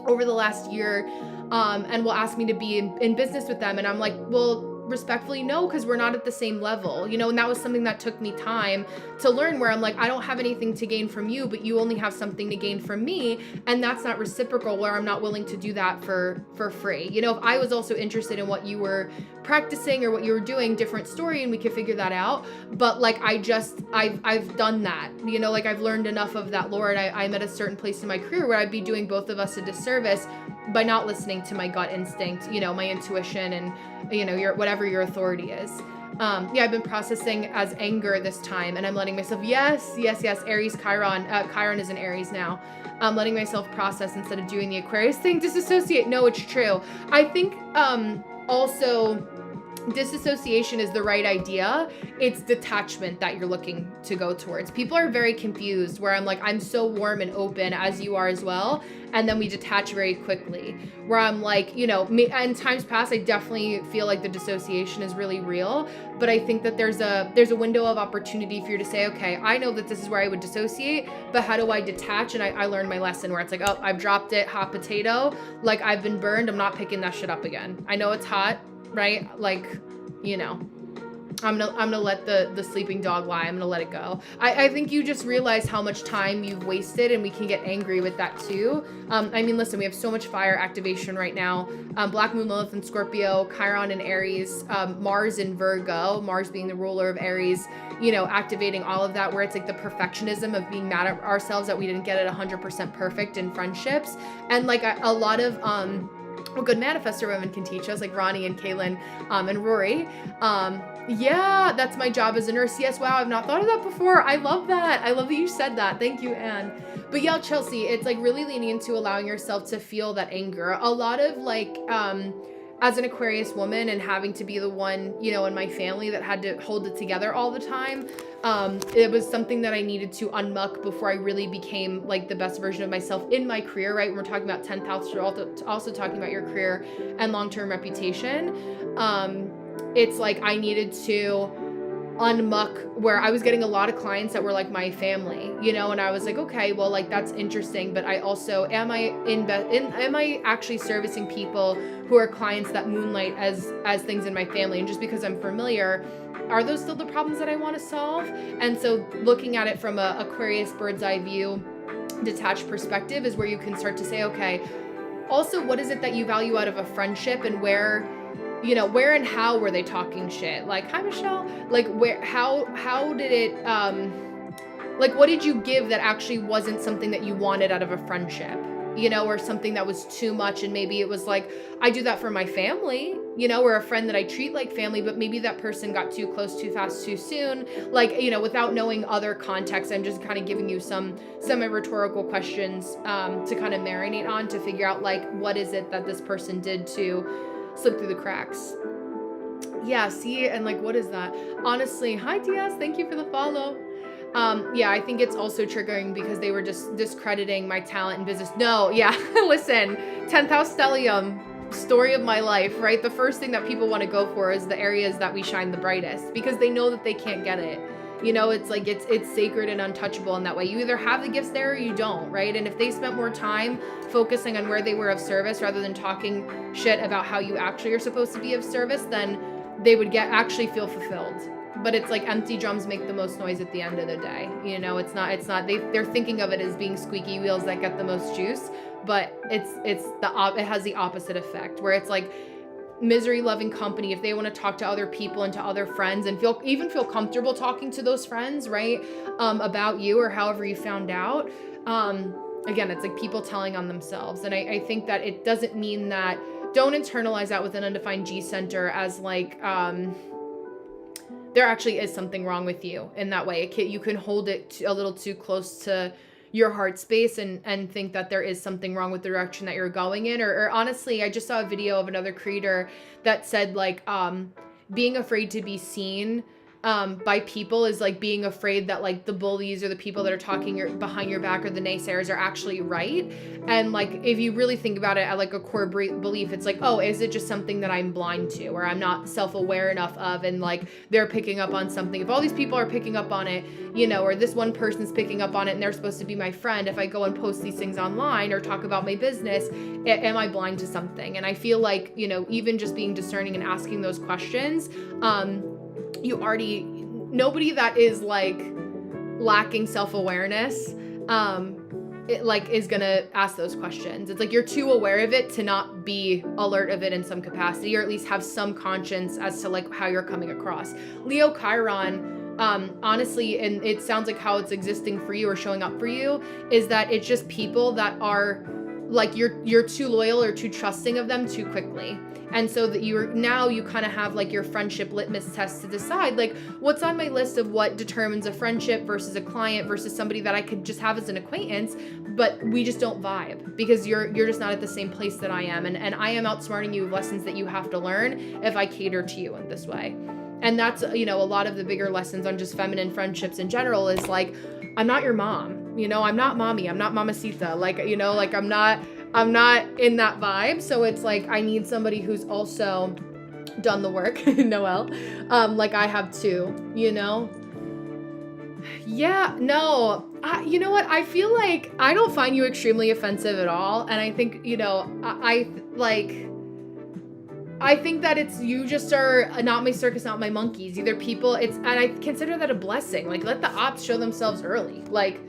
S1: over the last year, and will ask me to be in business with them. And I'm like, well, respectfully, no, because we're not at the same level, and that was something that took me time to learn, where I'm like, I don't have anything to gain from you, but you only have something to gain from me, and that's not reciprocal, where I'm not willing to do that for free. If I was also interested in what you were practicing or what you were doing, different story, and we could figure that out. But like I've done that, like I've learned enough of that, Lord. I'm at a certain place in my career where I'd be doing both of us a disservice by not listening to my gut instinct, my intuition, and whatever your authority is. I've been processing as anger this time, and I'm letting myself, yes, Aries, Chiron is in Aries now. I'm letting myself process instead of doing the Aquarius thing, disassociate. No, it's true. I think also disassociation is the right idea. It's detachment that you're looking to go towards. People are very confused, where I'm like, I'm so warm and open, as you are as well, and then we detach very quickly, where I'm like, in times past, I definitely feel like the dissociation is really real, but I think that there's a window of opportunity for you to say, okay, I know that this is where I would dissociate, but how do I detach? And I learned my lesson, where it's like, oh, I've dropped it, hot potato, like I've been burned, I'm not picking that shit up again. I know it's hot, right? Like, I'm gonna let the sleeping dog lie. I'm gonna let it go. I think you just realize how much time you've wasted, and we can get angry with that too. Listen, we have so much fire activation right now. Black Moon, Lilith in Scorpio, Chiron in Aries, Mars in Virgo, Mars being the ruler of Aries, activating all of that, where it's like the perfectionism of being mad at ourselves that we didn't get it 100% perfect in friendships. And like a lot of, what good manifestor women can teach us, like Ronnie and Kaylin, and Rory. Yeah, that's my job as a nurse. Yes, wow, I've not thought of that before. I love that. I love that you said that. Thank you, Anne. But yeah, Chelsea, it's like really leaning into allowing yourself to feel that anger. A lot of like, as an Aquarius woman and having to be the one, in my family that had to hold it together all the time, it was something that I needed to unmuck before I really became like the best version of myself in my career, right? When we're talking about 10th house, we're also talking about your career and long-term reputation. It's like I needed to unmuck, where I was getting a lot of clients that were like my family, and I was like, okay, well, like that's interesting, but I also, am I actually servicing people who are clients that moonlight as things in my family? And just because I'm familiar, are those still the problems that I want to solve? And so looking at it from a Aquarius bird's eye view, detached perspective is where you can start to say, okay, also, what is it that you value out of a friendship, and where and how were they talking shit? Like, hi, Michelle. Like, how did it, Like, what did you give that actually wasn't something that you wanted out of a friendship, you know, or something that was too much? And maybe it was like, I do that for my family, you know, or a friend that I treat like family, but maybe that person got too close, too fast, too soon. Like, you know, without knowing other context, I'm just kind of giving you some semi-rhetorical questions to kind of marinate on, to figure out, like, what is it that this person did to slip through the cracks? Yeah, see, and like, what is that? Honestly, hi Diaz, thank you for the follow. Yeah, I think it's also triggering because they were just discrediting my talent and business. No, yeah, listen, 10th house stellium, story of my life, right? The first thing that people want to go for is the areas that we shine the brightest, because they know that they can't get it. You know, it's like, it's sacred and untouchable in that way. You either have the gifts there or you don't, right? And if they spent more time focusing on where they were of service rather than talking shit about how you actually are supposed to be of service, then they would actually feel fulfilled. But it's like empty drums make the most noise at the end of the day. You know, it's not, they're thinking of it as being squeaky wheels that get the most juice, but it has the opposite effect, where it's like misery loving company. If they want to talk to other people and to other friends and feel comfortable talking to those friends, right? About you or however you found out. Again, it's like people telling on themselves. And I think that it doesn't mean that, don't internalize that with an undefined G center as like, there actually is something wrong with you in that way. You can hold it a little too close to your heart space and think that there is something wrong with the direction that you're going in. Or honestly, I just saw a video of another creator that said like, being afraid to be seen by people is like being afraid that like the bullies or the people that are talking behind your back or the naysayers are actually right. And like, if you really think about it at like a core belief, it's like, oh, is it just something that I'm blind to, or I'm not self-aware enough of, and like they're picking up on something. If all these people are picking up on it, you know, or this one person's picking up on it and they're supposed to be my friend, if I go and post these things online or talk about my business, am I blind to something? And I feel like, you know, even just being discerning and asking those questions, nobody that is like lacking self-awareness, is gonna ask those questions. It's like you're too aware of it to not be alert of it in some capacity, or at least have some conscience as to like how you're coming across. Leo Chiron, honestly, and it sounds like how it's existing for you or showing up for you, is that it's just people that are like, you're too loyal or too trusting of them too quickly. And so that you kind of have like your friendship litmus test to decide like, what's on my list of what determines a friendship versus a client versus somebody that I could just have as an acquaintance, but we just don't vibe because you're just not at the same place that I am. And I am outsmarting you with lessons that you have to learn if I cater to you in this way. And that's, you know, a lot of the bigger lessons on just feminine friendships in general is like, I'm not your mom, you know, I'm not mommy, I'm not mamacita. Like, you know, like I'm not in that vibe. So it's like, I need somebody who's also done the work, Noelle, like I have too, you know? Yeah, no, you know what? I feel like I don't find you extremely offensive at all. And I think, you know, I think that it's, you just are not my circus, not my monkeys. Either people, and I consider that a blessing. Like, let the ops show themselves early. Like,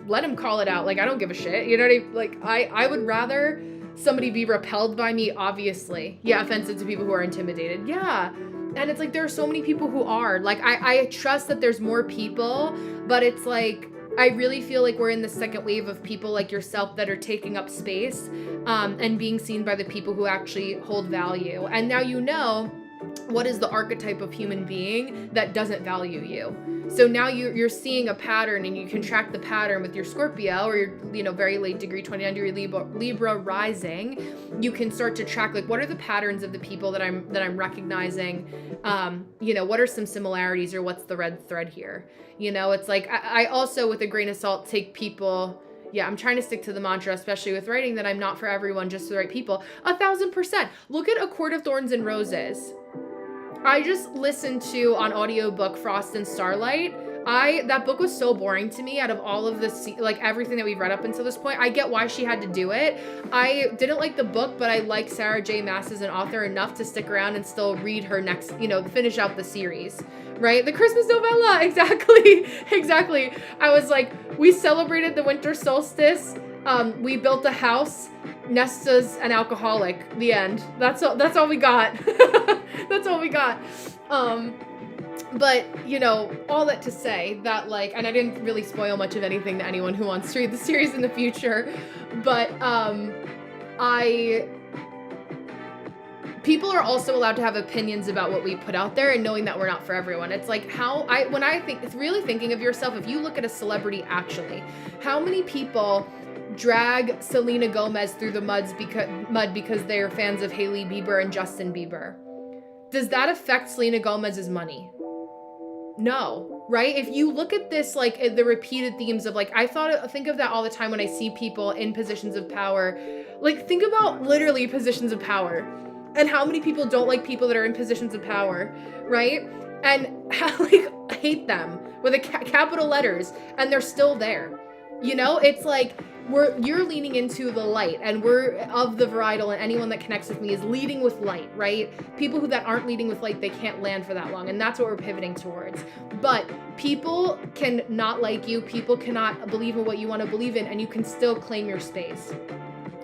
S1: let them call it out. Like, I don't give a shit. You know what I mean? Like, I would rather somebody be repelled by me, obviously. Yeah, offensive to people who are intimidated. Yeah. And it's like, there are so many people who are. Like, I trust that there's more people, but it's like, I really feel like we're in the second wave of people like yourself that are taking up space and being seen by the people who actually hold value. And now you know what is the archetype of human being that doesn't value you. So now you're seeing a pattern, and you can track the pattern with your Scorpio or your, you know, very late degree 29 degree Libra rising. You can start to track like, what are the patterns of the people that I'm recognizing? You know, what are some similarities, or what's the red thread here? You know, it's like, I also, with a grain of salt, take people. Yeah, I'm trying to stick to the mantra, especially with writing, that I'm not for everyone, just for the right people. 1,000%. Look at A Court of Thorns and Roses. I just listened to on audiobook Frost and Starlight. That book was so boring to me out of all of this, like everything that we've read up until this point. I get why she had to do it. I didn't like the book, but I like Sarah J. Maas as an author enough to stick around and still read her next, you know, finish out the series, right? The Christmas novella, exactly. I was like, we celebrated the winter solstice. We built a house. Nesta's an alcoholic. The end. That's all we got. That's all we got. But, you know, all that to say that, like, and I didn't really spoil much of anything to anyone who wants to read the series in the future, but, people are also allowed to have opinions about what we put out there, and knowing that we're not for everyone. It's like when I think, it's really thinking of yourself, if you look at a celebrity actually, how many people drag Selena Gomez through the mud because they're fans of Hailey Bieber and Justin Bieber? Does that affect Selena Gomez's money? No, right? If you look at this, like the repeated themes of, like, think of that all the time when I see people in positions of power. Like, think about literally positions of power and how many people don't like people that are in positions of power, right? And how, like, hate them with capital letters, and they're still there. You know, it's like you're leaning into the light, and we're of the varietal, and anyone that connects with me is leading with light, right? People that aren't leading with light, they can't land for that long, and that's what we're pivoting towards. But people can not like you, people cannot believe in what you want to believe in, and you can still claim your space.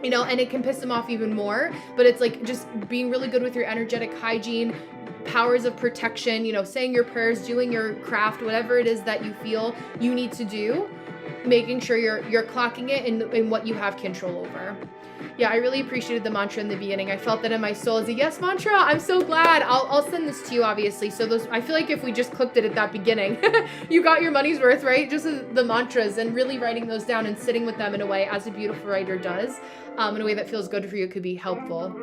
S1: You know, and it can piss them off even more, but it's like just being really good with your energetic hygiene, powers of protection, you know, saying your prayers, doing your craft, whatever it is that you feel you need to do, making sure you're clocking it in what you have control over. Yeah, I really appreciated the mantra in the beginning. I felt that in my soul as a yes mantra. I'm so glad. I'll send this to you, obviously. So I feel like if we just clicked it at that beginning, you got your money's worth, right? Just the mantras, and really writing those down and sitting with them in a way, as a beautiful writer does, in a way that feels good for you, could be helpful.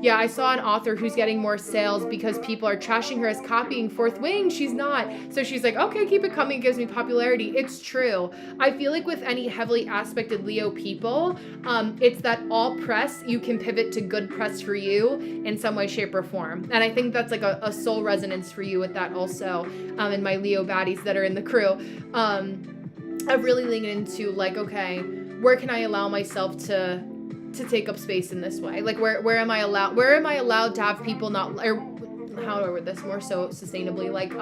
S1: Yeah, I saw an author who's getting more sales because people are trashing her as copying Fourth Wing. She's not. So she's like, okay, keep it coming. It gives me popularity. It's true. I feel like with any heavily aspected Leo people, it's that all press, you can pivot to good press for you in some way, shape, or form. And I think that's like a soul resonance for you with that also, in my Leo baddies that are in the crew. I've really leaned into, like, okay, where can I allow myself to take up space in this way? Like, where am I allowed to have people not, or how do I word this more so sustainably? Like,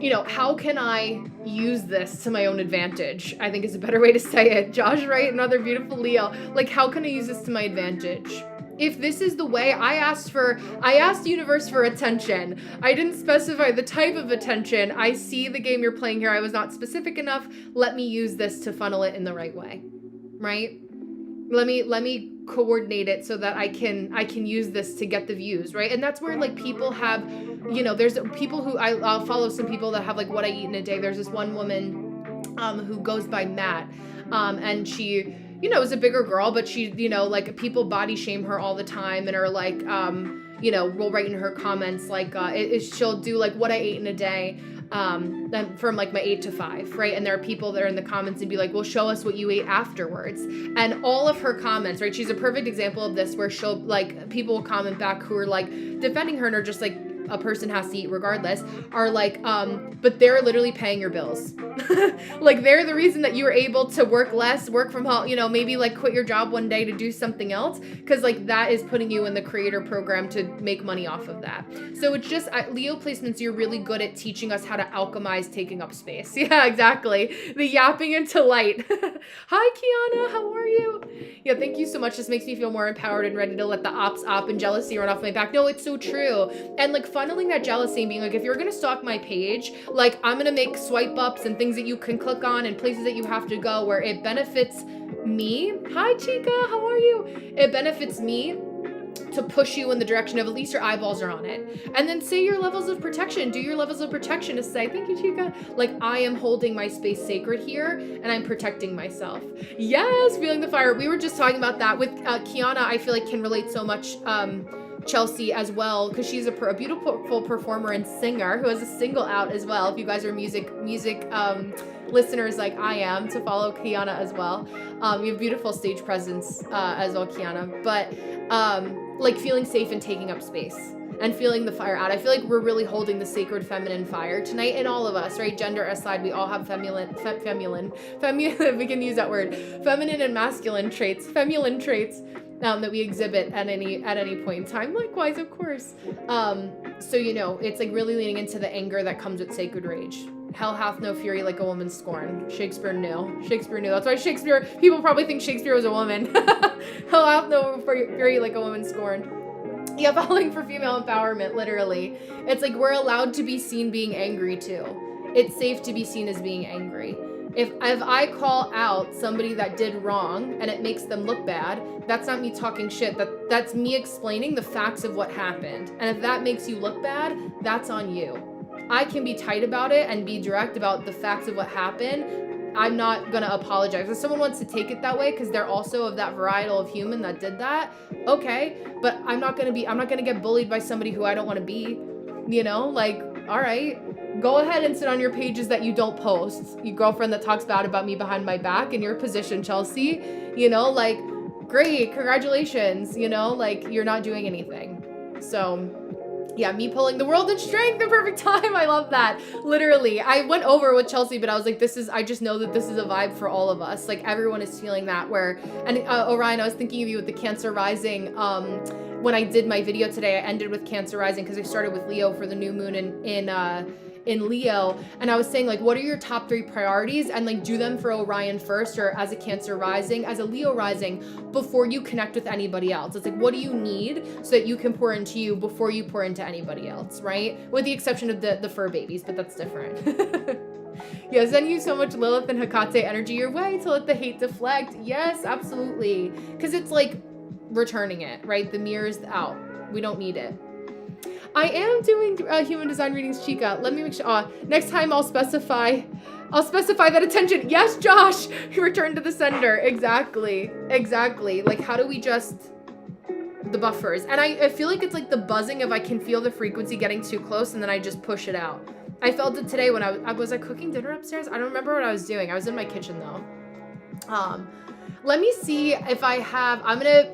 S1: you know, how can I use this to my own advantage? I think is a better way to say it. Josh, right? Another beautiful Leo. Like, how can I use this to my advantage? If this is the way, I asked the universe for attention. I didn't specify the type of attention. I see the game you're playing here. I was not specific enough. Let me use this to funnel it in the right way. Right? Let me coordinate it so that I can use this to get the views, right? And that's where, like, people have, you know, there's people who I'll follow some people that have, like, what I eat in a day. There's this one woman who goes by Matt, and she, you know, is a bigger girl, but she, you know, like, people body shame her all the time and are like, you know, will write in her comments like, she'll do like what I ate in a day, from like my 8 to 5, right? And there are people that are in the comments and be like, well, show us what you ate afterwards. And all of her comments, right? She's a perfect example of this, where she'll, like, people will comment back who are like defending her and are just like, a person has to eat regardless, are like, but they're literally paying your bills. Like, they're the reason that you were able to work less, work from home, you know, maybe like quit your job one day to do something else, because like that is putting you in the creator program to make money off of that. So it's just, Leo placements, you're really good at teaching us how to alchemize taking up space. Yeah, exactly. The yapping into light. Hi, Kiana, how are you? Yeah, thank you so much. This makes me feel more empowered and ready to let the ops op and jealousy run off my back. No, it's so true. And like funneling that jealousy and being like, if you're gonna stalk my page, like, I'm gonna make swipe ups and things that you can click on and places that you have to go where it benefits me. Hi, Chica, how are you? It benefits me to push you in the direction of at least your eyeballs are on it. And then say your levels of protection. Do your levels of protection to say, thank you, Chica. Like, I am holding my space sacred here and I'm protecting myself. Yes, feeling the fire. We were just talking about that with Kiana. I feel like can relate so much, Chelsea as well, because she's a beautiful performer and singer who has a single out as well. If you guys are music listeners like I am, to follow Kiana as well. You have beautiful stage presence as well, Kiana. But like feeling safe and taking up space and feeling the fire out. I feel like we're really holding the sacred feminine fire tonight in all of us, right? Gender aside, we all have feminine, we can use that word, feminine and masculine traits, that we exhibit at any point in time. Likewise, of course. So, you know, it's like really leaning into the anger that comes with sacred rage. Hell hath no fury like a woman's scorn. Shakespeare knew. That's why people probably think Shakespeare was a woman. Hell hath no fury like a woman's scorn. Yeah, falling for female empowerment, literally. It's like we're allowed to be seen being angry too. It's safe to be seen as being angry. If I call out somebody that did wrong and it makes them look bad, that's not me talking shit. That's me explaining the facts of what happened. And if that makes you look bad, that's on you. I can be tight about it and be direct about the facts of what happened. I'm not gonna apologize. If someone wants to take it that way because they're also of that varietal of human that did that, okay. But I'm not gonna get bullied by somebody who I don't want to be. You know, like, all right. Go ahead and sit on your pages that you don't post. Your girlfriend that talks bad about me behind my back in your position, Chelsea, you know, like, great, congratulations, you know, like, you're not doing anything. So, yeah, me pulling the world in strength, the perfect time. I love that. Literally, I went over with Chelsea, but I was like, I just know that this is a vibe for all of us. Like, everyone is feeling that and Orion, I was thinking of you with the Cancer rising. When I did my video today, I ended with Cancer rising because I started with Leo for the new moon in Leo, and I was saying, like, what are your top 3 priorities, and like do them for Orion first, or as a Cancer rising, as a Leo rising, before you connect with anybody else. It's like, what do you need so that you can pour into you before you pour into anybody else, right? With the exception of the fur babies, but that's different. Yeah, sending you so much Lilith and Hecate energy your way to let the hate deflect. Yes, absolutely, because it's like returning it, right? The mirror's out. We don't need it. I am doing human design readings, Chica. Let me make sure. Next time I'll specify that attention. Yes, Josh, return to the sender. Exactly. Like, how do we just the buffers? And I feel like it's like the buzzing of I can feel the frequency getting too close, and then I just push it out. I felt it today when I was cooking dinner upstairs. I don't remember what I was doing. I was in my kitchen though. Let me see if I have. I'm gonna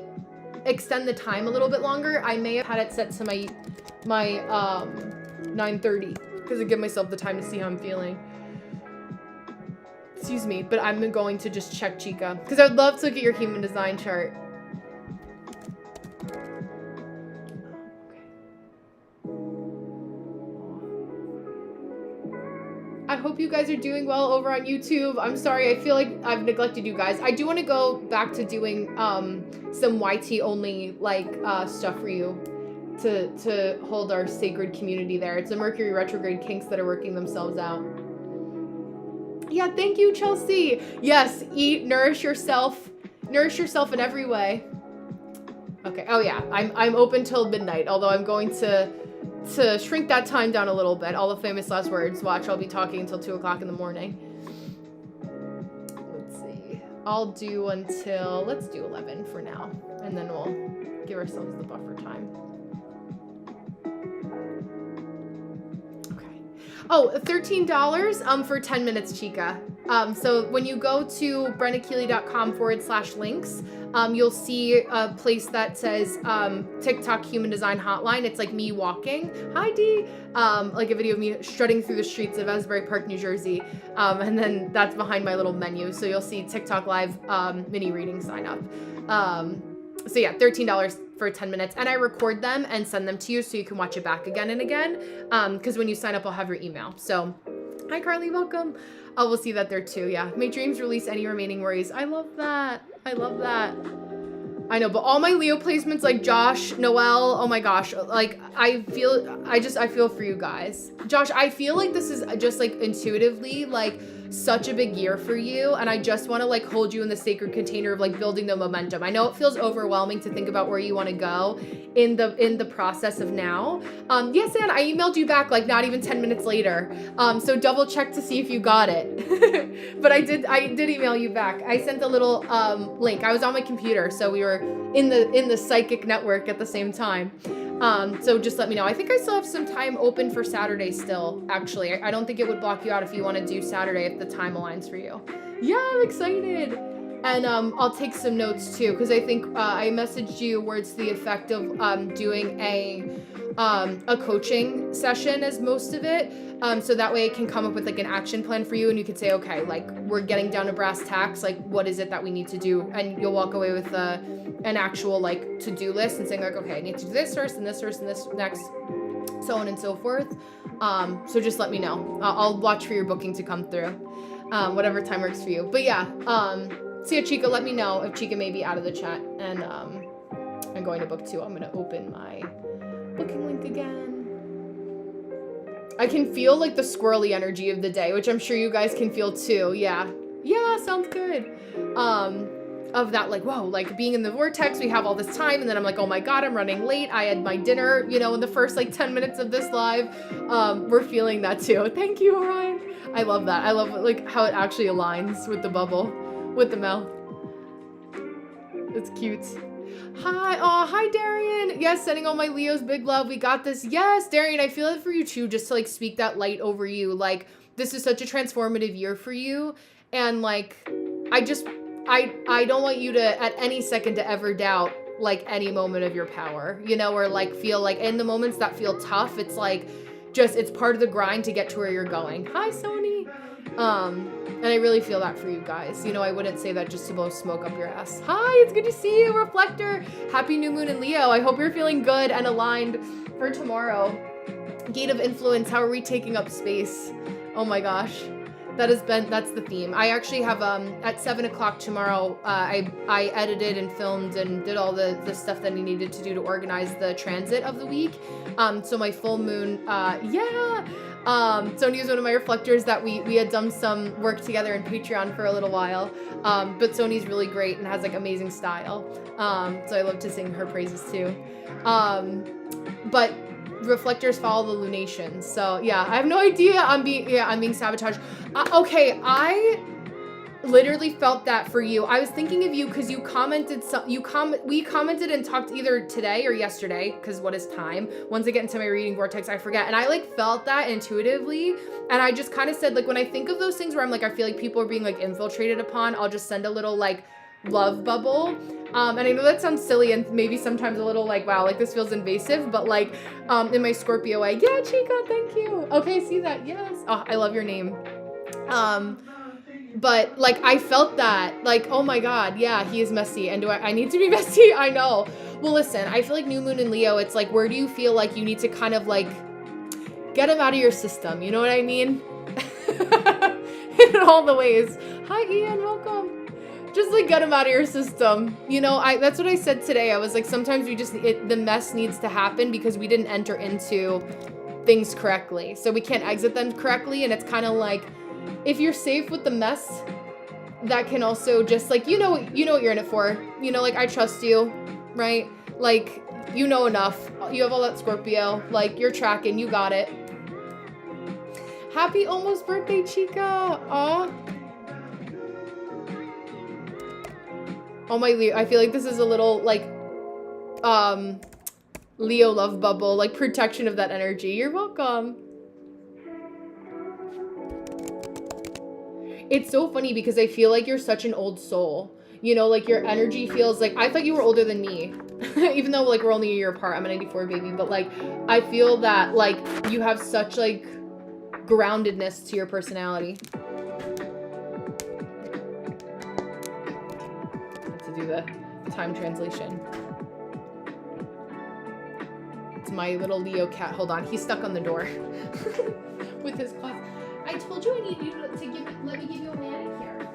S1: extend the time a little bit longer. I may have had it set to my 9:30 because I give myself the time to see how I'm feeling. Excuse me, but I'm going to just check Chica because I'd love to look at your human design chart. I hope you guys are doing well over on YouTube. I'm sorry, I feel like I've neglected you guys. I do want to go back to doing some YT only like stuff for you to hold our sacred community there. It's the Mercury retrograde kinks that are working themselves out. Yeah, thank you, Chelsea. Yes, eat, nourish yourself in every way. Okay. Oh yeah, I'm open till midnight, although I'm going to shrink that time down a little bit. All the famous last words. Watch, I'll be talking until 2 o'clock in the morning. Let's see. I'll do until, let's do 11 for now, and then we'll give ourselves the buffer time. Okay. Oh, $13 for 10 minutes, Chica. So when you go to brennakeely.com/links, you'll see a place that says TikTok Human Design Hotline. It's like me walking. Hi, Dee. Like a video of me strutting through the streets of Asbury Park, New Jersey. And then that's behind my little menu. So you'll see TikTok Live mini reading sign up. So yeah, $13 for 10 minutes. And I record them and send them to you so you can watch it back again and again. Because when you sign up, I'll have your email. So hi, Carly. Welcome. I will see that there too. Yeah. May dreams release any remaining worries. I love that. I love that. I know, but all my Leo placements, like Josh, Noelle, oh my gosh, like I feel for you guys. Josh, I feel like this is just like intuitively like such a big year for you, and I just want to like hold you in the sacred container of like building the momentum. I know it feels overwhelming to think about where you want to go in the process of now. Yes, Anne, I emailed you back like not even 10 minutes later. So double check to see if you got it. But I did email you back. I sent a little link. I was on my computer, so we were in the psychic network at the same time. So just let me know. I think I still have some time open for Saturday still, actually. I don't think it would block you out if you want to do Saturday if the time aligns for you. Yeah, I'm excited. And I'll take some notes too, because I think I messaged you words to the effect of doing a coaching session as most of it. So that way it can come up with like an action plan for you, and you could say, okay, like we're getting down to brass tacks, like what is it that we need to do? And you'll walk away with an actual like to-do list and saying like, okay, I need to do this first and this first and this next, so on and so forth. So just let me know. I'll watch for your booking to come through, whatever time works for you. But yeah, so yeah, Chica, let me know if Chica may be out of the chat, and I'm going to book 2. I'm going to open my booking link again. I can feel like the squirrely energy of the day, which I'm sure you guys can feel too. Yeah. Yeah, sounds good. Of that, like, whoa, like being in the vortex, we have all this time, and then I'm like, oh my God, I'm running late. I had my dinner, you know, in the first like 10 minutes of this live. We're feeling that too. Thank you, Orion. I love that. I love like how it actually aligns with the bubble, with the mouth. It's cute. Hi, oh, hi Darian. Yes, sending all my Leos big love. We got this. Yes, Darian, I feel it for you too, just to like speak that light over you. Like, this is such a transformative year for you. And like, I don't want you to at any second to ever doubt like any moment of your power, you know, or like feel like in the moments that feel tough, it's like just, it's part of the grind to get to where you're going. Hi, Sony. And I really feel that for you guys. You know, I wouldn't say that just to blow smoke up your ass. Hi, it's good to see you, Reflector. Happy new moon in Leo. I hope you're feeling good and aligned for tomorrow. Gate of influence. How are we taking up space? Oh my gosh. That's the theme. I actually have, at 7 o'clock tomorrow, I edited and filmed and did all the stuff that I needed to do to organize the transit of the week. So my full moon, Sony is one of my reflectors that we had done some work together in Patreon for a little while. But Sony's really great and has like amazing style. So I love to sing her praises too. But reflectors follow the lunations. So yeah, I have no idea. I'm being sabotaged. Okay, I literally felt that for you. I was thinking of you because you commented. We commented and talked either today or yesterday. Because what is time? Once I get into my reading vortex, I forget. And I like felt that intuitively. And I just kind of said like when I think of those things where I'm like I feel like people are being like infiltrated upon, I'll just send a little like love bubble. And I know that sounds silly and maybe sometimes a little like, wow, like this feels invasive, but like, in my Scorpio way, yeah, Chica, thank you. Okay, see that, yes. Oh, I love your name. But like, I felt that, like, oh my God, yeah, he is messy. And do I need to be messy? I know. Well, listen, I feel like new moon in Leo, it's like, where do you feel like you need to kind of like, get him out of your system? You know what I mean? In all the ways. Hi, Ian, welcome. Just like get them out of your system. You know, that's what I said today. I was like, sometimes the mess needs to happen because we didn't enter into things correctly. So we can't exit them correctly. And it's kind of like, if you're safe with the mess, that can also just like, you know what you're in it for. You know, like I trust you, right? Like, you know enough. You have all that Scorpio. Like you're tracking, you got it. Happy almost birthday, Chica. Aw. Oh my Leo, I feel like this is a little like Leo love bubble, like protection of that energy. You're welcome. It's so funny because I feel like you're such an old soul. You know, like your energy feels like, I thought you were older than me. Even though like we're only a year apart. I'm a 94 baby, but like I feel that like you have such like groundedness to your personality. Do the time translation. It's my little Leo cat. Hold on, he's stuck on the door with his claws. I told you I need you to let me give you a manicure.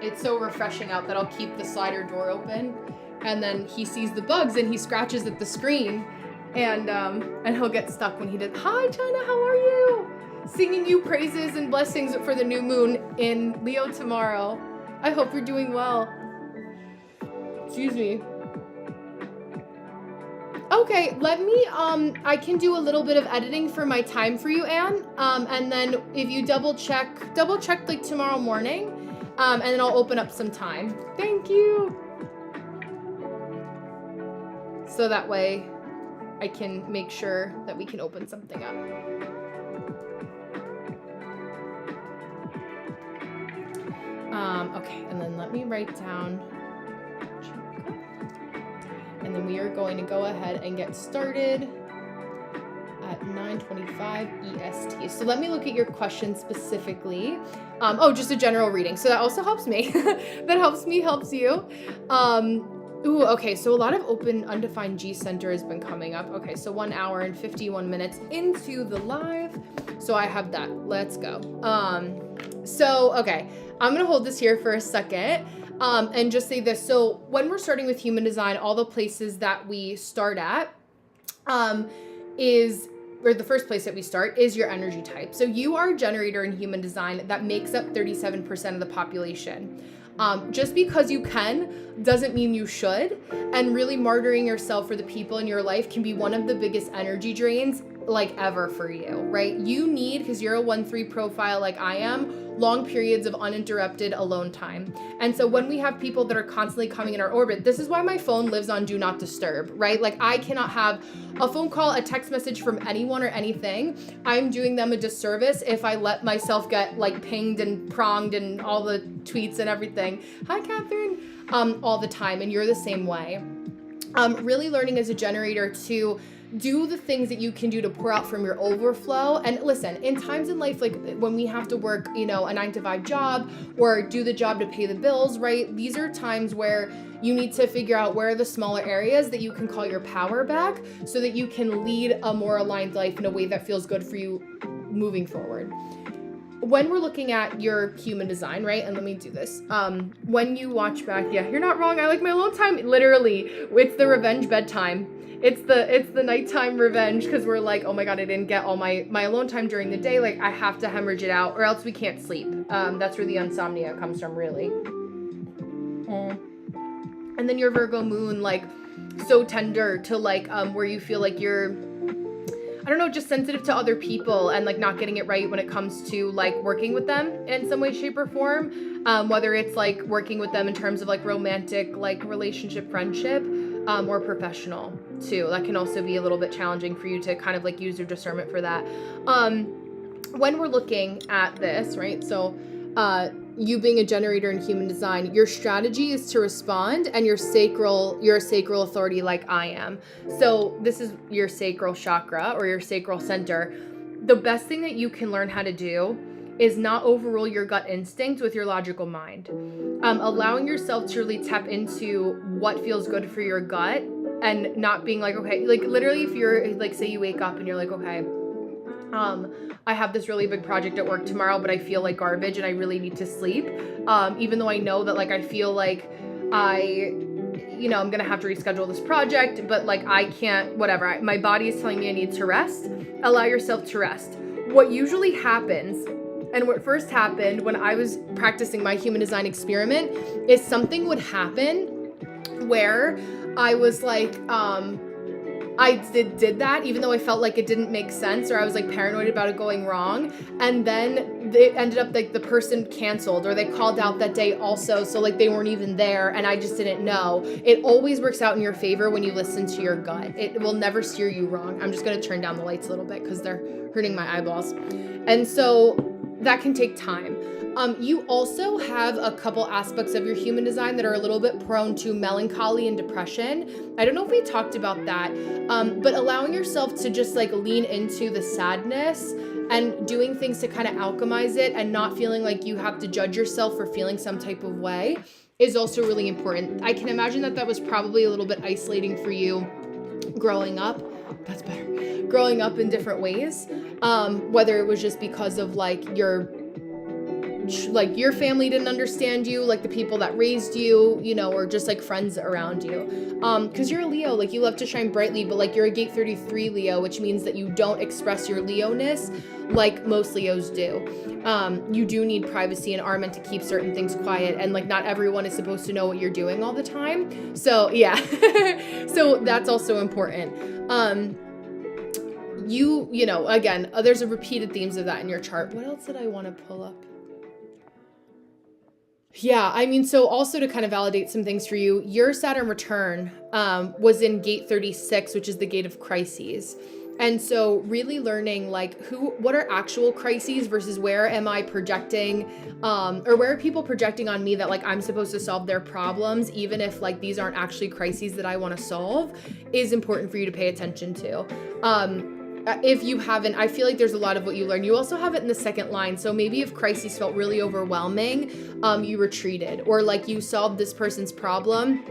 S1: It's so refreshing out that I'll keep the slider door open, and then he sees the bugs and he scratches at the screen. And he'll get stuck when he did. Hi, China, how are you? Singing you praises and blessings for the new moon in Leo tomorrow. I hope you're doing well. Excuse me. Okay, let me, I can do a little bit of editing for my time for you, Anne. And then if you double check like tomorrow morning, and then I'll open up some time. Thank you. So that way, I can make sure that we can open something up. Okay, and then let me write down. And then we are going to go ahead and get started at 9:25 EST. So let me look at your question specifically. Just a general reading. So that also helps me. That helps me, helps you. Ooh, okay, so a lot of open undefined G center has been coming up. Okay, so 1 hour and 51 minutes into the live. So I have that. Let's go. Okay, I'm gonna hold this here for a second. And just say this. So when we're starting with human design, all the places that we start at the first place that we start is your energy type. So you are a generator in human design that makes up 37% of the population. Just because you can doesn't mean you should. And really martyring yourself for the people in your life can be one of the biggest energy drains like ever for you, right? You need, because you're a 1-3 profile like I am, long periods of uninterrupted alone time. And so when we have people that are constantly coming in our orbit, this is why my phone lives on do not disturb, right? Like I cannot have a phone call, a text message from anyone or anything. I'm doing them a disservice if I let myself get like pinged and pronged and all the tweets and everything. Hi, Catherine. All the time. And you're the same way. Really learning as a generator to do the things that you can do to pour out from your overflow. And listen, in times in life, like when we have to work, a 9-to-5 job or do the job to pay the bills, right? These are times where you need to figure out where are the smaller areas that you can call your power back so that you can lead a more aligned life in a way that feels good for you moving forward. When we're looking at your human design, right? And let me do this. When you watch back, yeah, you're not wrong. I like my alone time. Literally, it's the revenge bedtime. It's the nighttime revenge because we're like, oh my God, I didn't get all my alone time during the day. Like I have to hemorrhage it out or else we can't sleep. That's where the insomnia comes from, really. And then your Virgo moon, like so tender to like where you feel like you're, I don't know, just sensitive to other people and like not getting it right when it comes to like working with them in some way, shape, or form. Whether it's like working with them in terms of like romantic, like relationship, friendship, or professional too. That can also be a little bit challenging for you to kind of like use your discernment for that. When we're looking at this, right? So, you being a generator in human design, your strategy is to respond, and you're a sacral authority like I am. So this is your sacral chakra or your sacral center. The best thing that you can learn how to do is not overrule your gut instinct with your logical mind. Allowing yourself to really tap into what feels good for your gut and not being like, okay, like literally if you're like, say you wake up and you're like, okay, I have this really big project at work tomorrow, but I feel like garbage and I really need to sleep. Even though I know that like, I feel like I'm going to have to reschedule this project, but like, I can't, whatever. My body is telling me I need to rest. Allow yourself to rest. What usually happens, and what first happened when I was practicing my human design experiment, is something would happen where I was like, I did that even though I felt like it didn't make sense or I was like paranoid about it going wrong. And then it ended up like the person canceled or they called out that day also. So like they weren't even there and I just didn't know. It always works out in your favor when you listen to your gut. It will never steer you wrong. I'm just going to turn down the lights a little bit because they're hurting my eyeballs. And so that can take time. You also have a couple aspects of your human design that are a little bit prone to melancholy and depression. I don't know if we talked about that, but allowing yourself to just like lean into the sadness and doing things to kind of alchemize it and not feeling like you have to judge yourself for feeling some type of way is also really important. I can imagine that was probably a little bit isolating for you growing up. That's better. Growing up in different ways, whether it was just because of like your family didn't understand you, like the people that raised you, or just like friends around you. Because you're a Leo, like you love to shine brightly, but like you're a gate 33 Leo, which means that you don't express your Leo-ness like most Leos do. You do need privacy and are meant to keep certain things quiet, and like not everyone is supposed to know what you're doing all the time. So yeah, so that's also important. Again, there's a repeated themes of that in your chart. What else did I want to pull up? Yeah, I mean, so also to kind of validate some things for you, your Saturn return was in gate 36, which is the gate of crises. And so really learning like what are actual crises versus where am I projecting, or where are people projecting on me that like I'm supposed to solve their problems, even if like these aren't actually crises that I want to solve, is important for you to pay attention to. If you haven't, I feel like there's a lot of what you learn. You also have it in the second line. So maybe if crises felt really overwhelming, you retreated, or like you solved this person's problem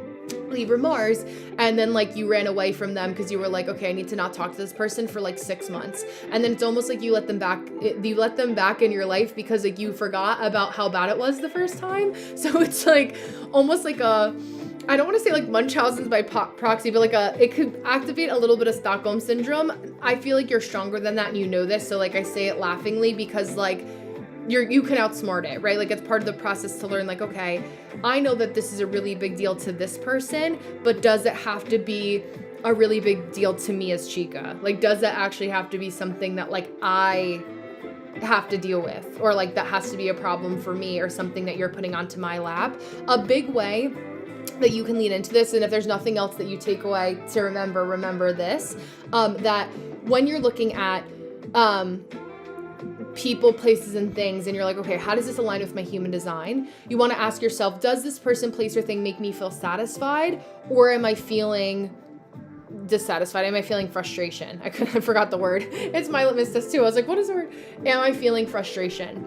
S1: Libra Mars, and then like you ran away from them because you were like, okay, I need to not talk to this person for like 6 months, and then it's almost like you let them back in your life because like you forgot about how bad it was the first time. So it's like almost like I don't want to say like Munchausen's by proxy, but like it could activate a little bit of Stockholm syndrome. I feel like you're stronger than that and you know this, so like I say it laughingly because like you can outsmart it, right? Like it's part of the process to learn like, okay, I know that this is a really big deal to this person, but does it have to be a really big deal to me as Chica? Like, does it actually have to be something that like I have to deal with, or like that has to be a problem for me, or something that you're putting onto my lap? A big way that you can lean into this, and if there's nothing else that you take away to remember this, that when you're looking at people, places, and things, and you're like, okay, how does this align with my human design? You want to ask yourself, does this person, place, or thing make me feel satisfied, or am I feeling dissatisfied? Am I feeling frustration? I forgot the word. It's my litmus test too. I was like, what is the word? Am I feeling frustration?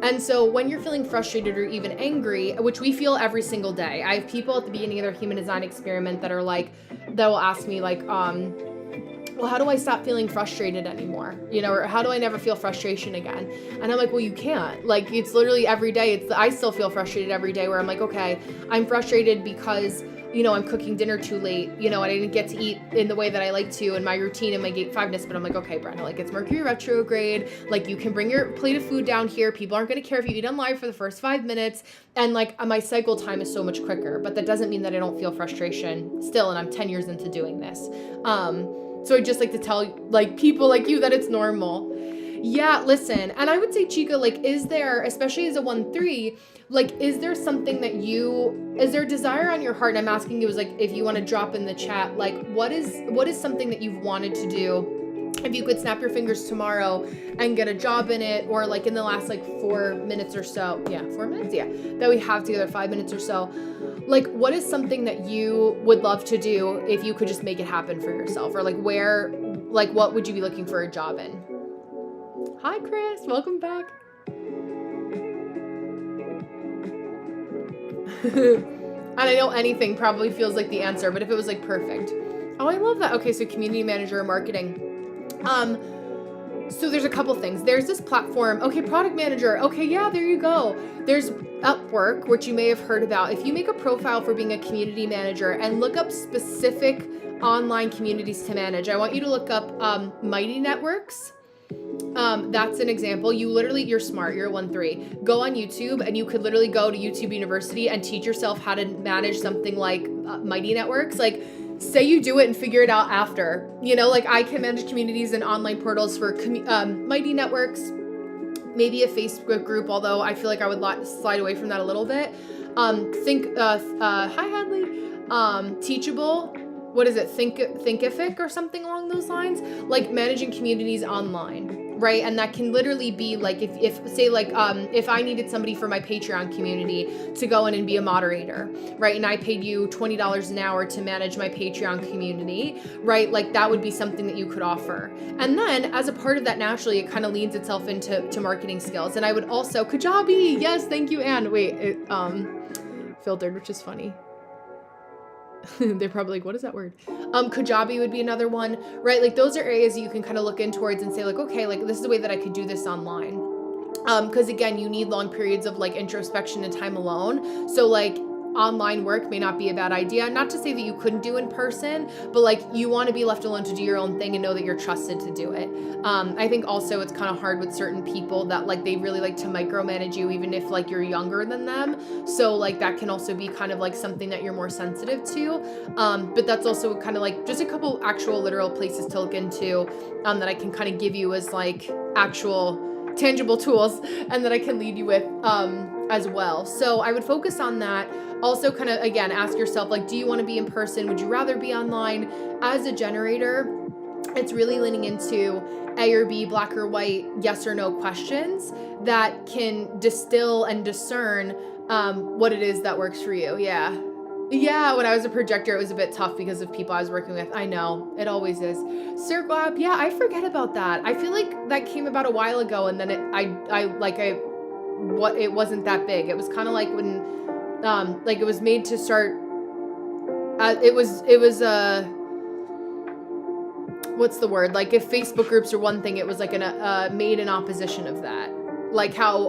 S1: And so when you're feeling frustrated or even angry, which we feel every single day, I have people at the beginning of their human design experiment that are like, that will ask me like, well, how do I stop feeling frustrated anymore? You know, or how do I never feel frustration again? And I'm like, well, you can't. Like, it's literally every day. I still feel frustrated every day where I'm like, okay, I'm frustrated because, you know, I'm cooking dinner too late, you know, and I didn't get to eat in the way that I like to, in my routine and my gate fiveness. But I'm like, okay, Brenda, like it's Mercury retrograde. Like you can bring your plate of food down here. People aren't going to care if you eat on live for the first 5 minutes. And like my cycle time is so much quicker, but that doesn't mean that I don't feel frustration still. And I'm 10 years into doing this. So I just like to tell like people like you that it's normal. Yeah, listen. And I would say, Chica, like, is there, especially as a 1-3, like, is there something that is there a desire on your heart? And I'm asking you is like, if you want to drop in the chat, like, what is something that you've wanted to do? If you could snap your fingers tomorrow and get a job in it, or like in the last like 4 minutes or so, 4 minutes, that we have together, 5 minutes or so, like what is something that you would love to do if you could just make it happen for yourself? Or like what would you be looking for a job in? Hi, Chris, welcome back. And I know anything probably feels like the answer, but if it was like perfect. Oh, I love that. Okay, so community manager, marketing. So there's a couple things. There's this platform. Okay, product manager. Okay, yeah, there you go. There's Upwork, which you may have heard about. If you make a profile for being a community manager and look up specific online communities to manage, I want you to look up Mighty Networks. That's an example. You're smart. You're a 1-3. Go on YouTube and you could literally go to YouTube University and teach yourself how to manage something like Mighty Networks. Like, say you do it and figure it out after, you know, like I can manage communities and online portals for Mighty Networks, maybe a Facebook group, although I feel like I would slide away from that a little bit. Hi Hadley, Teachable, what is it? Thinkific or something along those lines, like managing communities online, right? And that can literally be like, if say like, if I needed somebody for my Patreon community to go in and be a moderator, right? And I paid you $20 an hour to manage my Patreon community, right? Like that would be something that you could offer. And then as a part of that, naturally, it kind of leans itself into marketing skills. And I would also, Kajabi, yes, thank you, Anne. Wait, it filtered, which is funny. They're probably like, what is that word? Kajabi would be another one, right? Like those are areas that you can kind of look in towards and say like, okay, like this is the way that I could do this online. Because again, you need long periods of like introspection and time alone. So like online work may not be a bad idea. Not to say that you couldn't do in person, but like you want to be left alone to do your own thing and know that you're trusted to do it. I think also it's kind of hard with certain people that like they really like to micromanage you, even if like you're younger than them. So like that can also be kind of like something that you're more sensitive to. But that's also kind of like just a couple actual literal places to look into that I can kind of give you as like actual tangible tools and that I can lead you with as well. So I would focus on that. Also kind of, again, ask yourself, like, do you want to be in person? Would you rather be online? As a generator, it's really leaning into A or B, black or white, yes or no questions that can distill and discern what it is that works for you. Yeah, when I was a projector, it was a bit tough because of people I was working with. I know, it always is. Circle app, yeah, I forget about that. I feel like that came about a while ago, and then it wasn't that big. It was kind of like when, like it was made to start it was what's the word? Like if Facebook groups are one thing, it was like made in opposition of that. Like how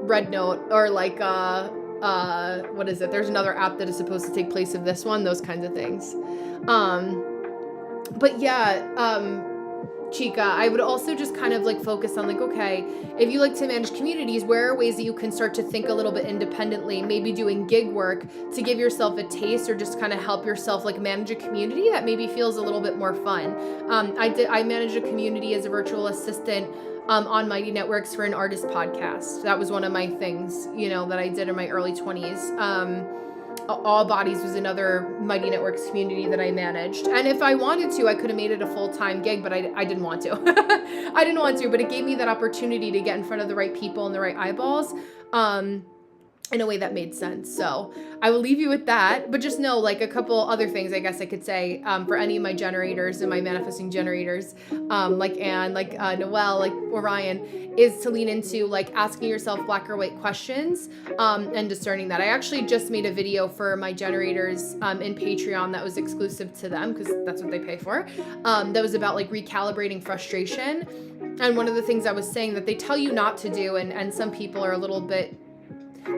S1: Red Note or like what is it? There's another app that is supposed to take place of this one, those kinds of things. But yeah, Chica, I would also just kind of like focus on like, okay, if you like to manage communities, where are ways that you can start to think a little bit independently, maybe doing gig work to give yourself a taste or just kind of help yourself like manage a community that maybe feels a little bit more fun. I managed a community as a virtual assistant on Mighty Networks for an artist podcast. That was one of my things, you know, that I did in my early 20s. All Bodies was another Mighty Networks community that I managed. And if I wanted to, I could have made it a full-time gig, but I didn't want to. I didn't want to, but it gave me that opportunity to get in front of the right people and the right eyeballs in a way that made sense. So I will leave you with that, but just know like a couple other things I guess I could say for any of my generators and my manifesting generators, like Anne, like Noelle, like Orion, is to lean into like asking yourself black or white questions and discerning that. I actually just made a video for my generators in Patreon that was exclusive to them because that's what they pay for. That was about like recalibrating frustration. And one of the things I was saying that they tell you not to do, and some people are a little bit,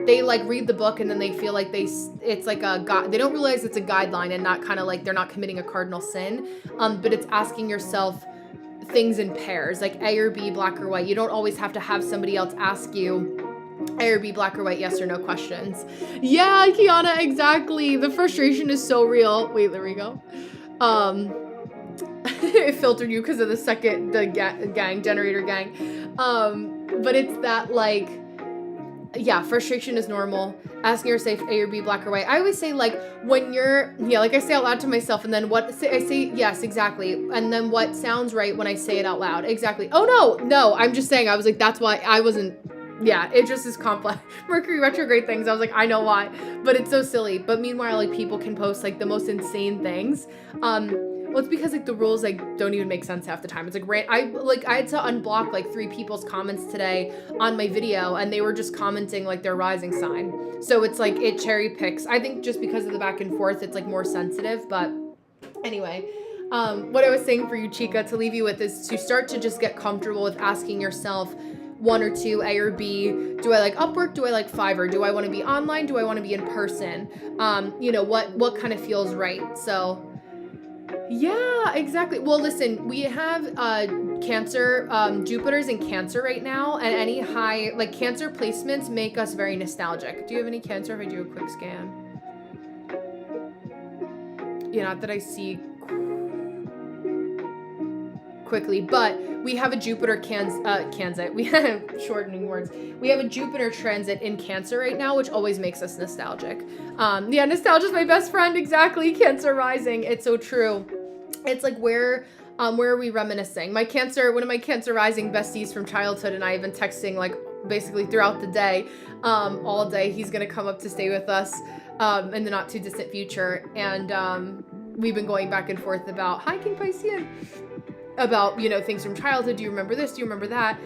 S1: they like read the book and then they feel like it's like a they don't realize it's a guideline and not kind of like they're not committing a cardinal sin, but it's asking yourself things in pairs, like A or B, black or white. You don't always have to have somebody else ask you A or B, black or white, yes or no questions. Yeah, Kiana, exactly. The frustration is so real. Wait, there we go. It filtered you because of the gang, generator gang. But it's that like, yeah, frustration is normal. Asking yourself A or B, black or white. I always say like when you're, yeah, like I say out loud to myself and then I say, yes, exactly. And then what sounds right when I say it out loud. Exactly. Oh no, I'm just saying, I was like, that's why I wasn't, yeah, it just is complex. Mercury retrograde things. I was like, I know why, but it's so silly. But meanwhile, like people can post like the most insane things. Well, it's because like the rules like don't even make sense half the time. It's like I had to unblock like 3 people's comments today on my video, and they were just commenting like their rising sign. So it's like it cherry picks. I think just because of the back and forth, it's like more sensitive. But anyway, what I was saying for you, Chica, to leave you with is to start to just get comfortable with asking yourself 1 or 2, A or B. Do I like Upwork? Do I like Fiverr? Do I want to be online? Do I want to be in person? You know, what kind of feels right? So. Yeah, exactly. Well, listen, we have Cancer, Jupiter's in Cancer right now, and any high, like Cancer placements make us very nostalgic. Do you have any Cancer if I do a quick scan? Yeah, not that I see quickly, but we have a Jupiter transit. We have shortening words. We have a Jupiter transit in Cancer right now, which always makes us nostalgic. Yeah, nostalgia's my best friend. Exactly. Cancer rising. It's so true. It's like where are we reminiscing? One of my Cancer rising besties from childhood and I have been texting like basically throughout the day, all day. He's gonna come up to stay with us in the not too distant future, and we've been going back and forth about hi King Piscean, about, you know, things from childhood. Do you remember this? Do you remember that?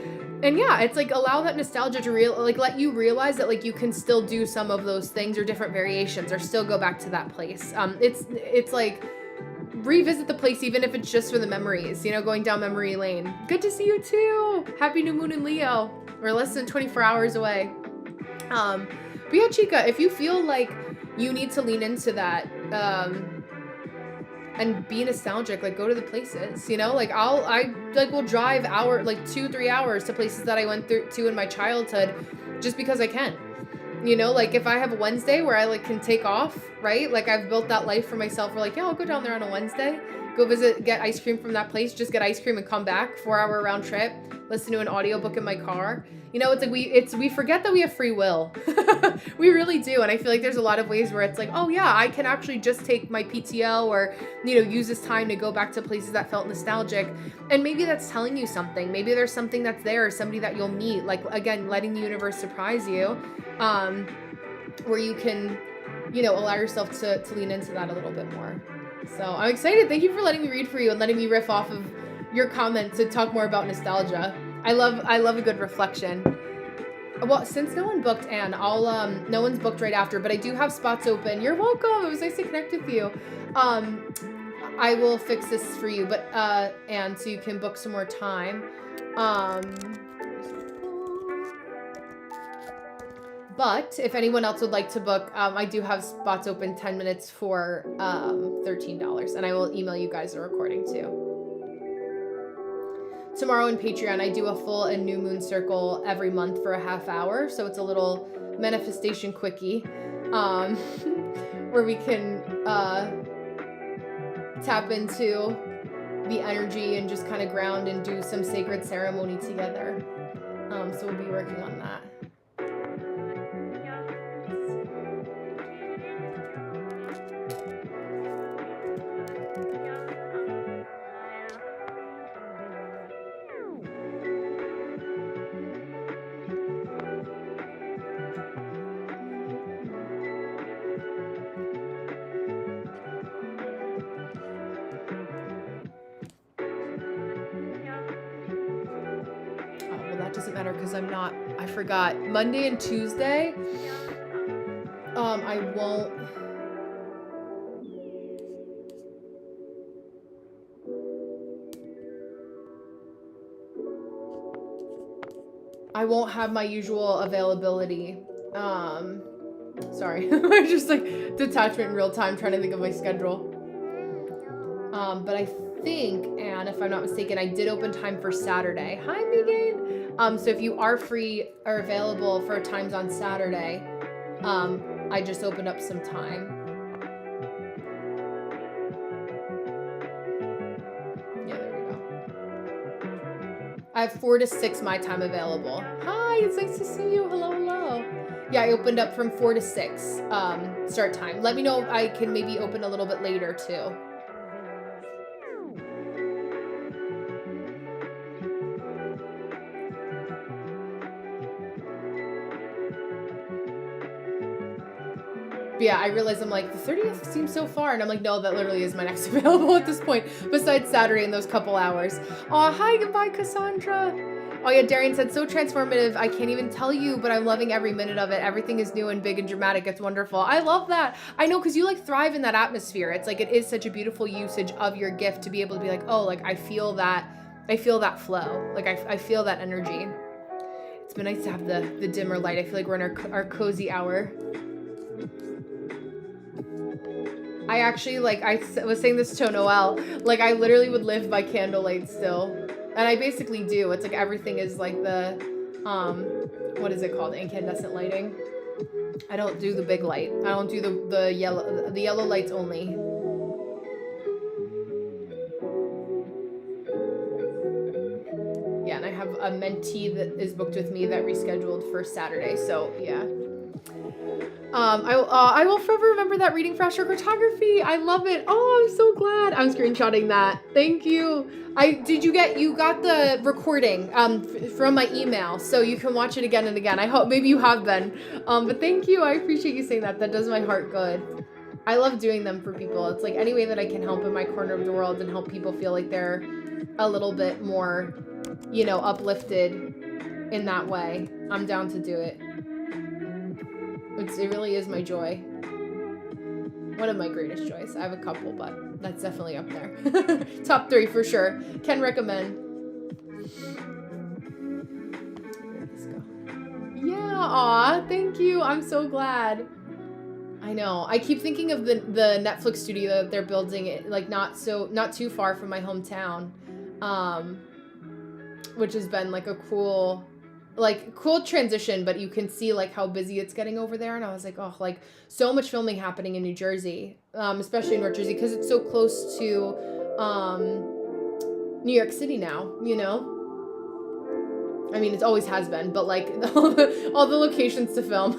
S1: And yeah, it's like allow that nostalgia to let you realize that like you can still do some of those things or different variations or still go back to that place. It's like revisit the place even if it's just for the memories, you know, going down memory lane. Good to see you too. Happy new moon in Leo. We're less than 24 hours away. But yeah, Chica, if you feel like you need to lean into that, and be nostalgic, like go to the places, you know, like I will drive 2-3 hours to places that I went to in my childhood just because I can, you know, like if I have a Wednesday where I like can take off, right? Like I've built that life for myself. We're like, yeah, I'll go down there on a Wednesday, go visit, get ice cream from that place, just get ice cream and come back, 4-hour round trip, listen to an audiobook in my car. You know, it's like we forget that we have free will. We really do. And I feel like there's a lot of ways where it's like, oh yeah, I can actually just take my PTO or, you know, use this time to go back to places that felt nostalgic. And maybe that's telling you something. Maybe there's something that's there, or somebody that you'll meet, like again, letting the universe surprise you, where you can, you know, allow yourself to lean into that a little bit more. So I'm excited. Thank you for letting me read for you and letting me riff off of your comment to talk more about nostalgia. I love a good reflection. Well, since no one booked, Anne, I'll no one's booked right after, but I do have spots open. You're welcome. It was nice to connect with you. I will fix this for you, but Anne, so you can book some more time. But if anyone else would like to book, I do have spots open 10 minutes for $13, and I will email you guys a recording too. Tomorrow in Patreon, I do a full and new moon circle every month for a half hour, so it's a little manifestation quickie where we can tap into the energy and just kind of ground and do some sacred ceremony together. So we'll be working on that. Doesn't matter because I forgot. Monday and Tuesday, I won't have my usual availability. Sorry. I just like detachment in real time trying to think of my schedule. But I think, and if I'm not mistaken, I did open time for Saturday. Hi, Megan. So if you are free or available for times on Saturday, I just opened up some time. Yeah, there we go. I have 4 to 6 my time available. Hi, it's nice to see you. Hello, hello. Yeah, I opened up from 4 to 6 start time. Let me know if I can maybe open a little bit later too. Yeah, I realize I'm like, the 30th seems so far. And I'm like, no, that literally is my next available at this point, besides Saturday in those couple hours. Oh, hi, goodbye, Cassandra. Oh yeah, Darian said, so transformative. I can't even tell you, but I'm loving every minute of it. Everything is new and big and dramatic. It's wonderful. I love that. I know, because you like thrive in that atmosphere. It's like, it is such a beautiful usage of your gift to be able to be like, oh, like I feel that flow. Like I feel that energy. It's been nice to have the dimmer light. I feel like we're in our cozy hour. I actually, like, I was saying this to Noelle, like, I literally would live by candlelight still. And I basically do. It's like everything is like the, what is it called? Incandescent lighting. I don't do the big light. I don't do the yellow lights only. Yeah, and I have a mentee that is booked with me that rescheduled for Saturday, so yeah. I will forever remember that reading for astrocartography. I love it. Oh, I'm so glad. I'm screenshotting that. Thank you. You got the recording from my email, so you can watch it again and again. I hope maybe you have been. But thank you. I appreciate you saying that. That does my heart good. I love doing them for people. It's like any way that I can help in my corner of the world and help people feel like they're a little bit more, you know, uplifted in that way. I'm down to do it. It really is my joy. One of my greatest joys. I have a couple, but that's definitely up there. Top 3 for sure. Can recommend. Let's go. Yeah, aw, thank you. I'm so glad. I know. I keep thinking of the Netflix studio that they're building, it like not too far from my hometown, which has been like a cool transition, but you can see like how busy it's getting over there. And I was like, oh, like so much filming happening in New Jersey, especially in North Jersey, because it's so close to New York City now, you know? I mean, it always has been, but like all the locations to film.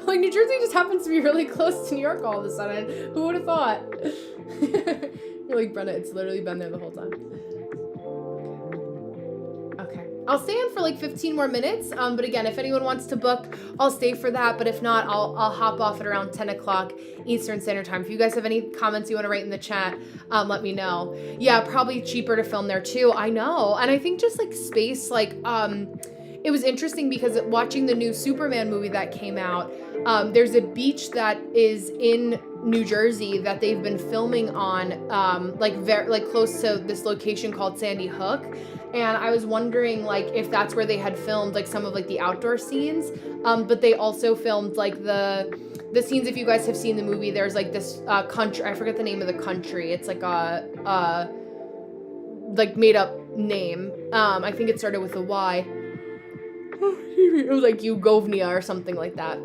S1: Like New Jersey just happens to be really close to New York all of a sudden. Who would have thought? You're like, Brenna, it's literally been there the whole time. I'll stay on for like 15 more minutes, but again, if anyone wants to book, I'll stay for that, but if not, I'll hop off at around 10 o'clock Eastern Standard Time. If you guys have any comments you want to write in the chat, let me know. Yeah, probably cheaper to film there too, I know, and I think just like space, like, it was interesting because watching the new Superman movie that came out, there's a beach that is in New Jersey that they've been filming on, like close to this location called Sandy Hook. And I was wondering like if that's where they had filmed like some of like the outdoor scenes. But they also filmed like the scenes, if you guys have seen the movie, there's like this country, I forget the name of the country. It's like a like made up name. I think it started with a Y. It was like Yugovnia or something like that.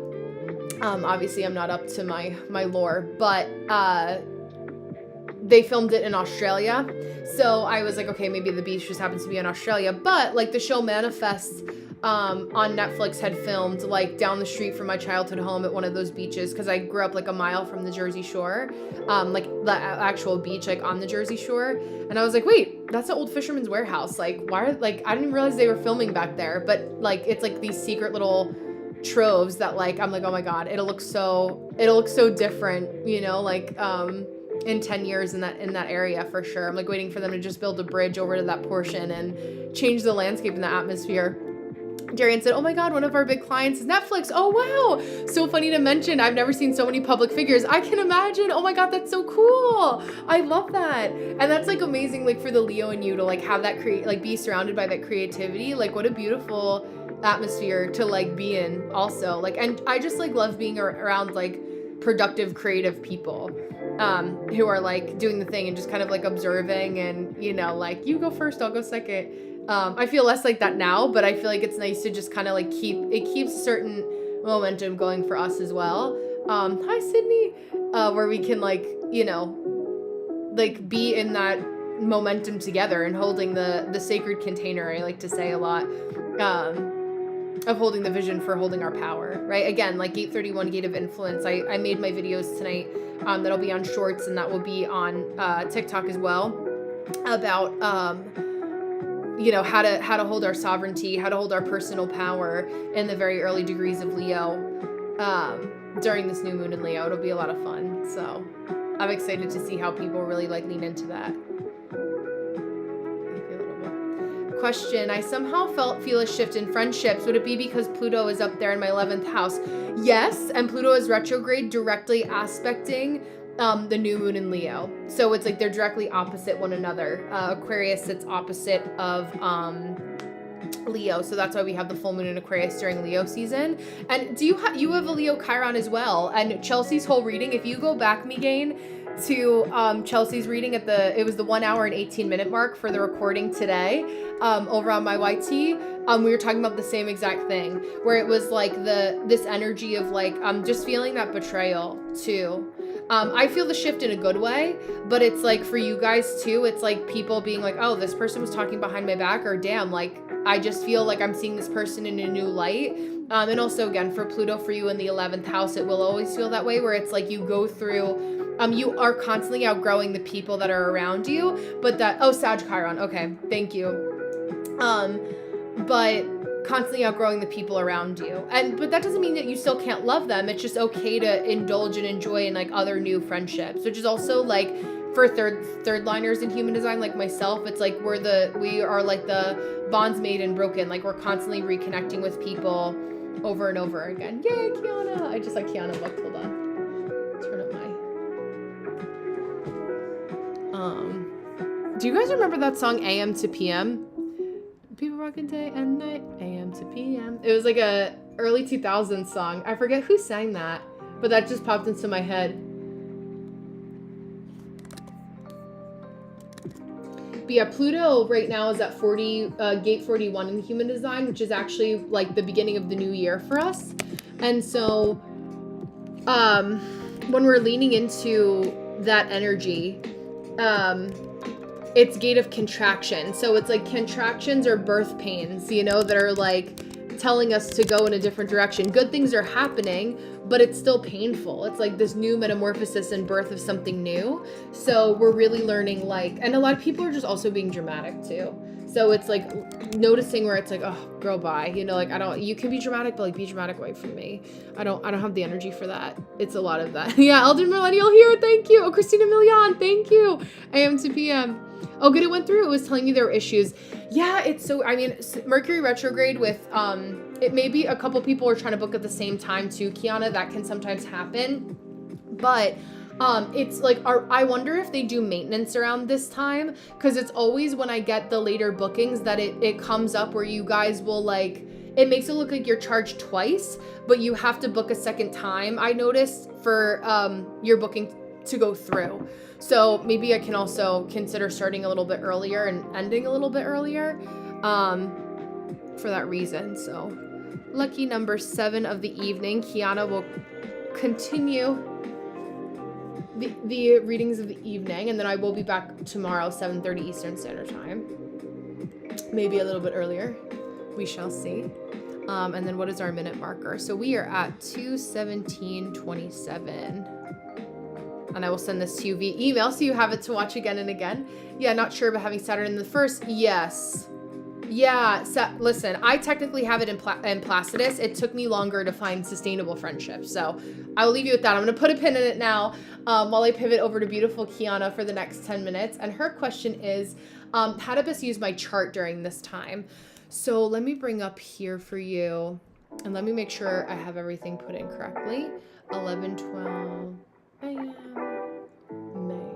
S1: Obviously I'm not up to my lore, but they filmed it in Australia. So I was like, okay, maybe the beach just happens to be in Australia. But like the show Manifest on Netflix had filmed like down the street from my childhood home at one of those beaches, because I grew up like a mile from the Jersey Shore, like the actual beach like on the Jersey Shore. And I was like, wait, that's an old Fisherman's Warehouse. Like why are, like I didn't even realize they were filming back there. But like it's like these secret little troves that like I'm like, oh my god, it'll look so different, you know, like in 10 years in that area for sure. I'm like waiting for them to just build a bridge over to that portion and change the landscape and the atmosphere. Darian said, oh my god, one of our big clients is Netflix. Oh wow, so funny to mention. I've never seen so many public figures. I can imagine. Oh my god, that's so cool. I love that. And that's like amazing, like for the Leo in you to like have that be surrounded by that creativity. Like what a beautiful atmosphere to like be in also. Like, and I just like love being around like productive creative people who are like doing the thing and just kind of like observing, and you know, like you go first, I'll go second. I feel less like that now, but I feel like it's nice to just kind of like keeps certain momentum going for us as well. Hi Sydney, where we can like, you know, like be in that momentum together and holding the sacred container. I like to say a lot, of holding the vision for holding our power, right? Again, like gate 31, gate of influence. I made my videos tonight, that'll be on shorts and that will be on TikTok as well, about you know, how to hold our sovereignty, how to hold our personal power in the very early degrees of Leo during this new moon in Leo. It'll be a lot of fun. So I'm excited to see how people really like lean into that. Question, I somehow feel a shift in friendships. Would it be because Pluto is up there in my 11th house? Yes, and Pluto is retrograde, directly aspecting the new moon in Leo. So it's like they're directly opposite one another. Aquarius sits opposite of Leo, so that's why we have the full moon in Aquarius during Leo season. And do you have a Leo Chiron as well? And Chelsea's whole reading, if you go back, Megain, to Chelsea's reading it was the 1 hour and 18-minute mark for the recording today over on my YT. We were talking about the same exact thing, where it was like this energy of like just feeling that betrayal too. I feel the shift in a good way, but it's like for you guys too, it's like people being like, oh, this person was talking behind my back, or damn, like I just feel like I'm seeing this person in a new light. And also again, for Pluto for you in the 11th house, it will always feel that way, where it's like you go through, you are constantly outgrowing the people that are around you, but Sag Chiron, okay, thank you. But constantly outgrowing the people around you. But that doesn't mean that you still can't love them. It's just okay to indulge and enjoy in like other new friendships, which is also like for third liners in human design, like myself, it's like we are like the bonds made and broken. Like we're constantly reconnecting with people over and over again. Yay, Kiana. I just like Kiana looked. Hold on. Turn up my do you guys remember that song AM to PM? People rockin' day and night, AM to PM. It was like a early 2000s song. I forget who sang that, but that just popped into my head. But yeah, Pluto right now is at gate 41 in human design, which is actually like the beginning of the new year for us. And so when we're leaning into that energy, it's gate of contraction. So it's like contractions or birth pains, you know, that are like telling us to go in a different direction. Good things are happening, but it's still painful. It's like this new metamorphosis and birth of something new. So we're really learning and a lot of people are just also being dramatic too. So it's like noticing where it's like, oh, girl, bye. You know, like you can be dramatic, but like be dramatic away from me. I don't have the energy for that. It's a lot of that. Yeah, Elden Millennial here. Thank you. Oh, Christina Milian. Thank you. AM to PM. Oh, good. It went through. It was telling you there were issues. Yeah, it's so, I mean, Mercury retrograde with, it may be a couple people are trying to book at the same time too, Kiana. That can sometimes happen. But it's like, I wonder if they do maintenance around this time, because it's always when I get the later bookings that it comes up where you guys will like, it makes it look like you're charged twice, but you have to book a second time, I noticed, for your booking to go through. So maybe I can also consider starting a little bit earlier and ending a little bit earlier for that reason. So lucky number 7 of the evening, Kiana will continue the readings of the evening, and then I will be back tomorrow, 7:30 Eastern Standard Time. Maybe a little bit earlier. We shall see. And then what is our minute marker? So we are at 2:17:27. And I will send this to you via email so you have it to watch again and again. Yeah, not sure about having Saturn in the first. Yes. Yeah, listen, I technically have it in Placidus. It took me longer to find sustainable friendships. So I will leave you with that. I'm going to put a pin in it now while I pivot over to beautiful Kiana for the next 10 minutes. And her question is, how to best use my chart during this time? So let me bring up here for you. And let me make sure I have everything put in correctly. 11:12 a.m. May.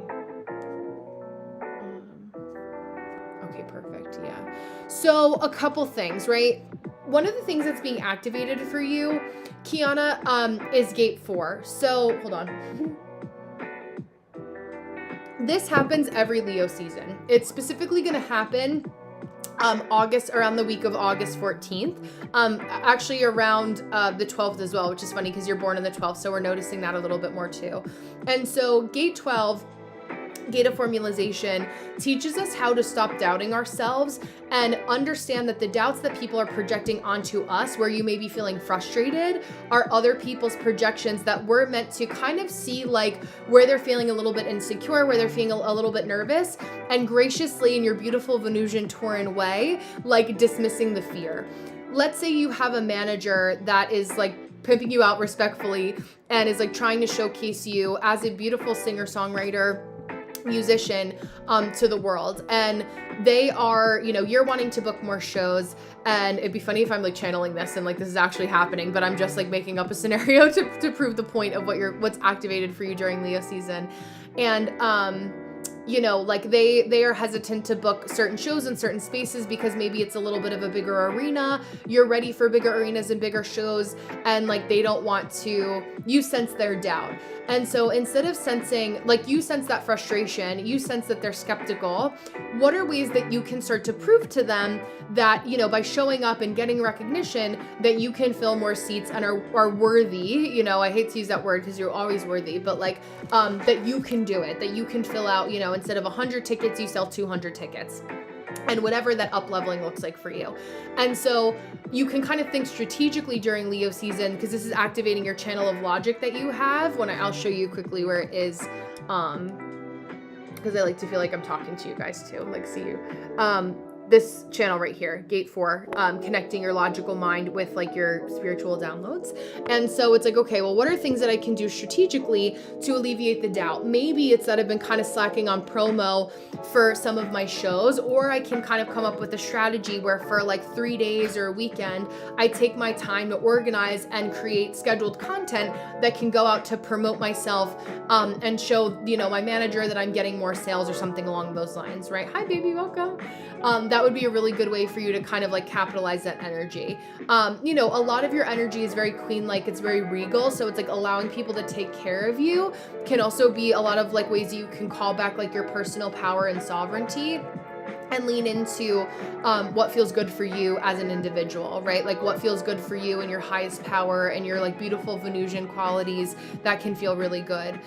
S1: Okay, perfect. Yeah. So a couple things, right? One of the things that's being activated for you, Kiana, is gate 4. So hold on. This happens every Leo season. It's specifically going to happen around the week of August 14th, actually around the 12th as well, which is funny because you're born on the 12th, so we're noticing that a little bit more too. And so gate 12, gate of formalization, teaches us how to stop doubting ourselves and understand that the doubts that people are projecting onto us, where you may be feeling frustrated, are other people's projections that we're meant to kind of see, like where they're feeling a little bit insecure, where they're feeling a little bit nervous, and graciously in your beautiful Venusian Tauran way, like dismissing the fear. Let's say you have a manager that is like pimping you out respectfully and is like trying to showcase you as a beautiful singer-songwriter, musician to the world, and they are, you know, you're wanting to book more shows, and it'd be funny if I'm like channeling this and like this is actually happening, but I'm just like making up a scenario to prove the point of what's activated for you during Leo season. And you know, like they are hesitant to book certain shows in certain spaces because maybe it's a little bit of a bigger arena. You're ready for bigger arenas and bigger shows, and like they don't want to, you sense their doubt. And so instead of sensing, like you sense that frustration, you sense that they're skeptical, what are ways that you can start to prove to them that, you know, by showing up and getting recognition, that you can fill more seats and are worthy, you know, I hate to use that word because you're always worthy, but like, that you can do it, that you can fill out, you know, instead of 100 tickets, you sell 200 tickets. And whatever that up leveling looks like for you. And so you can kind of think strategically during Leo season, because this is activating your channel of logic that you have. I'll show you quickly where it is, because I like to feel like I'm talking to you guys too, like see you. This channel right here, gate 4, connecting your logical mind with like your spiritual downloads. And so it's like, okay, well, what are things that I can do strategically to alleviate the doubt? Maybe it's that I've been kind of slacking on promo for some of my shows, or I can kind of come up with a strategy where for like 3 days or a weekend, I take my time to organize and create scheduled content that can go out to promote myself, and show, you know, my manager that I'm getting more sales or something along those lines, right? Hi, baby, welcome. That would be a really good way for you to kind of like capitalize that energy. You know, a lot of your energy is very queen-like, it's very regal. So it's like allowing people to take care of you can also be a lot of like ways you can call back like your personal power and sovereignty, and lean into what feels good for you as an individual, right? Like what feels good for you and your highest power and your like beautiful Venusian qualities that can feel really good.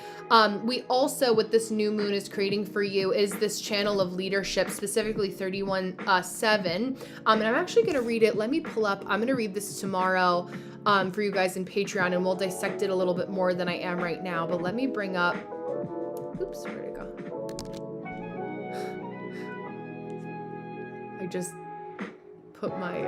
S1: We also, what this new moon is creating for you is this channel of leadership, specifically 31/7. And I'm actually going to read it. Let me pull up. I'm going to read this tomorrow for you guys in Patreon, and we'll dissect it a little bit more than I am right now. But let me bring up, oops, where'd it go? I just put my,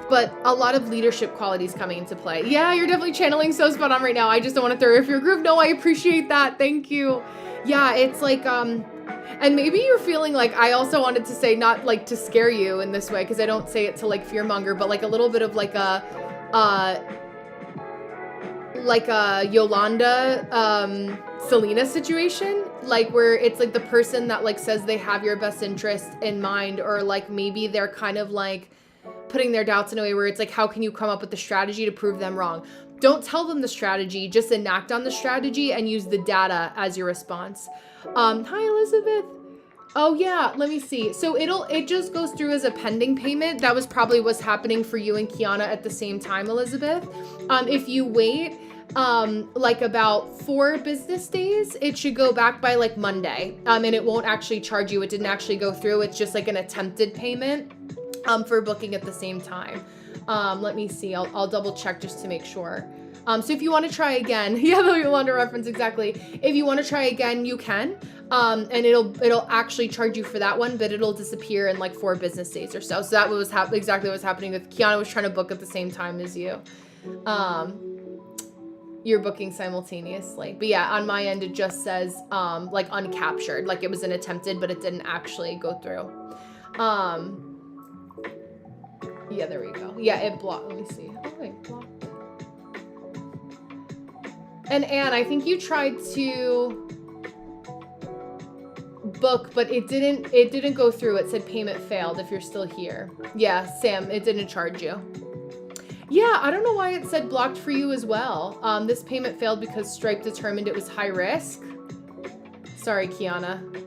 S1: but a lot of leadership qualities coming into play. Yeah, you're definitely channeling so spot on right now. I just don't want to throw you off your groove. No, I appreciate that. Thank you. Yeah, it's like, and maybe you're feeling like, I also wanted to say, not like to scare you in this way, because I don't say it to like fearmonger, but like a little bit of like a Yolanda, Selena situation, like where it's like the person that like says they have your best interest in mind, or like maybe they're kind of like putting their doubts in a way where it's like, how can you come up with the strategy to prove them wrong? Don't tell them the strategy, just enact on the strategy and use the data as your response. Hi, Elizabeth. Oh yeah, let me see. So it just goes through as a pending payment. That was probably what's happening for you and Kiana at the same time, Elizabeth. If you wait, like about 4 business days, it should go back by like Monday. And it won't actually charge you. It didn't actually go through. It's just like an attempted payment. For booking at the same time. Let me see. I'll double check just to make sure. So if you want to try again, yeah, the Yolanda reference, exactly. If you want to try again, you can. And it'll actually charge you for that one, but it'll disappear in like 4 business days or so. So that was exactly what's happening with Kiana. Was trying to book at the same time as you. You're booking simultaneously. But yeah, on my end, it just says like uncaptured, like it was an attempted, but it didn't actually go through. Yeah, there we go. Yeah, it blocked. Let me see. Oh, wait, blocked it. And Anne, I think you tried to book, but it didn't go through. It said payment failed if you're still here. Yeah, Sam, it didn't charge you. Yeah, I don't know why it said blocked for you as well. This payment failed because Stripe determined it was high risk. Sorry, Kiana.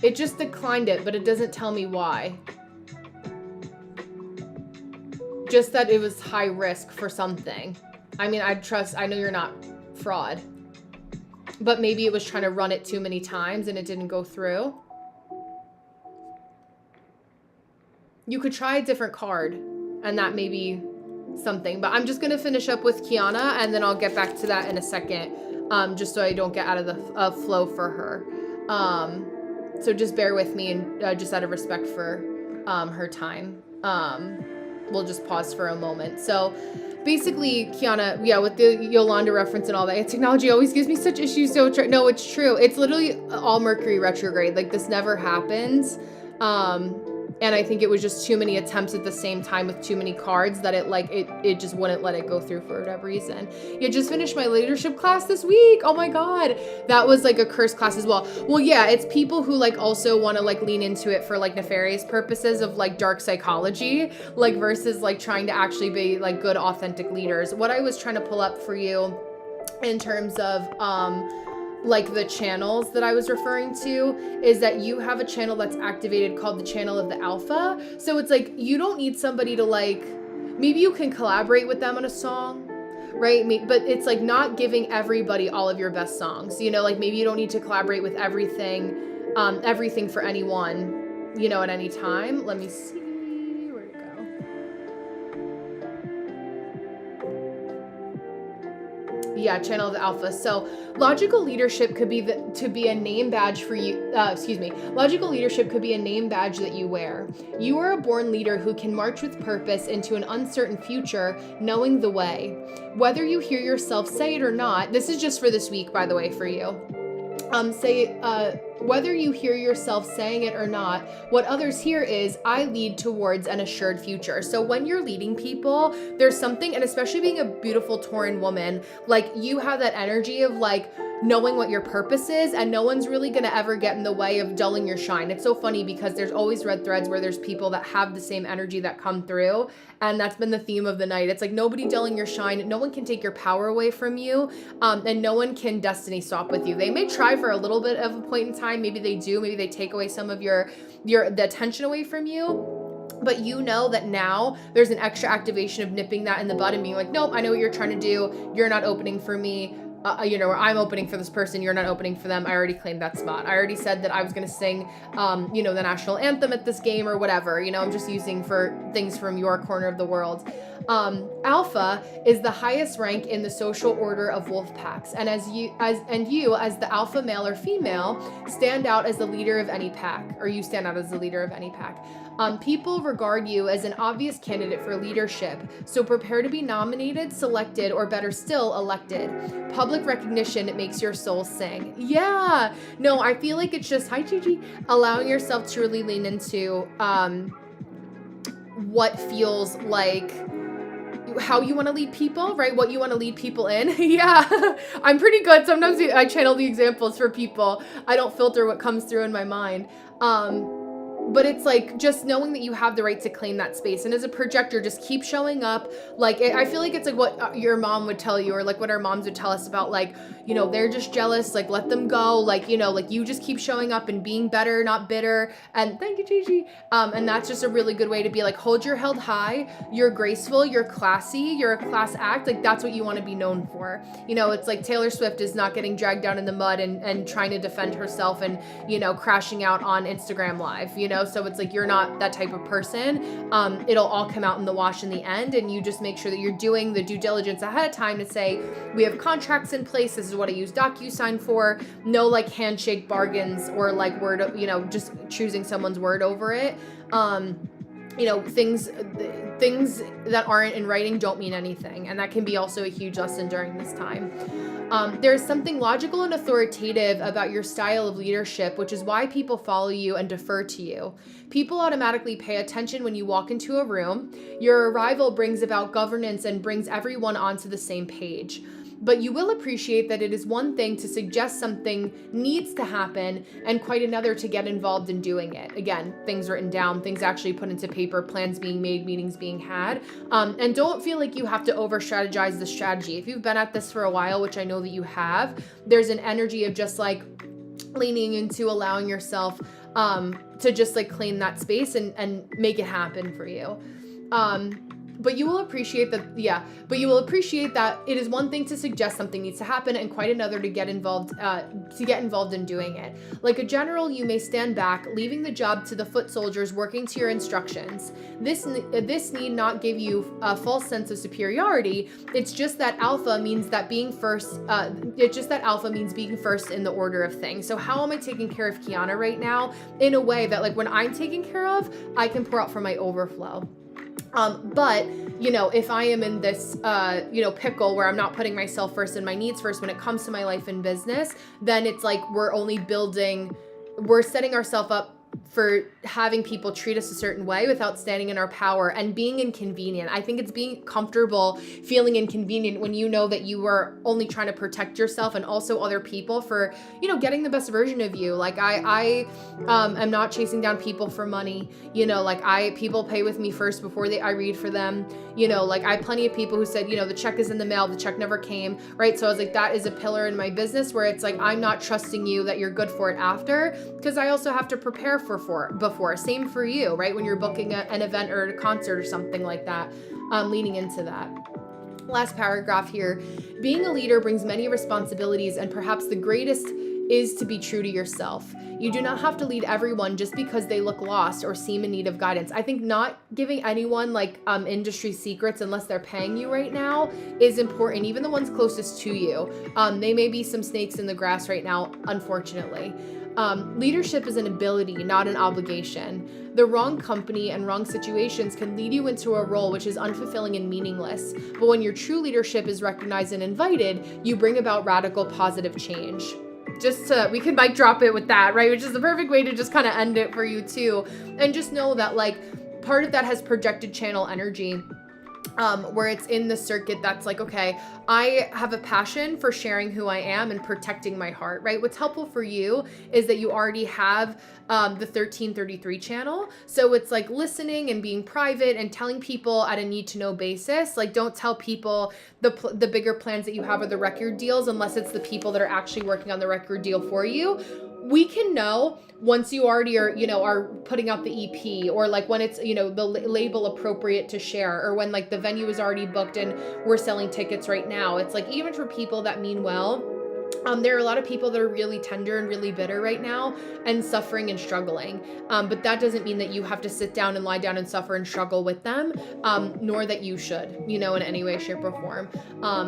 S1: It just declined it, but it doesn't tell me why. Just that it was high risk for something. I mean, I know you're not fraud. But maybe it was trying to run it too many times and it didn't go through. You could try a different card and that may be something. But I'm just going to finish up with Kiana and then I'll get back to that in a second. Just so I don't get out of the flow for her. So just bear with me and just out of respect for her time. We'll just pause for a moment. So basically, Kiana, yeah, with the Yolanda reference and all that, technology always gives me such issues. So no, it's true. It's literally all Mercury retrograde. Like this never happens. And I think it was just too many attempts at the same time with too many cards that it just wouldn't let it go through for whatever reason. Yeah, just finished my leadership class this week. Oh my God. That was like a curse class as well. Well, yeah, it's people who like also want to like lean into it for like nefarious purposes of like dark psychology, like versus like trying to actually be like good, authentic leaders. What I was trying to pull up for you in terms of, like the channels that I was referring to is that you have a channel that's activated called the channel of the alpha. So it's like, you don't need somebody to like, maybe you can collaborate with them on a song, right? But it's like not giving everybody all of your best songs, you know, like maybe you don't need to collaborate with everything for anyone, you know, at any time. Let me see. Yeah, channel of the alpha. So logical leadership could be to be a name badge for you. Logical leadership could be a name badge that you wear. You are a born leader who can march with purpose into an uncertain future, knowing the way. Whether you hear yourself say it or not, this is just for this week, by the way, for you. Whether you hear yourself saying it or not, what others hear is, I lead towards an assured future. So when you're leading people, there's something, and especially being a beautiful Tauran woman, like you have that energy of like knowing what your purpose is, and no one's really gonna ever get in the way of dulling your shine. It's so funny because there's always red threads where there's people that have the same energy that come through, and that's been the theme of the night. It's like nobody dulling your shine, no one can take your power away from you, and no one can destiny swap with you. They may try for a little bit of a point in time, maybe they do, maybe they take away some of the attention away from you. But you know that now there's an extra activation of nipping that in the bud and being like, nope, I know what you're trying to do. You're not opening for me. Or I'm opening for this person. You're not opening for them. I already claimed that spot. I already said that I was going to sing, the national anthem at this game or whatever. I'm just using for things from your corner of the world. Alpha is the highest rank in the social order of wolf packs, and you as the alpha male or female stand out as the leader of any pack, or you stand out as the leader of any pack. People regard you as an obvious candidate for leadership, so prepare to be nominated, selected, or better still, elected. Public recognition makes your soul sing. Yeah, no, I feel like it's just, hi Gigi, allowing yourself to really lean into what feels like how you want to lead people, right? What you want to lead people in. Yeah, I'm pretty good. Sometimes I channel the examples for people. I don't filter what comes through in my mind. But it's like just knowing that you have the right to claim that space. And as a projector, just keep showing up. Like, I feel like it's like what your mom would tell you, or like what our moms would tell us about, like, they're just jealous, like, let them go. Like, like you just keep showing up and being better, not bitter. And thank you, Gigi. And that's just a really good way to be like, hold your head high. You're graceful. You're classy. You're a class act. Like, that's what you want to be known for. It's like Taylor Swift is not getting dragged down in the mud and trying to defend herself and, crashing out on Instagram Live, so it's like, you're not that type of person. It'll all come out in the wash in the end, and you just make sure that you're doing the due diligence ahead of time to say, we have contracts in place. This is what I use DocuSign for. No like handshake bargains or like word, just choosing someone's word over it. Things that aren't in writing don't mean anything. And that can be also a huge lesson during this time. There's something logical and authoritative about your style of leadership, which is why people follow you and defer to you. People automatically pay attention when you walk into a room. Your arrival brings about governance and brings everyone onto the same page. But you will appreciate that it is one thing to suggest something needs to happen and quite another to get involved in doing it. Again, things written down, things actually put into paper, plans being made, meetings being had. And don't feel like you have to over strategize the strategy. If you've been at this for a while, which I know that you have, there's an energy of just like leaning into allowing yourself to just like claim that space and make it happen for you. But you will appreciate that, it is one thing to suggest something needs to happen and quite another to get involved in doing it. Like a general, you may stand back, leaving the job to the foot soldiers working to your instructions. This need not give you a false sense of superiority. It's just that alpha means that being first, being first in the order of things. So how am I taking care of Kiana right now in a way that like when I'm taken care of, I can pour out from my overflow. But, if I am in this, pickle where I'm not putting myself first and my needs first when it comes to my life and business, then it's like we're setting ourselves up for having people treat us a certain way without standing in our power and being inconvenient. I think it's being comfortable, feeling inconvenient when you know that you are only trying to protect yourself and also other people for, getting the best version of you. Like I am not chasing down people for money. People pay with me first before I read for them. I have plenty of people who said, the check is in the mail, the check never came, right? So I was like, that is a pillar in my business where it's like, I'm not trusting you that you're good for it after, because I also have to prepare before. Same for you, right? When you're booking an event or a concert or something like that, leaning into that. Last paragraph here. Being a leader brings many responsibilities, and perhaps the greatest is to be true to yourself. You do not have to lead everyone just because they look lost or seem in need of guidance. I think not giving anyone like industry secrets unless they're paying you right now is important, even the ones closest to you. They may be some snakes in the grass right now, unfortunately. Leadership is an ability, not an obligation. The wrong company and wrong situations can lead you into a role which is unfulfilling and meaningless. But when your true leadership is recognized and invited, you bring about radical positive change. We could mic drop it with that, right? Which is the perfect way to just kind of end it for you too. And just know that like part of that has projected channel energy. Where it's in the circuit that's like, okay, I have a passion for sharing who I am and protecting my heart, right? What's helpful for you is that you already have the 1333 channel. So it's like listening and being private and telling people at a need to know basis. Like don't tell people the bigger plans that you have or the record deals unless it's the people that are actually working on the record deal for you. we can know once you already are, you know, are putting out the EP, or like when it's, you know, the label appropriate to share, or when like the venue is already booked and we're selling tickets right now. It's like, even for people that mean well, there are a lot of people that are really tender and really bitter right now and suffering and struggling. But that doesn't mean that you have to sit down and lie down and suffer and struggle with them, nor that you should, you know, in any way, shape, or form.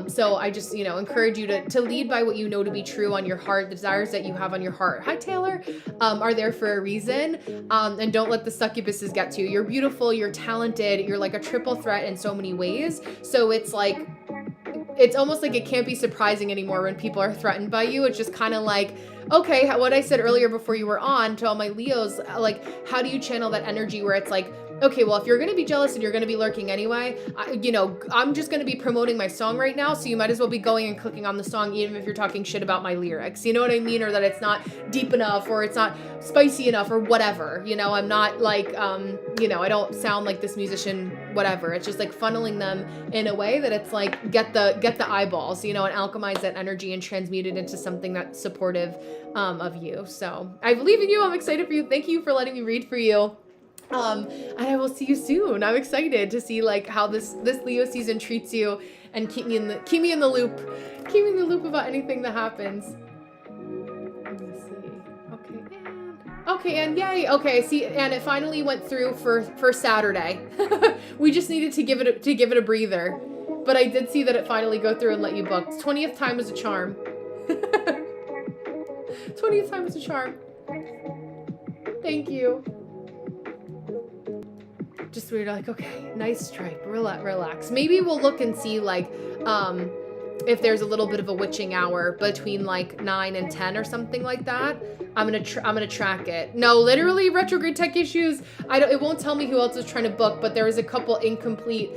S1: So I just, you know, encourage you to lead by what you know to be true on your heart. The desires that you have on your heart, hi Taylor, are there for a reason. And don't let the succubuses get to you. You're beautiful, you're talented, you're like a triple threat in so many ways. So it's like, it's almost like it can't be surprising anymore when people are threatened by you. It's just kind of like, okay, what I said earlier before you were on to all my Leos, like, how do you channel that energy where it's like, okay, well, if you're going to be jealous and you're going to be lurking anyway, you know, I'm just going to be promoting my song right now. So you might as well be going and clicking on the song, even if you're talking shit about my lyrics, you know what I mean? Or that it's not deep enough, or it's not spicy enough, or whatever, you know, I'm not like, you know, I don't sound like this musician, whatever. It's just like funneling them in a way that it's like, get the eyeballs, you know, and alchemize that energy and transmute it into something that's supportive of you. So I believe in you. I'm excited for you. Thank you for letting me read for you. And I will see you soon. I'm excited to see like how this Leo season treats you, and keep me in the loop about anything that happens. Let me see. Okay, and yay. Okay, see, and it finally went through for Saturday. We just needed to give it a breather. But I did see that it finally go through and let you book. 20th time was a charm. 20th time was a charm. Thank you. Just weird, like, okay, nice stripe, relax. Maybe we'll look and see like if there's a little bit of a witching hour between like 9 and 10 or something like that. I'm gonna track it. No, literally retrograde tech issues. It won't tell me who else is trying to book, but there is a couple incomplete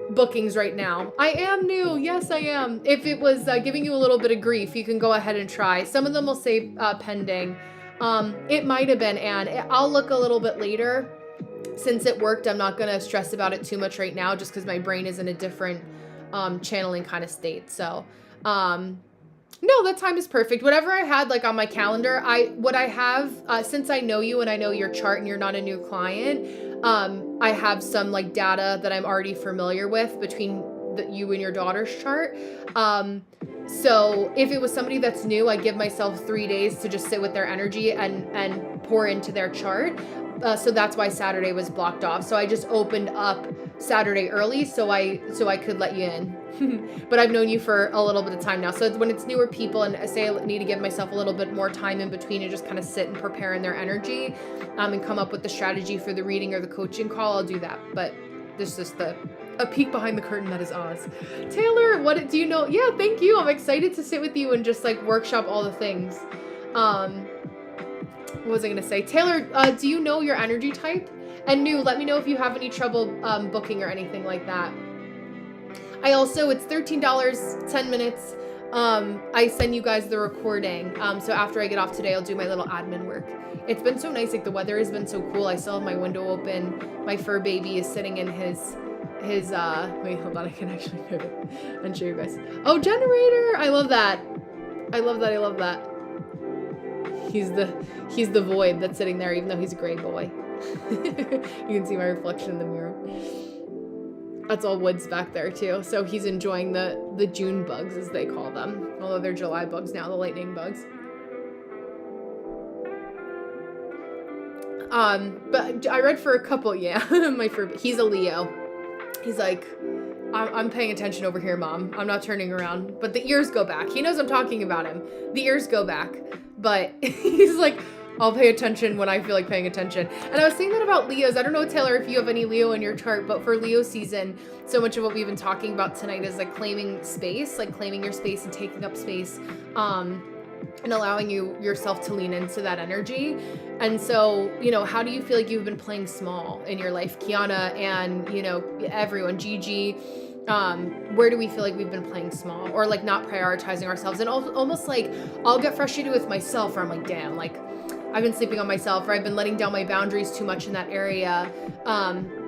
S1: bookings right now. I am new. Yes, I am. If it was giving you a little bit of grief, you can go ahead and try. Some of them will say pending. It might have been, Anne. I'll look a little bit later. Since it worked, I'm not going to stress about it too much right now, just because my brain is in a different channeling kind of state. So, no, that time is perfect. Whatever I had like on my calendar, since I know you and I know your chart and you're not a new client, I have some like data that I'm already familiar with between you and your daughter's chart. So if it was somebody that's new, I give myself 3 days to just sit with their energy and pour into their chart. So that's why Saturday was blocked off. So I just opened up Saturday early so I could let you in. But I've known you for a little bit of time now. So when it's newer people and I say I need to give myself a little bit more time in between and just kind of sit and prepare in their energy, and come up with the strategy for the reading or the coaching call, I'll do that. But this is just a peek behind the curtain that is Oz. Taylor, what do you know? Yeah, thank you. I'm excited to sit with you and just like workshop all the things. What was I going to say? Taylor, do you know your energy type? And new, let me know if you have any trouble booking or anything like that. I also, it's $13, 10 minutes. I send you guys the recording. So after I get off today, I'll do my little admin work. It's been so nice. Like the weather has been so cool. I still have my window open. My fur baby is sitting in his wait, hold on. I can actually pivot and show you guys. Oh, generator. I love that. I love that. He's the void that's sitting there, even though he's a gray boy. You can see my reflection in the mirror. That's all woods back there too. So he's enjoying the June bugs, as they call them. Although they're July bugs now, the lightning bugs. But I read for a couple, yeah. He's a Leo. He's like, I'm paying attention over here, Mom. I'm not turning around. But the ears go back. He knows I'm talking about him. The ears go back. But he's like, I'll pay attention when I feel like paying attention. And I was saying that about Leos. I don't know, Taylor, if you have any Leo in your chart, but for Leo season, so much of what we've been talking about tonight is like claiming space, like claiming your space and taking up space, and allowing yourself to lean into that energy. And so, you know, how do you feel like you've been playing small in your life? Kiana and, you know, everyone, Gigi, where do we feel like we've been playing small or like not prioritizing ourselves? And almost like I'll get frustrated with myself where I'm like, damn, like I've been sleeping on myself, or I've been letting down my boundaries too much in that area.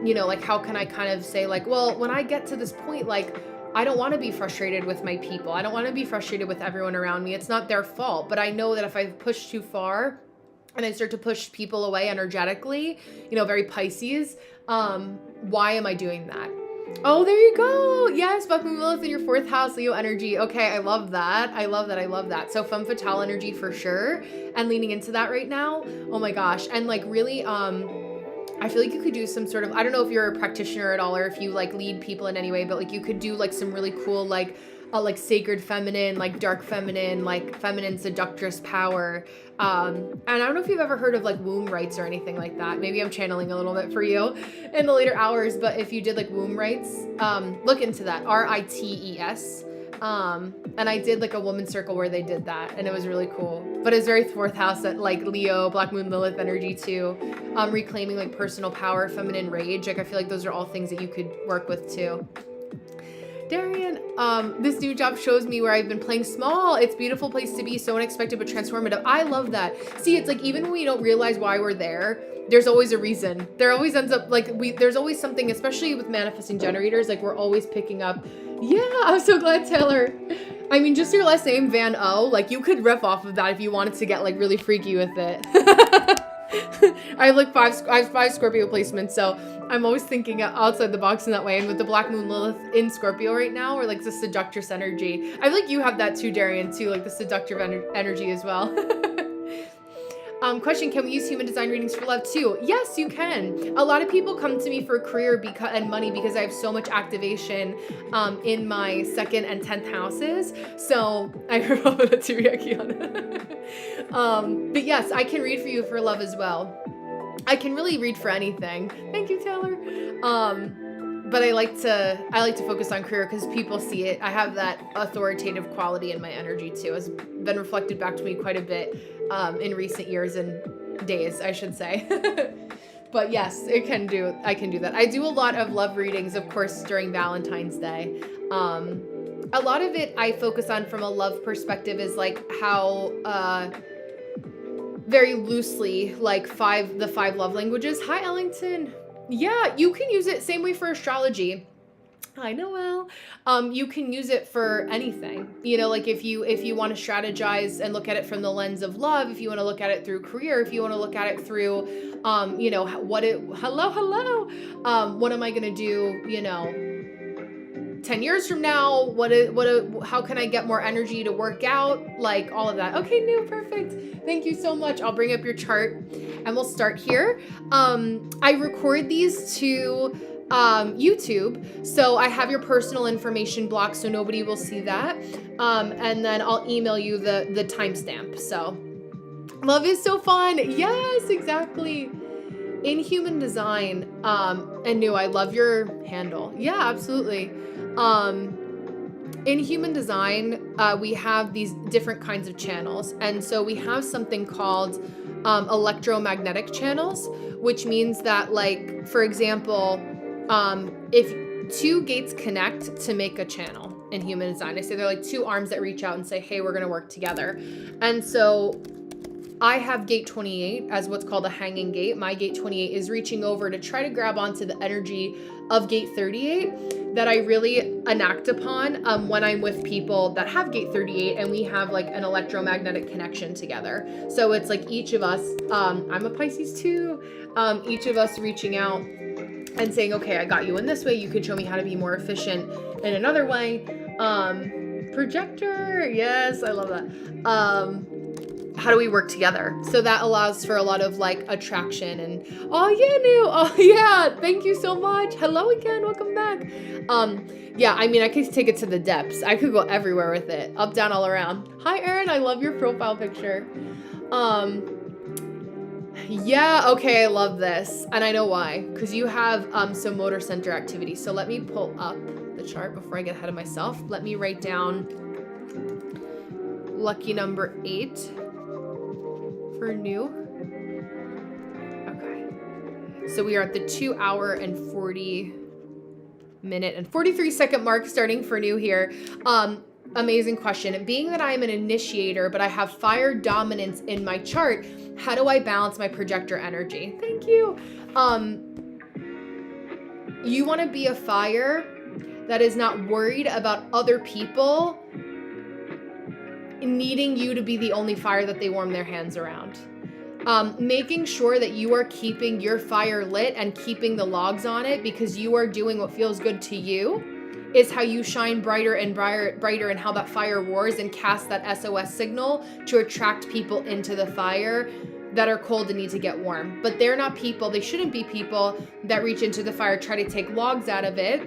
S1: You know, like how can I kind of say like, well, when I get to this point, like I don't want to be frustrated with my people. I don't want to be frustrated with everyone around me. It's not their fault. But I know that if I push too far and I start to push people away energetically, very Pisces, why am I doing that? Oh, there you go. Yes, Black Moon Lilith in your 4th house, Leo energy. Okay, I love that. I love that. So femme fatale energy for sure. And leaning into that right now. Oh my gosh. And like really, I feel like you could do some sort of, I don't know if you're a practitioner at all or if you like lead people in any way, but like you could do like some really cool, like sacred feminine, like dark feminine, like feminine seductress power. And I don't know if you've ever heard of like womb rites or anything like that. Maybe I'm channeling a little bit for you in the later hours, but if you did like womb rites, look into that, RITES. And I did like a woman circle where they did that and it was really cool, but it's very 4th house at like Leo, Black Moon Lilith energy too. Reclaiming like personal power, feminine rage. Like I feel like those are all things that you could work with too. Darian, this new job shows me where I've been playing small. It's a beautiful place to be, so unexpected but transformative. I love that. See, it's like even when we don't realize why we're there, there's always a reason. There always ends up like there's always something, especially with manifesting generators, like we're always picking up. Yeah, I'm so glad, Taylor. I mean, just your last name, Van O, like you could riff off of that if you wanted to get like really freaky with it. I have like five Scorpio placements, so I'm always thinking outside the box in that way. And with the Black Moon Lilith in Scorpio right now, or like the seductress energy, I feel like you have that too, Darian, too, like the seductive energy as well. Question, can we use human design readings for love too? Yes, you can. A lot of people come to me for career and money because I have so much activation in my 2nd and 10th houses. So I remember that too, Kiana. But yes, I can read for you for love as well. I can really read for anything. Thank you, Taylor. But I like to focus on career because people see it. I have that authoritative quality in my energy too. It's been reflected back to me quite a bit in recent years and days, I should say. But yes, I can do that. I do a lot of love readings, of course, during Valentine's Day. A lot of it I focus on from a love perspective is like how very loosely, like the 5 love languages. Hi, Ellington. Yeah, you can use it same way for astrology. Hi, Noelle. You can use it for anything. Like if you want to strategize and look at it from the lens of love, if you want to look at it through career, if you want to look at it through, hello. What am I going to do, 10 years from now? How can I get more energy to work out? Like all of that. Okay, perfect. Thank you so much. I'll bring up your chart and we'll start here. I record these to YouTube, so I have your personal information blocked so nobody will see that. And then I'll email you the timestamp. So love is so fun. Yes, exactly. In human design, and I love your handle. Yeah, absolutely. In human design, we have these different kinds of channels. And so we have something called electromagnetic channels, which means that, like, for example, if 2 gates connect to make a channel in human design, I say they're like 2 arms that reach out and say, hey, we're going to work together. And so I have gate 28 as what's called a hanging gate. My gate 28 is reaching over to try to grab onto the energy of gate 38 that I really enact upon when I'm with people that have gate 38 and we have like an electromagnetic connection together. So it's like each of us, I'm a Pisces too, each of us reaching out and saying, okay, I got you in this way. You can show me how to be more efficient in another way. Projector. Yes, I love that. How do we work together? So that allows for a lot of like attraction and, oh yeah, thank you so much. Hello again, welcome back. Yeah, I mean, I could take it to the depths. I could go everywhere with it, up, down, all around. Hi, Erin, I love your profile picture. Yeah, okay, I love this. And I know why, because you have some motor center activity. So let me pull up the chart before I get ahead of myself. Let me write down lucky number 8 for new. Okay. So we are at the 2 hour and 40 minute and 43 second mark starting for new here. Amazing question. Being that I'm an initiator, but I have fire dominance in my chart, how do I balance my projector energy? Thank you. You want to be a fire that is not worried about other people needing you to be the only fire that they warm their hands around. Making sure that you are keeping your fire lit and keeping the logs on it because you are doing what feels good to you is how you shine brighter and brighter, and how that fire roars and casts that SOS signal to attract people into the fire that are cold and need to get warm. But they're not people, they shouldn't be people that reach into the fire, try to take logs out of it,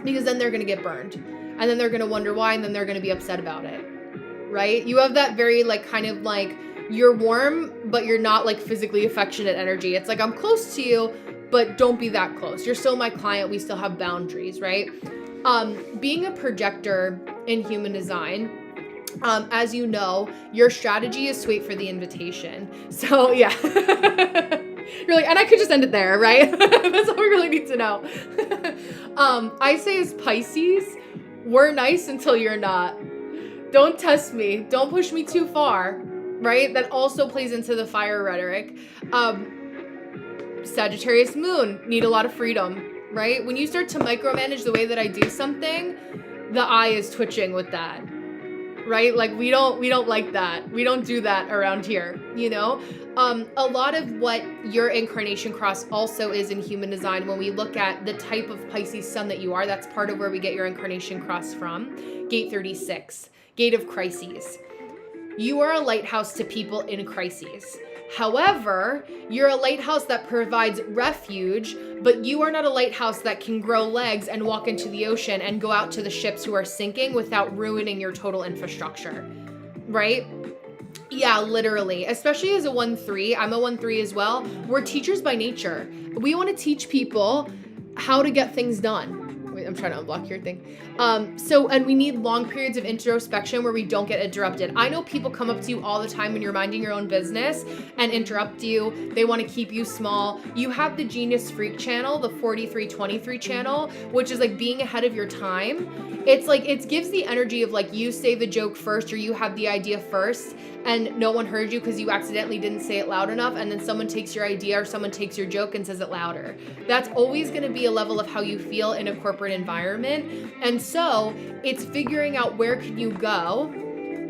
S1: because then they're going to get burned. And then they're going to wonder why, and then they're going to be upset about it. Right? You have that very like kind of like you're warm, but you're not like physically affectionate energy. It's like I'm close to you, but don't be that close. You're still my client. We still have boundaries, right? Being a projector in human design, as you know, your strategy is to wait for the invitation. So yeah. You're like, and I could just end it there, right? That's all we really need to know. I say as Pisces, we're nice until you're not. Don't test me. Don't push me too far, right? That also plays into the fire rhetoric. Sagittarius moon, need a lot of freedom, right? When you start to micromanage the way that I do something, the eye is twitching with that, right? Like we don't like that. We don't do that around here, you know? A lot of what your incarnation cross also is in human design, when we look at the type of Pisces sun that you are, that's part of where we get your incarnation cross from. Gate 36. Gate of crises. You are a lighthouse to people in crises. However, you're a lighthouse that provides refuge, but you are not a lighthouse that can grow legs and walk into the ocean and go out to the ships who are sinking without ruining your total infrastructure, right? Yeah, literally, especially as a 1-3, I'm a 1-3 as well. We're teachers by nature. We want to teach people how to get things done. Wait, I'm trying to unblock your thing. And we need long periods of introspection where we don't get interrupted. I know people come up to you all the time when you're minding your own business and interrupt you. They want to keep you small. You have the Genius Freak channel, the 4323 channel, which is like being ahead of your time. It's like, it gives the energy of like you say the joke first, or you have the idea first and no one heard you because you accidentally didn't say it loud enough, and then someone takes your idea or someone takes your joke and says it louder. That's always going to be a level of how you feel in a corporate environment. And so it's figuring out where can you go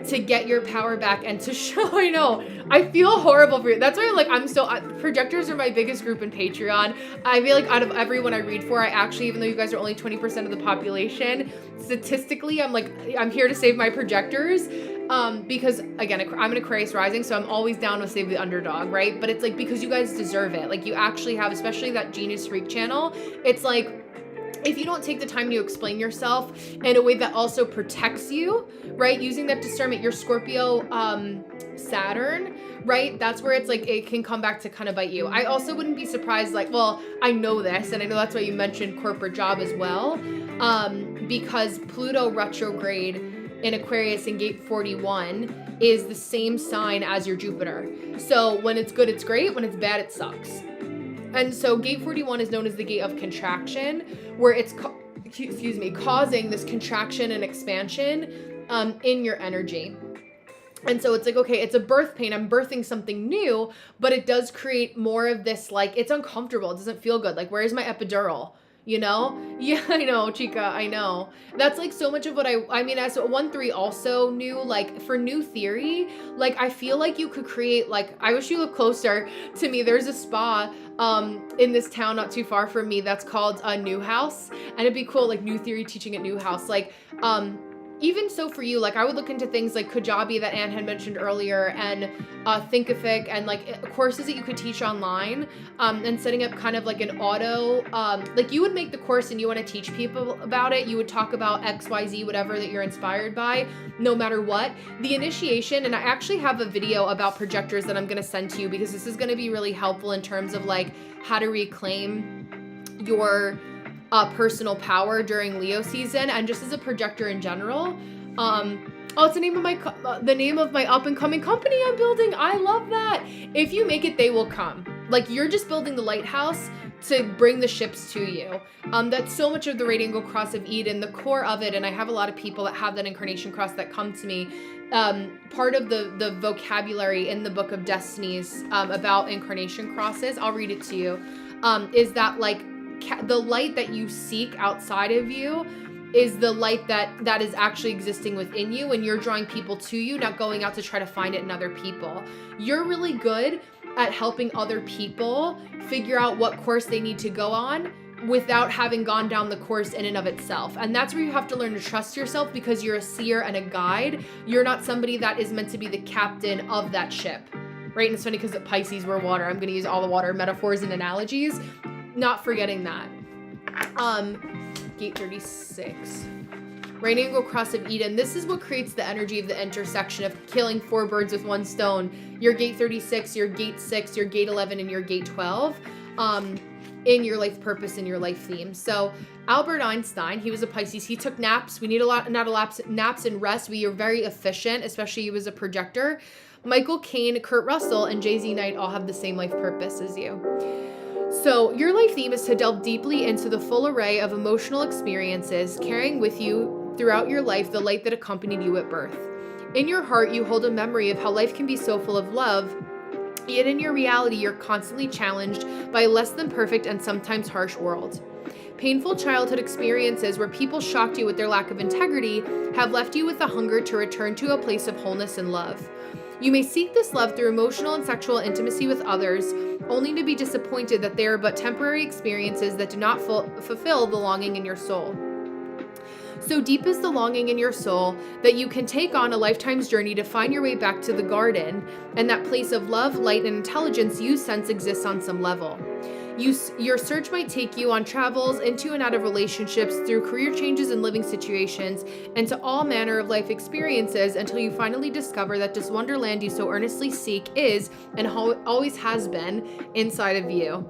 S1: to get your power back and to show. I know, I feel horrible for you. That's why projectors are my biggest group in Patreon. I feel like out of everyone I read for, I actually, even though you guys are only 20% of the population, statistically, I'm here to save my projectors. Because again, I'm an Aquarius rising, so I'm always down to save the underdog, right? But it's like, because you guys deserve it. Like you actually have, especially that Genius Freak channel, it's like, if you don't take the time to explain yourself in a way that also protects you, right? Using that discernment, your Scorpio, Saturn, right? That's where it's like, it can come back to kind of bite you. I also wouldn't be surprised, like, well, I know this, and I know that's why you mentioned corporate job as well, because Pluto retrograde in Aquarius in gate 41 is the same sign as your Jupiter. So when it's good, it's great. When it's bad, it sucks. And so gate 41 is known as the gate of contraction, where it's, causing this contraction and expansion in your energy. And so it's like, okay, it's a birth pain. I'm birthing something new, but it does create more of this, like, it's uncomfortable. It doesn't feel good. Like, where's my epidural? You know? Yeah, I know, Chica, I know. That's like so much of what I mean, as 1-3 also knew, like for new theory, like I feel like you could create, like, I wish you looked closer to me. There's a spa in this town not too far from me that's called a New House, and it'd be cool, like new theory teaching at New House. Like, even so for you, like I would look into things like Kajabi that Anne had mentioned earlier, and Thinkific, and like courses that you could teach online, and setting up kind of like an auto, like you would make the course and you want to teach people about it. You would talk about XYZ, whatever that you're inspired by, no matter what. The initiation, and I actually have a video about projectors that I'm going to send to you, because this is going to be really helpful in terms of like how to reclaim your personal power during Leo season, and just as a projector in general. It's the name of my up and coming company I'm building. I love that. If you make it, they will come. Like, you're just building the lighthouse to bring the ships to you. That's so much of the radiant cross of Eden, the core of it. And I have a lot of people that have that incarnation cross that come to me. Part of the vocabulary in the Book of Destinies about incarnation crosses, I'll read it to you, is that like the light that you seek outside of you is the light that is actually existing within you, and you're drawing people to you, not going out to try to find it in other people. You're really good at helping other people figure out what course they need to go on without having gone down the course in and of itself. And that's where you have to learn to trust yourself, because you're a seer and a guide. You're not somebody that is meant to be the captain of that ship, right? And it's funny because the Pisces were water. I'm going to use all the water metaphors and analogies, not forgetting that. Gate 36. Right angle cross of Eden. This is what creates the energy of the intersection of killing 4 birds with 1 stone. Your gate 36, your gate 6, your gate 11, and your gate 12. In your life purpose and your life theme. So Albert Einstein, he was a Pisces. He took naps. We need naps and rest. We are very efficient, especially he was a projector. Michael Caine, Kurt Russell, and Jay-Z Knight all have the same life purpose as you. So your life theme is to delve deeply into the full array of emotional experiences, carrying with you throughout your life the light that accompanied you at birth. In your heart, you hold a memory of how life can be so full of love, yet in your reality, you're constantly challenged by a less than perfect and sometimes harsh world. Painful childhood experiences where people shocked you with their lack of integrity have left you with a hunger to return to a place of wholeness and love. You may seek this love through emotional and sexual intimacy with others, only to be disappointed that they are but temporary experiences that do not fulfill the longing in your soul. So deep is the longing in your soul that you can take on a lifetime's journey to find your way back to the garden and that place of love, light, and intelligence you sense exists on some level. Your search might take you on travels, into and out of relationships, through career changes and living situations, and to all manner of life experiences until you finally discover that this wonderland you so earnestly seek is, and always has been, inside of you.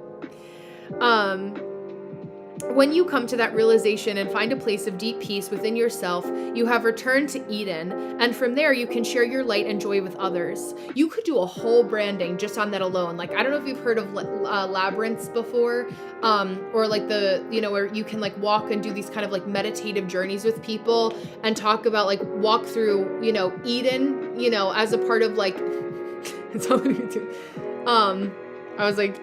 S1: When you come to that realization and find a place of deep peace within yourself, you have returned to Eden, and from there you can share your light and joy with others. You could do a whole branding just on that alone. Like, I don't know if you've heard of labyrinths before, or like where you can like walk and do these kind of like meditative journeys with people and talk about like walk through, Eden, as a part of like, it's all we do. I was like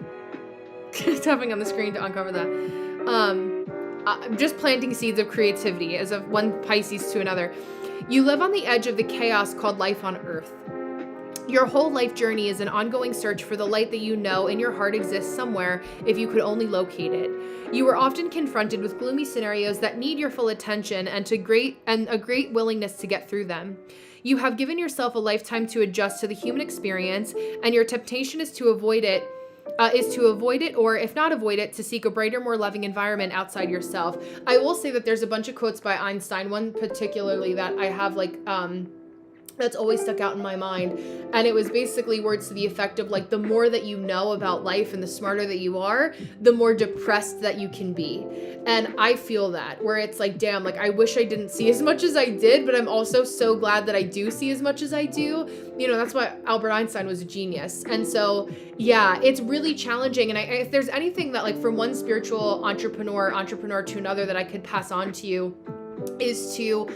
S1: tapping on the screen to uncover that. Just planting seeds of creativity as of one Pisces to another. You live on the edge of the chaos called life on earth. Your whole life journey is an ongoing search for the light that you know in your heart exists somewhere if you could only locate it. You are often confronted with gloomy scenarios that need your full attention and a great willingness to get through them. You have given yourself a lifetime to adjust to the human experience, and your temptation is to avoid it, or if not avoid it, to seek a brighter, more loving environment outside yourself. I will say that there's a bunch of quotes by Einstein, one particularly that I have that's always stuck out in my mind. And it was basically words to the effect of like, the more that you know about life and the smarter that you are, the more depressed that you can be. And I feel that, where it's like, damn, like I wish I didn't see as much as I did, but I'm also so glad that I do see as much as I do. That's why Albert Einstein was a genius. And so, yeah, it's really challenging. And if there's anything that like from one spiritual entrepreneur to another that I could pass on to you is to,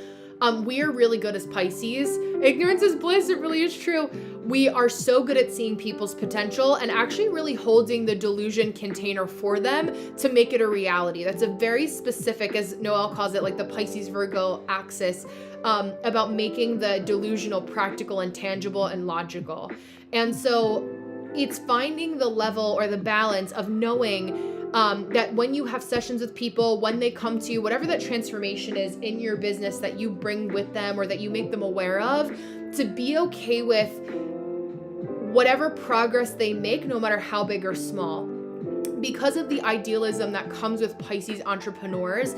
S1: we are really good as Pisces. Ignorance is bliss. It really is true. We are so good at seeing people's potential and actually really holding the delusion container for them to make it a reality. That's a very specific, as Noel calls it, like the Pisces Virgo axis, about making the delusional practical and tangible and logical. And so it's finding the level or the balance of knowing that when you have sessions with people, when they come to you, whatever that transformation is in your business that you bring with them or that you make them aware of, to be okay with whatever progress they make, no matter how big or small. Because of the idealism that comes with Pisces entrepreneurs,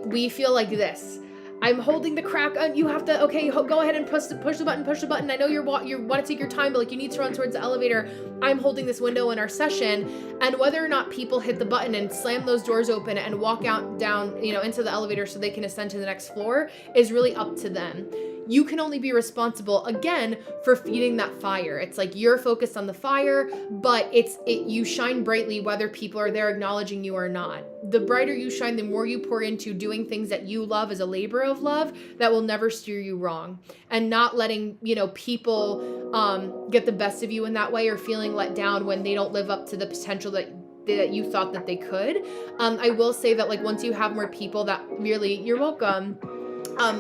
S1: we feel like this. I'm holding the crack on. You have to, okay, go ahead and push the button. I know you want to take your time, but like you need to run towards the elevator. I'm holding this window in our session, and whether or not people hit the button and slam those doors open and walk down, into the elevator so they can ascend to the next floor is really up to them. You can only be responsible, again, for feeding that fire. It's like you're focused on the fire, but you shine brightly whether people are there acknowledging you or not. The brighter you shine, the more you pour into doing things that you love as a labor of love that will never steer you wrong. And not letting, people get the best of you in that way, or feeling let down when they don't live up to the potential that that you thought that they could. I will say that like once you have more people that really, you're welcome,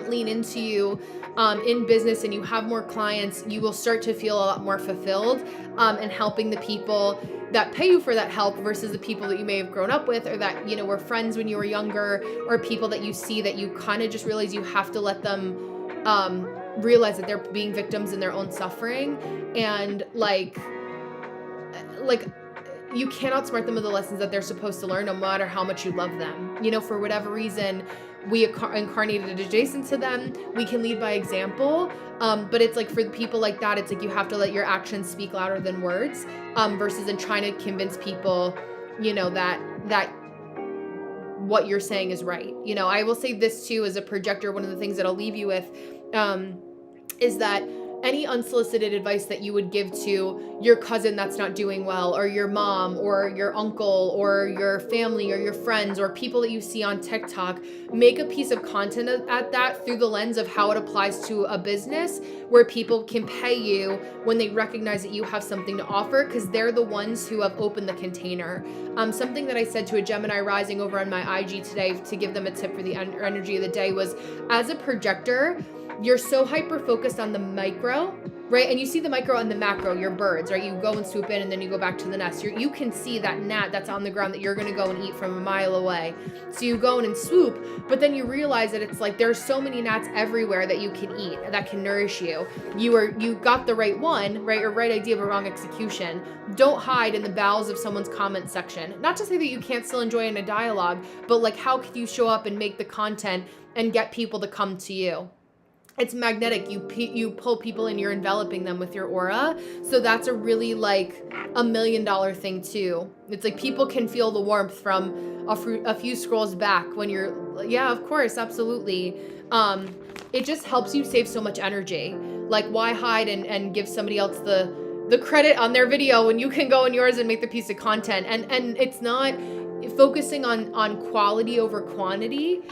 S1: lean into you in business and you have more clients, you will start to feel a lot more fulfilled and helping the people that pay you for that help versus the people that you may have grown up with or that, you know, were friends when you were younger, or people that you see that you kind of just realize you have to let them realize that they're being victims in their own suffering, and like you cannot smart them with the lessons that they're supposed to learn no matter how much you love them. You know, for whatever reason, we incarnated adjacent to them. We can lead by example. But it's like for people like that, it's like you have to let your actions speak louder than words, versus in trying to convince people, you know, that what you're saying is right. You know, I will say this too, as a projector, one of the things that I'll leave you with is that any unsolicited advice that you would give to your cousin that's not doing well, or your mom, or your uncle, or your family, or your friends, or people that you see on TikTok, make a piece of content at that through the lens of how it applies to a business where people can pay you when they recognize that you have something to offer, because they're the ones who have opened the container. Something that I said to a Gemini rising over on my IG today to give them a tip for the energy of the day was, as a projector, you're so hyper focused on the micro, right? And you see the micro and the macro, your birds, right? You go and swoop in and then you go back to the nest. You can see that gnat that's on the ground that you're going to go and eat from a mile away. So you go in and swoop, but then you realize that it's like there's so many gnats everywhere that you can eat, that can nourish you. You got the right one, right? Or right idea, but wrong execution. Don't hide in the bowels of someone's comment section. Not to say that you can't still enjoy in a dialogue, but like how can you show up and make the content and get people to come to you? It's magnetic. You pull people in, you're enveloping them with your aura. So that's a really like $1 million thing too. It's like people can feel the warmth from a few scrolls back when you're, yeah, of course, absolutely. It just helps you save so much energy. Like why hide and give somebody else the credit on their video when you can go in yours and make the piece of content. And it's not focusing on quality over quantity.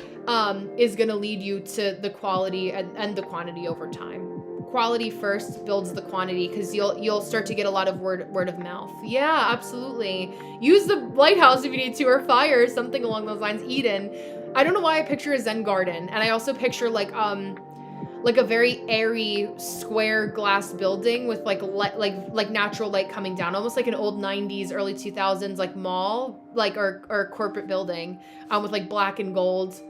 S1: Is going to lead you to the quality and the quantity over time. Quality first builds the quantity, because you'll start to get a lot of word of mouth. Yeah, absolutely. Use the lighthouse if you need to, or fire, something along those lines. Eden. I don't know why I picture a Zen garden, and I also picture like a very airy square glass building with like natural light coming down, almost like an old 90s, early 2000s like mall, like or corporate building, with like black and gold.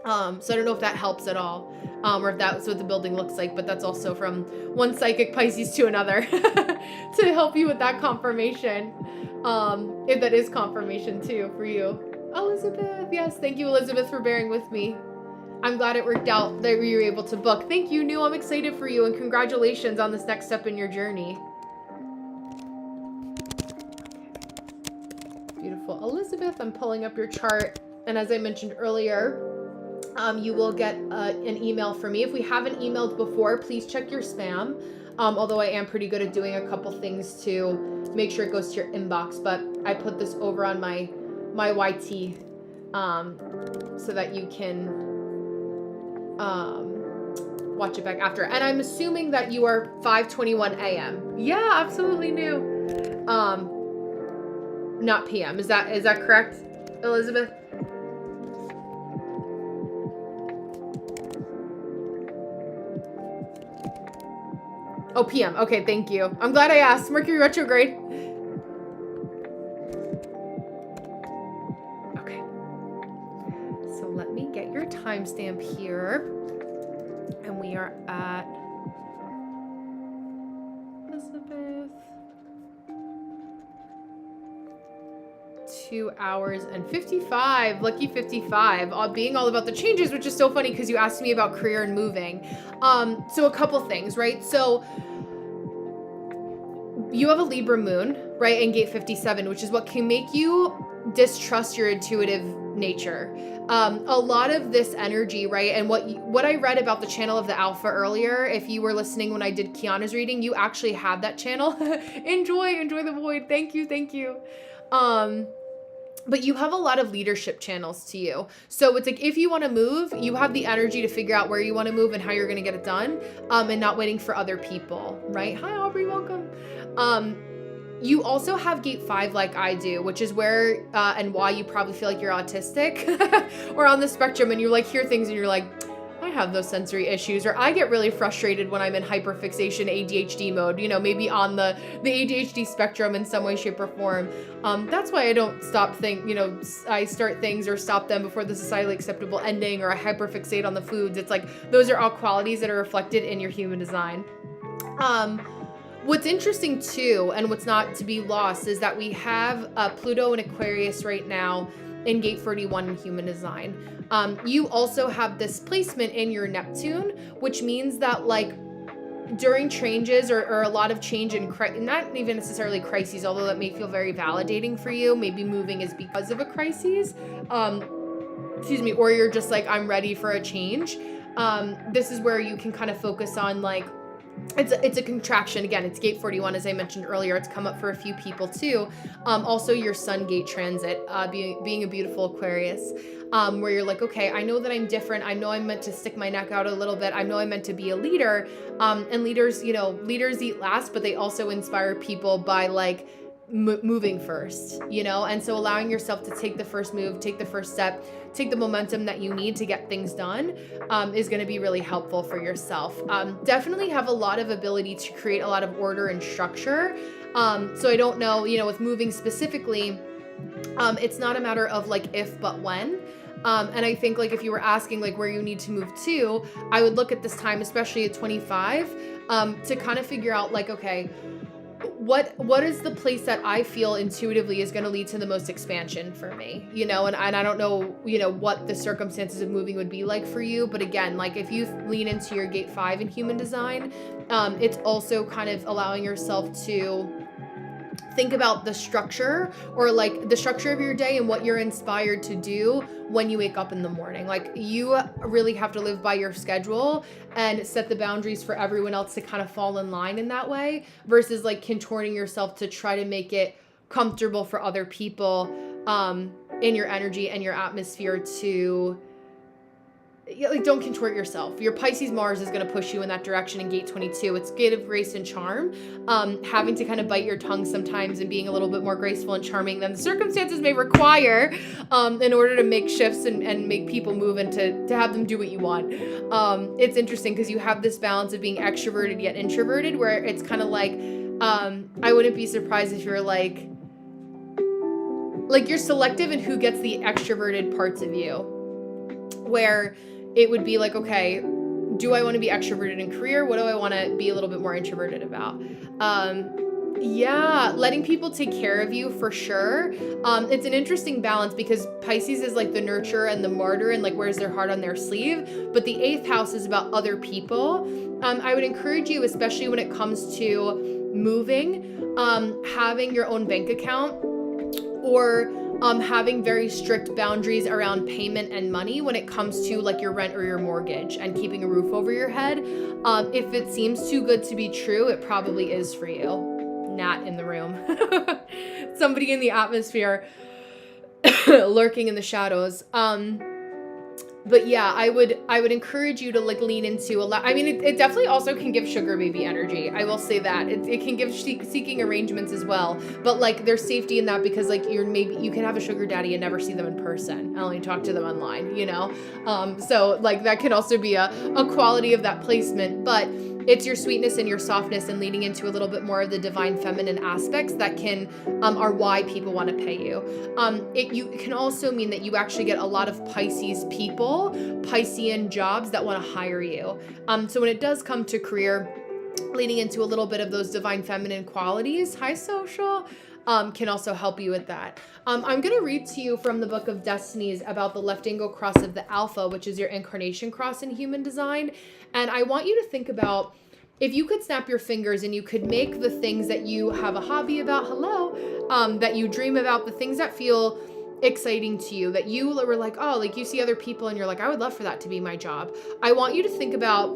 S1: So I don't know if that helps at all, or if that's what the building looks like, but that's also from one psychic Pisces to another to help you with that confirmation. If that is confirmation too for you. Elizabeth, yes, thank you, Elizabeth, for bearing with me. I'm glad it worked out that you were able to book. Thank you, New. I'm excited for you, and congratulations on this next step in your journey. Beautiful. Elizabeth, I'm pulling up your chart, and as I mentioned earlier, you will get an email from me. If we haven't emailed before, please check your spam. Although I am pretty good at doing a couple things to make sure it goes to your inbox, but I put this over on my YT so that you can watch it back after. And I'm assuming that you are 5:21 a.m. Yeah, absolutely New. Not p.m. Is that correct, Elizabeth? Oh, PM. Okay, thank you. I'm glad I asked. Mercury retrograde. Okay. So let me get your timestamp here. And we are at Elizabeth. 2 hours and 55. Lucky 55. Being all about the changes, which is so funny because you asked me about career and moving. So a couple things, right? So you have a Libra moon, right, in gate 57, which is what can make you distrust your intuitive nature. A lot of this energy, right, and what I read about the channel of the Alpha earlier, if you were listening when I did Kiana's reading, you actually have that channel. enjoy the void. Thank you. But you have a lot of leadership channels to you. So it's like, if you want to move, you have the energy to figure out where you want to move and how you're going to get it done, and not waiting for other people, right? Hi, Aubrey, welcome. You also have gate 5 like I do, which is where and why you probably feel like you're autistic or on the spectrum, and you like hear things and you're like, I have those sensory issues, or I get really frustrated when I'm in hyperfixation ADHD mode, you know, maybe on the ADHD spectrum in some way, shape, or form. That's why I don't I start things or stop them before the societally acceptable ending, or I hyperfixate on the foods. It's like, those are all qualities that are reflected in your human design. What's interesting too, and what's not to be lost, is that we have Pluto in Aquarius right now in gate 31 in human design. You also have this placement in your Neptune, which means that like during changes or a lot of change in, not even necessarily crises, although that may feel very validating for you, maybe moving is because of a crisis, or you're just like, I'm ready for a change. This is where you can kind of focus on like, it's a contraction. Again, it's gate 41, as I mentioned earlier. It's come up for a few people too. Also your sun gate transit, being a beautiful Aquarius, where you're like, okay, I know that I'm different. I know I'm meant to stick my neck out a little bit. I know I'm meant to be a leader. And leaders eat last, but they also inspire people by like moving first, and so allowing yourself to take the first move, take the first step, take the momentum that you need to get things done, is going to be really helpful for yourself. Definitely have a lot of ability to create a lot of order and structure. So I don't know, with moving specifically, it's not a matter of like if, but when. And I think like if you were asking like where you need to move to, I would look at this time, especially at 25, to kind of figure out like, okay, what is the place that I feel intuitively is going to lead to the most expansion for me, and I don't know, what the circumstances of moving would be like for you. But again, like if you lean into your gate 5 in human design, it's also kind of allowing yourself to think about the structure, or like the structure of your day and what you're inspired to do when you wake up in the morning. Like you really have to live by your schedule and set the boundaries for everyone else to kind of fall in line in that way, versus like contorting yourself to try to make it comfortable for other people in your energy and your atmosphere to like, don't contort yourself. Your Pisces Mars is going to push you in that direction in gate 22. It's gate of grace and charm. Having to kind of bite your tongue sometimes and being a little bit more graceful and charming than the circumstances may require, in order to make shifts and make people move and to have them do what you want. It's interesting because you have this balance of being extroverted yet introverted, where it's kind of like, I wouldn't be surprised if you're like you're selective in who gets the extroverted parts of you, where it would be like, okay, do I want to be extroverted in career? What do I want to be a little bit more introverted about? Letting people take care of you for sure. It's an interesting balance because Pisces is like the nurturer and the martyr and like wears their heart on their sleeve, but the 8th house is about other people. I would encourage you, especially when it comes to moving, having your own bank account, or having very strict boundaries around payment and money when it comes to like your rent or your mortgage, and keeping a roof over your head. If it seems too good to be true, it probably is for you. Nat in the room. Somebody in the atmosphere lurking in the shadows. But yeah, I would encourage you to like lean into it definitely also can give sugar baby energy. I will say that it can give seeking arrangements as well, but like there's safety in that because like you can have a sugar daddy and never see them in person and only talk to them online, so like that can also be a quality of that placement, but it's your sweetness and your softness and leaning into a little bit more of the divine feminine aspects that are why people want to pay you. It can also mean that you actually get a lot of Pisces people, Piscean jobs that want to hire you. So when it does come to career, leaning into a little bit of those divine feminine qualities, high social, can also help you with that. I'm going to read to you from the Book of Destinies about the left angle cross of the Alpha, which is your incarnation cross in human design. And I want you to think about if you could snap your fingers and you could make the things that you have a hobby about, that you dream about, the things that feel exciting to you, that you were like, oh, like you see other people and you're like, I would love for that to be my job. I want you to think about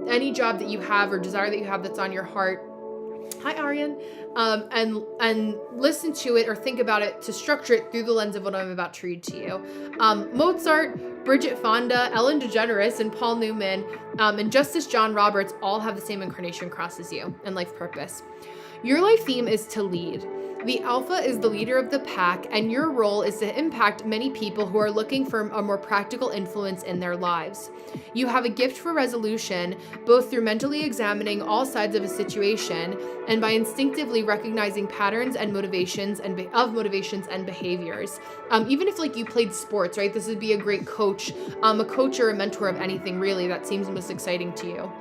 S1: any job that you have or desire that you have that's on your heart. Hi, Aryan. And listen to it or think about it to structure it through the lens of what I'm about to read to you. Mozart, Bridget Fonda, Ellen DeGeneres, and Paul Newman, and Justice John Roberts all have the same incarnation cross as you and life purpose. Your life theme is to lead. The alpha is the leader of the pack, and your role is to impact many people who are looking for a more practical influence in their lives. You have a gift for resolution, both through mentally examining all sides of a situation and by instinctively recognizing patterns and motivations and behaviors. Even if like you played sports, right? This would be a great coach, a coach or a mentor of anything really that seems most exciting to you.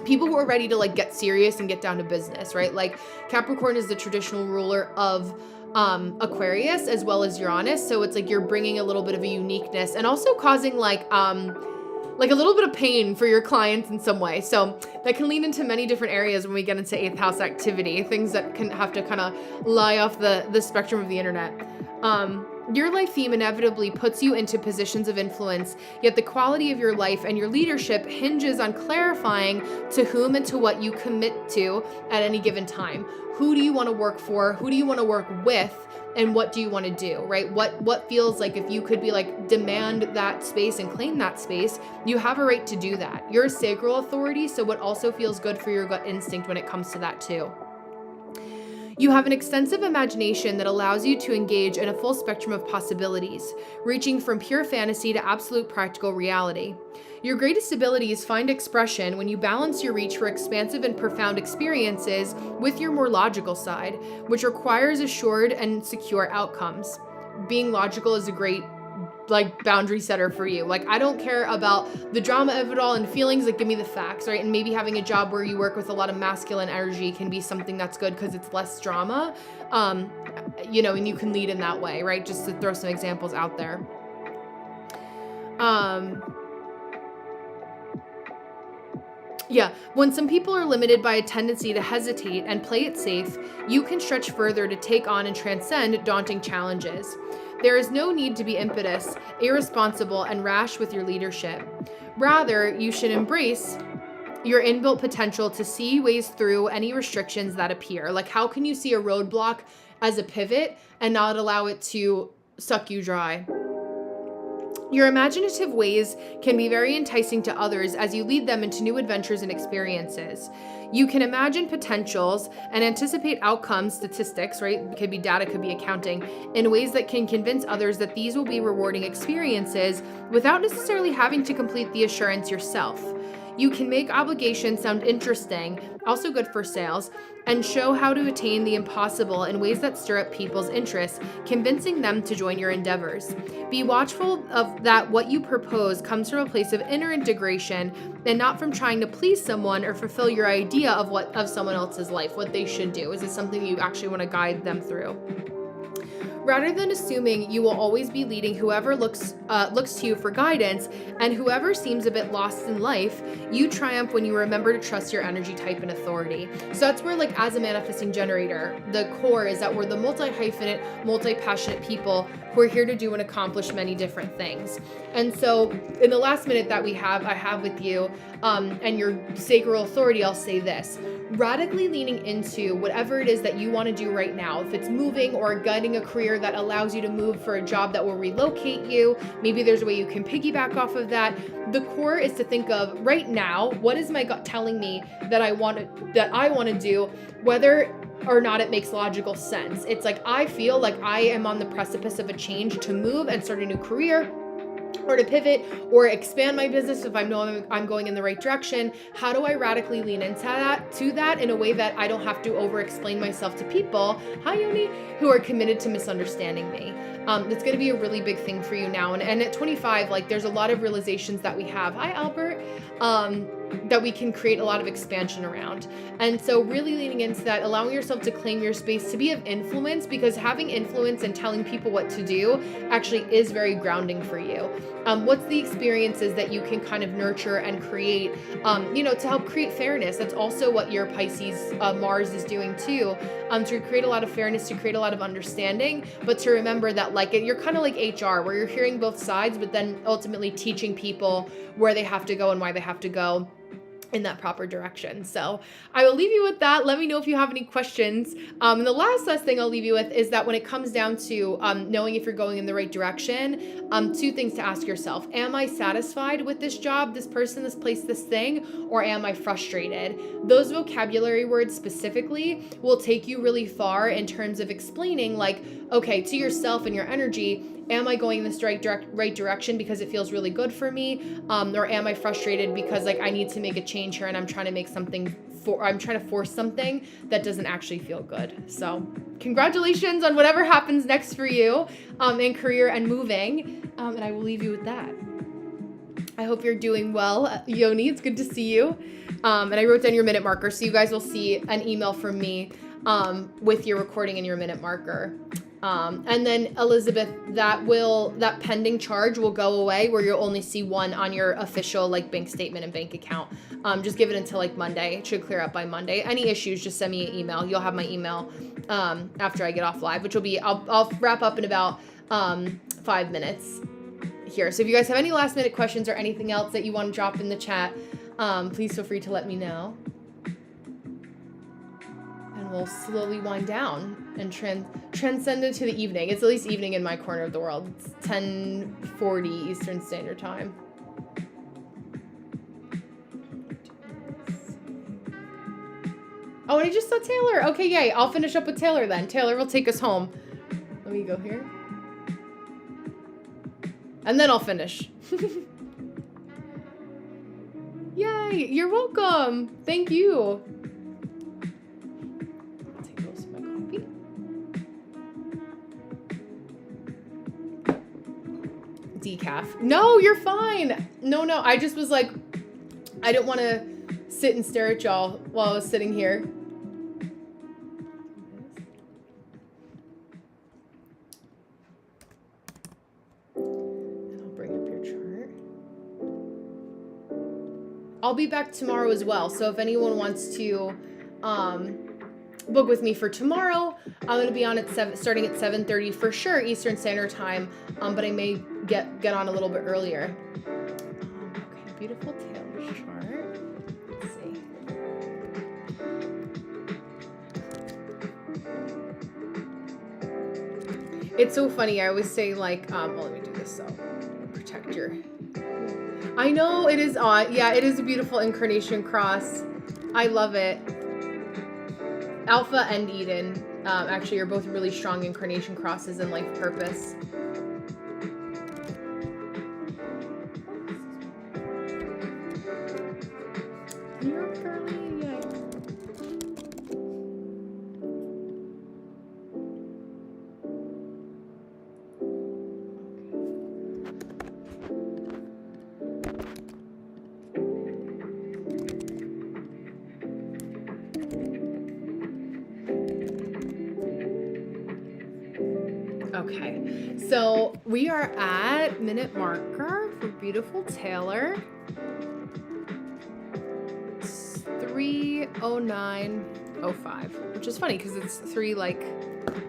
S1: People who are ready to like get serious and get down to business, right? Like Capricorn is the traditional ruler of Aquarius as well as Uranus. So it's like you're bringing a little bit of a uniqueness and also causing like a little bit of pain for your clients in some way. So that can lead into many different areas when we get into 8th house activity, things that can have to kind of lie off the spectrum of the internet. Your life theme inevitably puts you into positions of influence, yet the quality of your life and your leadership hinges on clarifying to whom and to what you commit to at any given time. Who do you want to work for? Who do you want to work with? And what do you want to do, right? What feels like if you could be like demand that space and claim that space, you have a right to do that. You're a sacral authority, so what also feels good for your gut instinct when it comes to that too. You have an extensive imagination that allows you to engage in a full spectrum of possibilities, reaching from pure fantasy to absolute practical reality. Your greatest abilities find expression when you balance your reach for expansive and profound experiences with your more logical side, which requires assured and secure outcomes. Being logical is a great like boundary setter for you. Like I don't care about the drama of it all and feelings, like give me the facts, right? And maybe having a job where you work with a lot of masculine energy can be something that's good because it's less drama, and you can lead in that way, right? Just to throw some examples out there. When some people are limited by a tendency to hesitate and play it safe, you can stretch further to take on and transcend daunting challenges. There is no need to be impetuous, irresponsible, and rash with your leadership. Rather, you should embrace your inbuilt potential to see ways through any restrictions that appear. Like, how can you see a roadblock as a pivot and not allow it to suck you dry? Your imaginative ways can be very enticing to others as you lead them into new adventures and experiences. You can imagine potentials and anticipate outcomes, statistics, right? It could be data, could be accounting, in ways that can convince others that these will be rewarding experiences without necessarily having to complete the assurance yourself. You can make obligations sound interesting, also good for sales, and show how to attain the impossible in ways that stir up people's interests, convincing them to join your endeavors. Be watchful of that what you propose comes from a place of inner integration and not from trying to please someone or fulfill your idea of someone else's life, what they should do. Is it something you actually want to guide them through? Rather than assuming you will always be leading whoever looks to you for guidance and whoever seems a bit lost in life, you triumph when you remember to trust your energy type and authority. So that's where, like, as a manifesting generator, the core is that we're the multi-hyphenate, multi-passionate people who are here to do and accomplish many different things. And so in the last minute that I have with you, and your sacral authority, I'll say this. Radically leaning into whatever it is that you want to do right now. If it's moving or guiding a career that allows you to move for a job that will relocate you, maybe there's a way you can piggyback off of that. The core is to think of right now, what is my gut telling me that I want to do, whether or not it makes logical sense. It's like, I feel like I am on the precipice of a change to move and start a new career, or to pivot or expand my business if I know I'm going in the right direction. How do I radically lean into that in a way that I don't have to over-explain myself to people, hi Yoni, who are committed to misunderstanding me? It's going to be a really big thing for you now. And at 25, like, there's a lot of realizations that we have. Hi, Albert. That we can create a lot of expansion around. And so really leaning into that, allowing yourself to claim your space to be of influence, because having influence and telling people what to do actually is very grounding for you. What's the experiences that you can kind of nurture and create, to help create fairness? That's also what your Pisces Mars is doing too, to create a lot of fairness, to create a lot of understanding, but to remember that, like, you're kind of like HR, where you're hearing both sides, but then ultimately teaching people where they have to go and why they have to go. in that proper direction. So I will leave you with that. Let me know if you have any questions. And the last thing I'll leave you with is that when it comes down to knowing if you're going in the right direction, 2 things to ask yourself. Am I satisfied with this job, this person, this place, this thing, or am I frustrated? Those vocabulary words specifically will take you really far in terms of explaining, like, okay, to yourself and your energy, am I going in this right direction because it feels really good for me? Or am I frustrated because like I need to make a change here and I'm trying to force something that doesn't actually feel good. So congratulations on whatever happens next for you in career and moving. And I will leave you with that. I hope you're doing well. Yoni, it's good to see you. And I wrote down your minute marker, so you guys will see an email from me with your recording and your minute marker. And then Elizabeth, that pending charge will go away where you'll only see one on your official like bank statement and bank account. Just give it until like Monday. It should clear up by Monday. Any issues, just send me an email. You'll have my email after I get off live, which will be, I'll wrap up in about 5 minutes here. So if you guys have any last minute questions or anything else that you want to drop in the chat, please feel free to let me know. And we'll slowly wind down and transcend into the evening. It's at least evening in my corner of the world. It's 10:40 Eastern Standard Time. Oh, and I just saw Taylor. Okay, yay. I'll finish up with Taylor then. Taylor will take us home. Let me go here. And then I'll finish. Yay, you're welcome. Thank you. Decaf. No, you're fine. No, I just was like, I didn't want to sit and stare at y'all while I was sitting here. And I'll bring up your chart. I'll be back tomorrow as well. So if anyone wants to book with me for tomorrow, I'm going to be on at starting at 7:30 for sure Eastern Standard Time, but I may get on a little bit earlier. Okay, beautiful Taylor's chart. Let's see. It's so funny. I always say like, well, let me do this so protect your. I know it is odd. Yeah, it is a beautiful incarnation cross. I love it. Alpha and Eden actually are both really strong incarnation crosses in life purpose. You're curly, yay. Okay, so we are at minute marker for beautiful Taylor. It's 3:09:05, which is funny because it's 3 like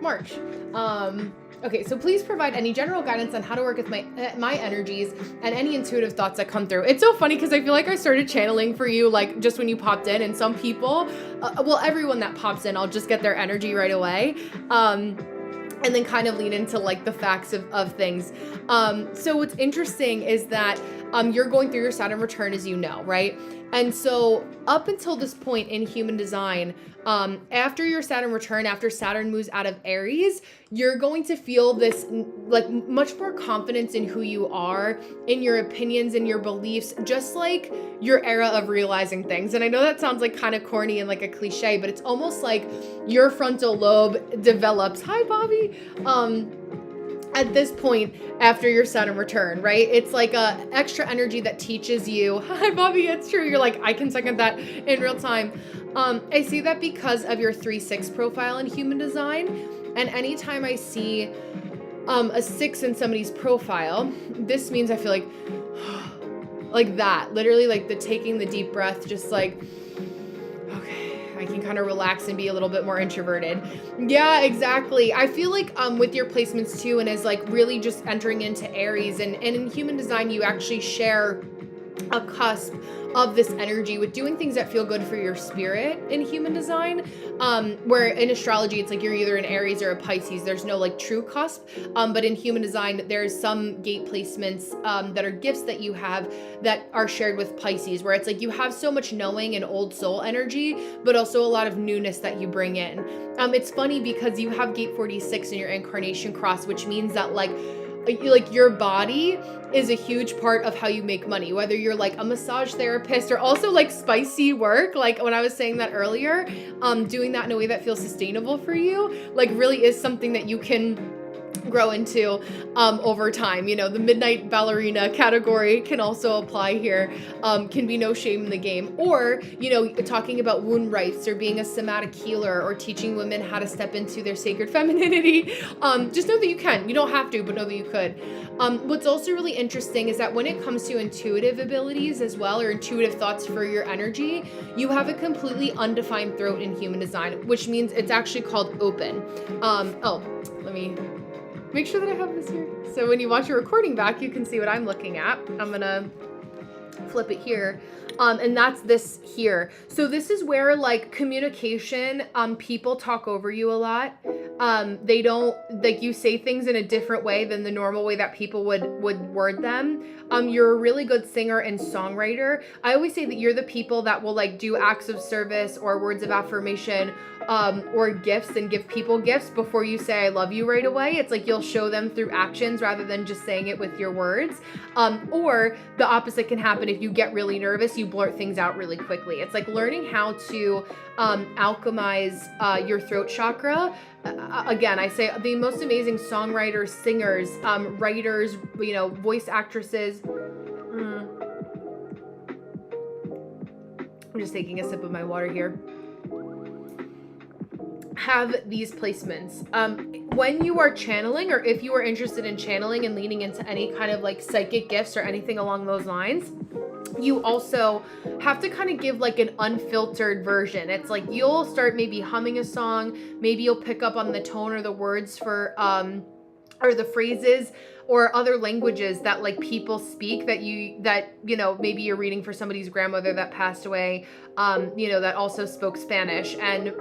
S1: March. Okay, so please provide any general guidance on how to work with my energies and any intuitive thoughts that come through. It's so funny because I feel like I started channeling for you like just when you popped in, and some people, well, everyone that pops in, I'll just get their energy right away. And then kind of lean into like the facts of things. So what's interesting is that you're going through your Saturn return, as you know, right? And so up until this point in human design, after your Saturn return, after Saturn moves out of Aries, you're going to feel this like much more confidence in who you are, in your opinions, in your beliefs, just like your era of realizing things. And I know that sounds like kind of corny and like a cliche, but it's almost like your frontal lobe develops. Hi, Bobby. At this point after your Saturn return, right? It's like a extra energy that teaches you. Hi, Bobby, it's true. You're like, I can second that in real time. I see that because of your 3-6 profile in human design. And anytime I see a 6 in somebody's profile, this means I feel like that, literally like the taking the deep breath, just like, okay, I can kind of relax and be a little bit more introverted. Yeah, exactly. I feel like with your placements too, and as like really just entering into Aries, and in human design, you actually share a cusp of this energy with doing things that feel good for your spirit in human design, where in astrology it's like you're either an Aries or a Pisces. There's no like true cusp, but in human design there's some gate placements that are gifts that you have that are shared with Pisces, where it's like you have so much knowing and old soul energy, but also a lot of newness that you bring in. It's funny because you have gate 46 in your incarnation cross, which means that like your body is a huge part of how you make money, whether you're like a massage therapist or also like spicy work. Like when I was saying that earlier, doing that in a way that feels sustainable for you, like really is something that you can grow into over time. You know, the midnight ballerina category can also apply here. Can be no shame in the game. Or, you know, talking about wound rights or being a somatic healer or teaching women how to step into their sacred femininity. Just know that you can. You don't have to, but know that you could. What's also really interesting is that when it comes to intuitive abilities as well, or intuitive thoughts for your energy, you have a completely undefined throat in human design, which means it's actually called open. Let me make sure that I have this here. So when you watch your recording back, you can see what I'm looking at. I'm gonna flip it here. And that's this here. So this is where like communication, people talk over you a lot. They don't, like, you say things in a different way than the normal way that people would word them. You're a really good singer and songwriter. I always say that you're the people that will like do acts of service or words of affirmation, or gifts, and give people gifts before you say I love you right away. It's like you'll show them through actions rather than just saying it with your words. Or the opposite can happen if you get really nervous, you blurt things out really quickly. It's like learning how to alchemize your throat chakra. Again, I say the most amazing songwriters, singers, writers, you know, voice actresses. I'm just taking a sip of my water here. Have these placements. When you are channeling, or if you are interested in channeling and leaning into any kind of like psychic gifts or anything along those lines, you also have to kind of give like an unfiltered version. It's like you'll start maybe humming a song, maybe you'll pick up on the tone or the words for or the phrases or other languages that like people speak that you know, maybe you're reading for somebody's grandmother that passed away, you know, that also spoke Spanish, and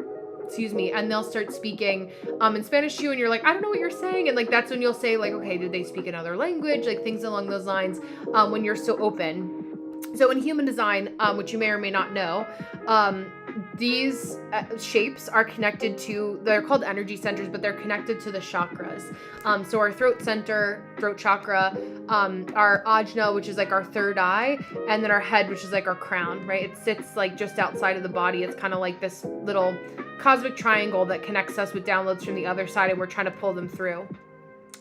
S1: they'll start speaking in Spanish to you, and you're like, I don't know what you're saying, and like that's when you'll say like, okay, did they speak another language, like things along those lines, when you're so open. So in human design, which you may or may not know, these shapes are connected to, they're called energy centers, but they're connected to the chakras. So our throat center, throat chakra, our ajna, which is like our third eye, and then our head, which is like our crown, right? It sits like just outside of the body. It's kind of like this little cosmic triangle that connects us with downloads from the other side, and we're trying to pull them through.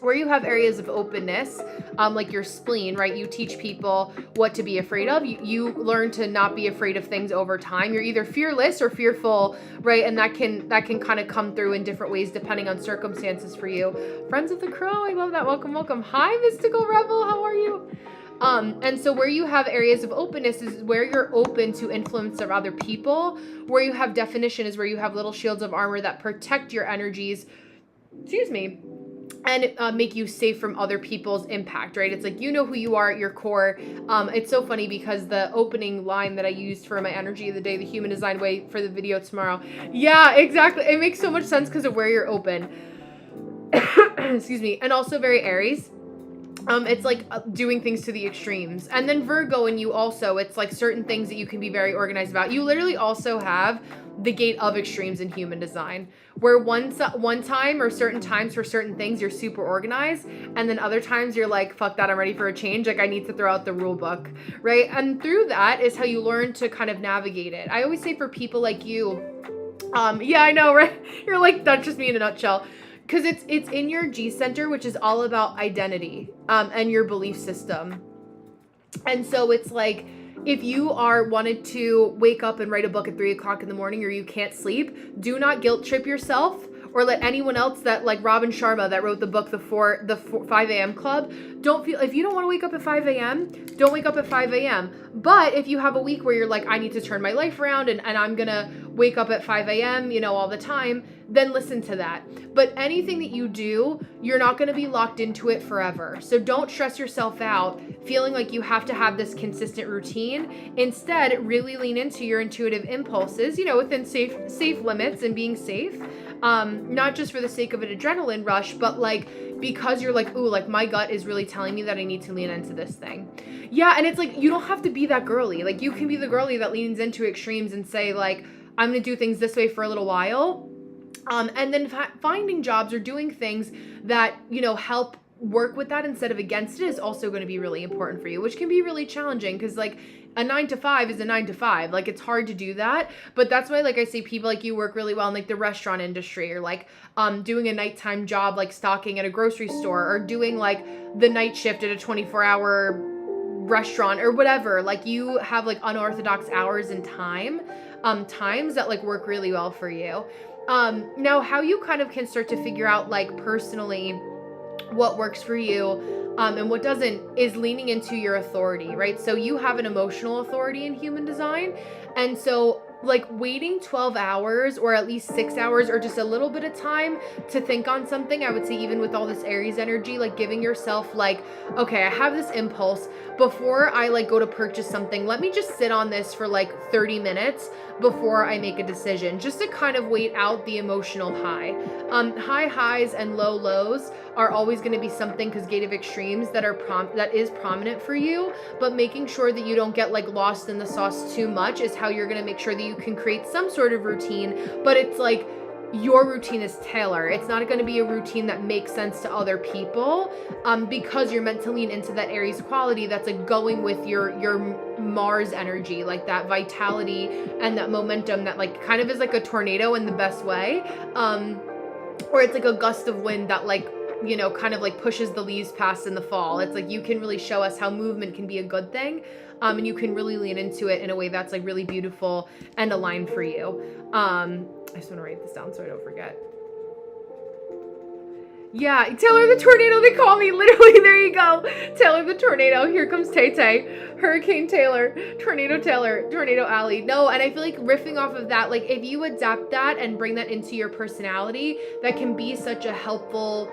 S1: Where you have areas of openness, like your spleen, right? You teach people what to be afraid of. You learn to not be afraid of things over time. You're either fearless or fearful, right? And that can kind of come through in different ways depending on circumstances for you. Friends of the Crow, I love that. Welcome, welcome. Hi, Mystical Rebel. How are you? And so where you have areas of openness is where you're open to influence of other people. Where you have definition is where you have little shields of armor that protect your energies. And make you safe from other people's impact, right? It's like, you know who you are at your core. It's so funny because the opening line that I used for my energy of the day, the human design way, for the video tomorrow. Yeah, exactly. It makes so much sense because of where you're open. And also very Aries. It's like doing things to the extremes. And then Virgo and you also, it's like certain things that you can be very organized about. You literally also have the gate of extremes in human design, where one time or certain times for certain things you're super organized, and then other times you're like, fuck that, I'm ready for a change, like I need to throw out the rule book, right? And through that is how you learn to kind of navigate it. I always say for people like you, yeah, I know, right? You're like, that's just me in a nutshell. Because it's in your G center, which is all about identity, and your belief system. And so it's like, if you wanted to wake up and write a book at 3 o'clock in the morning, or you can't sleep, do not guilt trip yourself or let anyone else that, like Robin Sharma that wrote the book, the 5 a.m. Club, don't feel, if you don't want to wake up at 5 a.m., don't wake up at 5 a.m. But if you have a week where you're like, I need to turn my life around and I'm going to wake up at 5 a.m., you know, all the time, then listen to that. But anything that you do, you're not going to be locked into it forever. So don't stress yourself out feeling like you have to have this consistent routine. Instead, really lean into your intuitive impulses, you know, within safe limits and being safe. Not just for the sake of an adrenaline rush, but like, because you're like, ooh, like my gut is really telling me that I need to lean into this thing. Yeah. And it's like, you don't have to be that girly. Like you can be the girly that leans into extremes and say like, I'm going to do things this way for a little while. And then finding jobs or doing things that, you know, help work with that instead of against it is also going to be really important for you, which can be really challenging because like a 9 to 5 is a 9 to 5. Like it's hard to do that. But that's why, like I say, people like you work really well in like the restaurant industry or like doing a nighttime job, like stocking at a grocery store or doing like the night shift at a 24-hour restaurant or whatever. Like you have like unorthodox hours and times that like work really well for you. Now how you kind of can start to figure out like personally what works for you and what doesn't is leaning into your authority, right? So you have an emotional authority in human design. And so like waiting 12 hours or at least 6 hours or just a little bit of time to think on something, I would say even with all this Aries energy, like giving yourself like, okay, I have this impulse before I like go to purchase something. Let me just sit on this for like 30 minutes before I make a decision, just to kind of wait out the emotional high. High highs and low lows are always going to be something, because gate of extremes that is prominent for you, but making sure that you don't get like lost in the sauce too much is how you're going to make sure that you can create some sort of routine, but it's like your routine is tailored. It's not going to be a routine that makes sense to other people, because you're meant to lean into that Aries quality that's like going with your Mars energy, like that vitality and that momentum that like kind of is like a tornado in the best way, or it's like a gust of wind that like, you know, kind of like pushes the leaves past in the fall. It's like you can really show us how movement can be a good thing, and you can really lean into it in a way that's like really beautiful and aligned for you. I just want to write this down so I don't forget. Yeah, Taylor the Tornado, they call me. Literally, there you go. Taylor the Tornado. Here comes Tay-Tay. Hurricane Taylor. Tornado Taylor. Tornado Alley. No, and I feel like riffing off of that, like if you adapt that and bring that into your personality, that can be such a helpful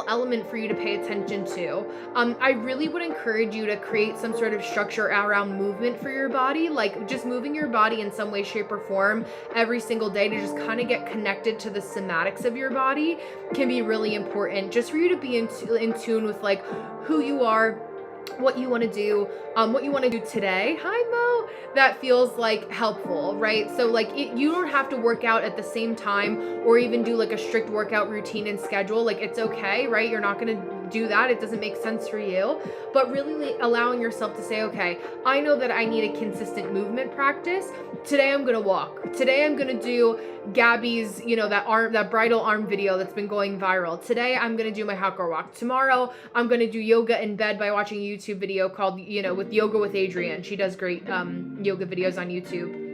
S1: element for you to pay attention to. I really would encourage you to create some sort of structure around movement for your body, like just moving your body in some way, shape, or form every single day to just kind of get connected to the somatics of your body can be really important, just for you to be in tune with like who you are, what you want to do, what you want to do today. Hi, Mo. That feels like helpful, right? So like you don't have to work out at the same time or even do like a strict workout routine and schedule. Like it's okay, right? You're not going to do that. It doesn't make sense for you, but really allowing yourself to say, okay, I know that I need a consistent movement practice. Today I'm going to walk. Today I'm going to do Gabby's, you know, that bridal arm video that's been going viral. Today I'm going to do my hot girl walk. Tomorrow I'm going to do yoga in bed by watching a YouTube video called, you know, with Yoga with Adrienne. She does great yoga videos on YouTube.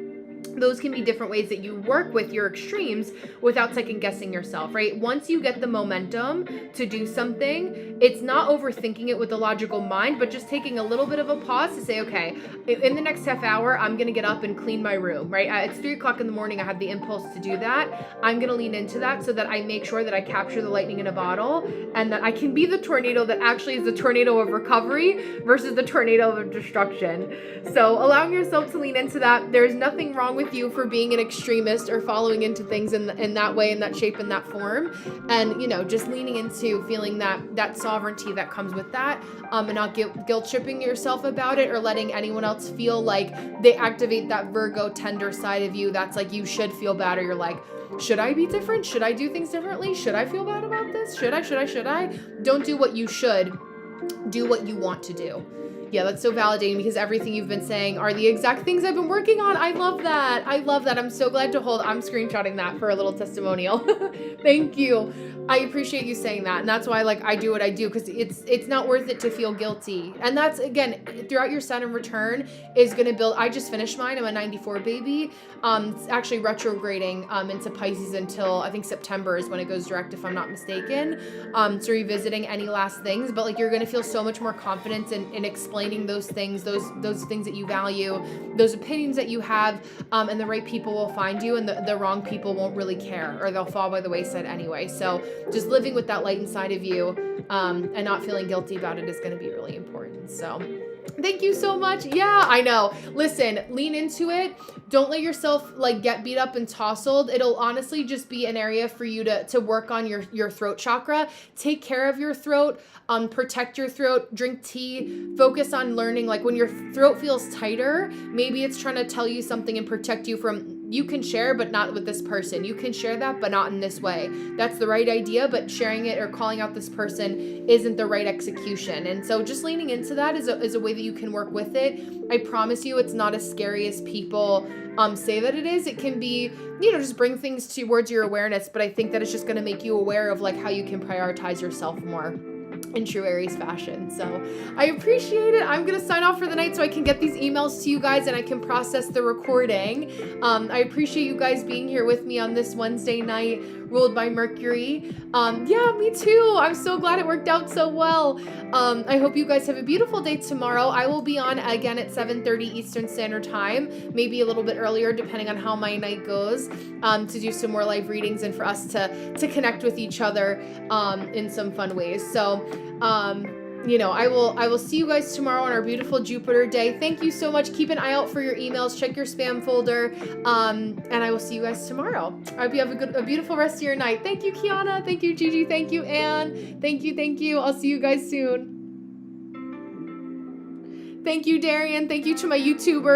S1: Those can be different ways that you work with your extremes without second guessing yourself, right? Once you get the momentum to do something, it's not overthinking it with the logical mind, but just taking a little bit of a pause to say, okay, in the next half hour, I'm going to get up and clean my room, right? It's 3 o'clock in the morning. I have the impulse to do that. I'm going to lean into that so that I make sure that I capture the lightning in a bottle and that I can be the tornado that actually is the tornado of recovery versus the tornado of destruction. So allowing yourself to lean into that, there's nothing wrong with you for being an extremist or following into things in that way, in that shape, in that form, and you know, just leaning into feeling that sovereignty that comes with that, and not guilt tripping yourself about it or letting anyone else feel like they activate that Virgo tender side of you that's like you should feel bad, or you're like, should I be different? Should I do things differently? Should I feel bad about this? Should I? Don't do what you should. Do what you want to do. Yeah, that's so validating because everything you've been saying are the exact things I've been working on. I love that. I love that. I'm so glad to hold. I'm screenshotting that for a little testimonial. Thank you. I appreciate you saying that. And that's why like I do what I do, because it's not worth it to feel guilty. And that's, again, throughout your Saturn return is going to build. I just finished mine. I'm a 94 baby. It's actually retrograding into Pisces until I think September is when it goes direct, if I'm not mistaken. So revisiting any last things, but like you're going to feel so much more confidence in explaining those things, those things that you value, those opinions that you have, and the right people will find you, and the wrong people won't really care, or they'll fall by the wayside anyway. So just living with that light inside of you, and not feeling guilty about it is going to be really important. So thank you so much. Yeah, I know. Listen, lean into it. Don't let yourself like get beat up and tousled. It'll honestly just be an area for you to work on your throat chakra. Take care of your throat. Protect your throat, drink tea, focus on learning. Like when your throat feels tighter, maybe it's trying to tell you something and protect you from, you can share, but not with this person. You can share that, but not in this way. That's the right idea, but sharing it or calling out this person isn't the right execution. And so just leaning into that is a way that you can work with it. I promise you it's not as scary as people say that it is. It can be, just bring things towards your awareness, but I think that it's just going to make you aware of like how you can prioritize yourself more in true Aries fashion. So I appreciate it. I'm going to sign off for the night so I can get these emails to you guys and I can process the recording. I appreciate you guys being here with me on this Wednesday night, ruled by Mercury. Yeah, me too. I'm so glad it worked out so well. I hope you guys have a beautiful day tomorrow. I will be on again at 7:30 Eastern Standard Time, maybe a little bit earlier depending on how my night goes, to do some more live readings and for us to connect with each other in some fun ways. So I will see you guys tomorrow on our beautiful Jupiter day. Thank you so much. Keep an eye out for your emails. Check your spam folder. And I will see you guys tomorrow. I hope you have a beautiful rest of your night. Thank you, Kiana. Thank you, Gigi. Thank you, Anne. Thank you. I'll see you guys soon. Thank you, Darian. Thank you to my YouTubers.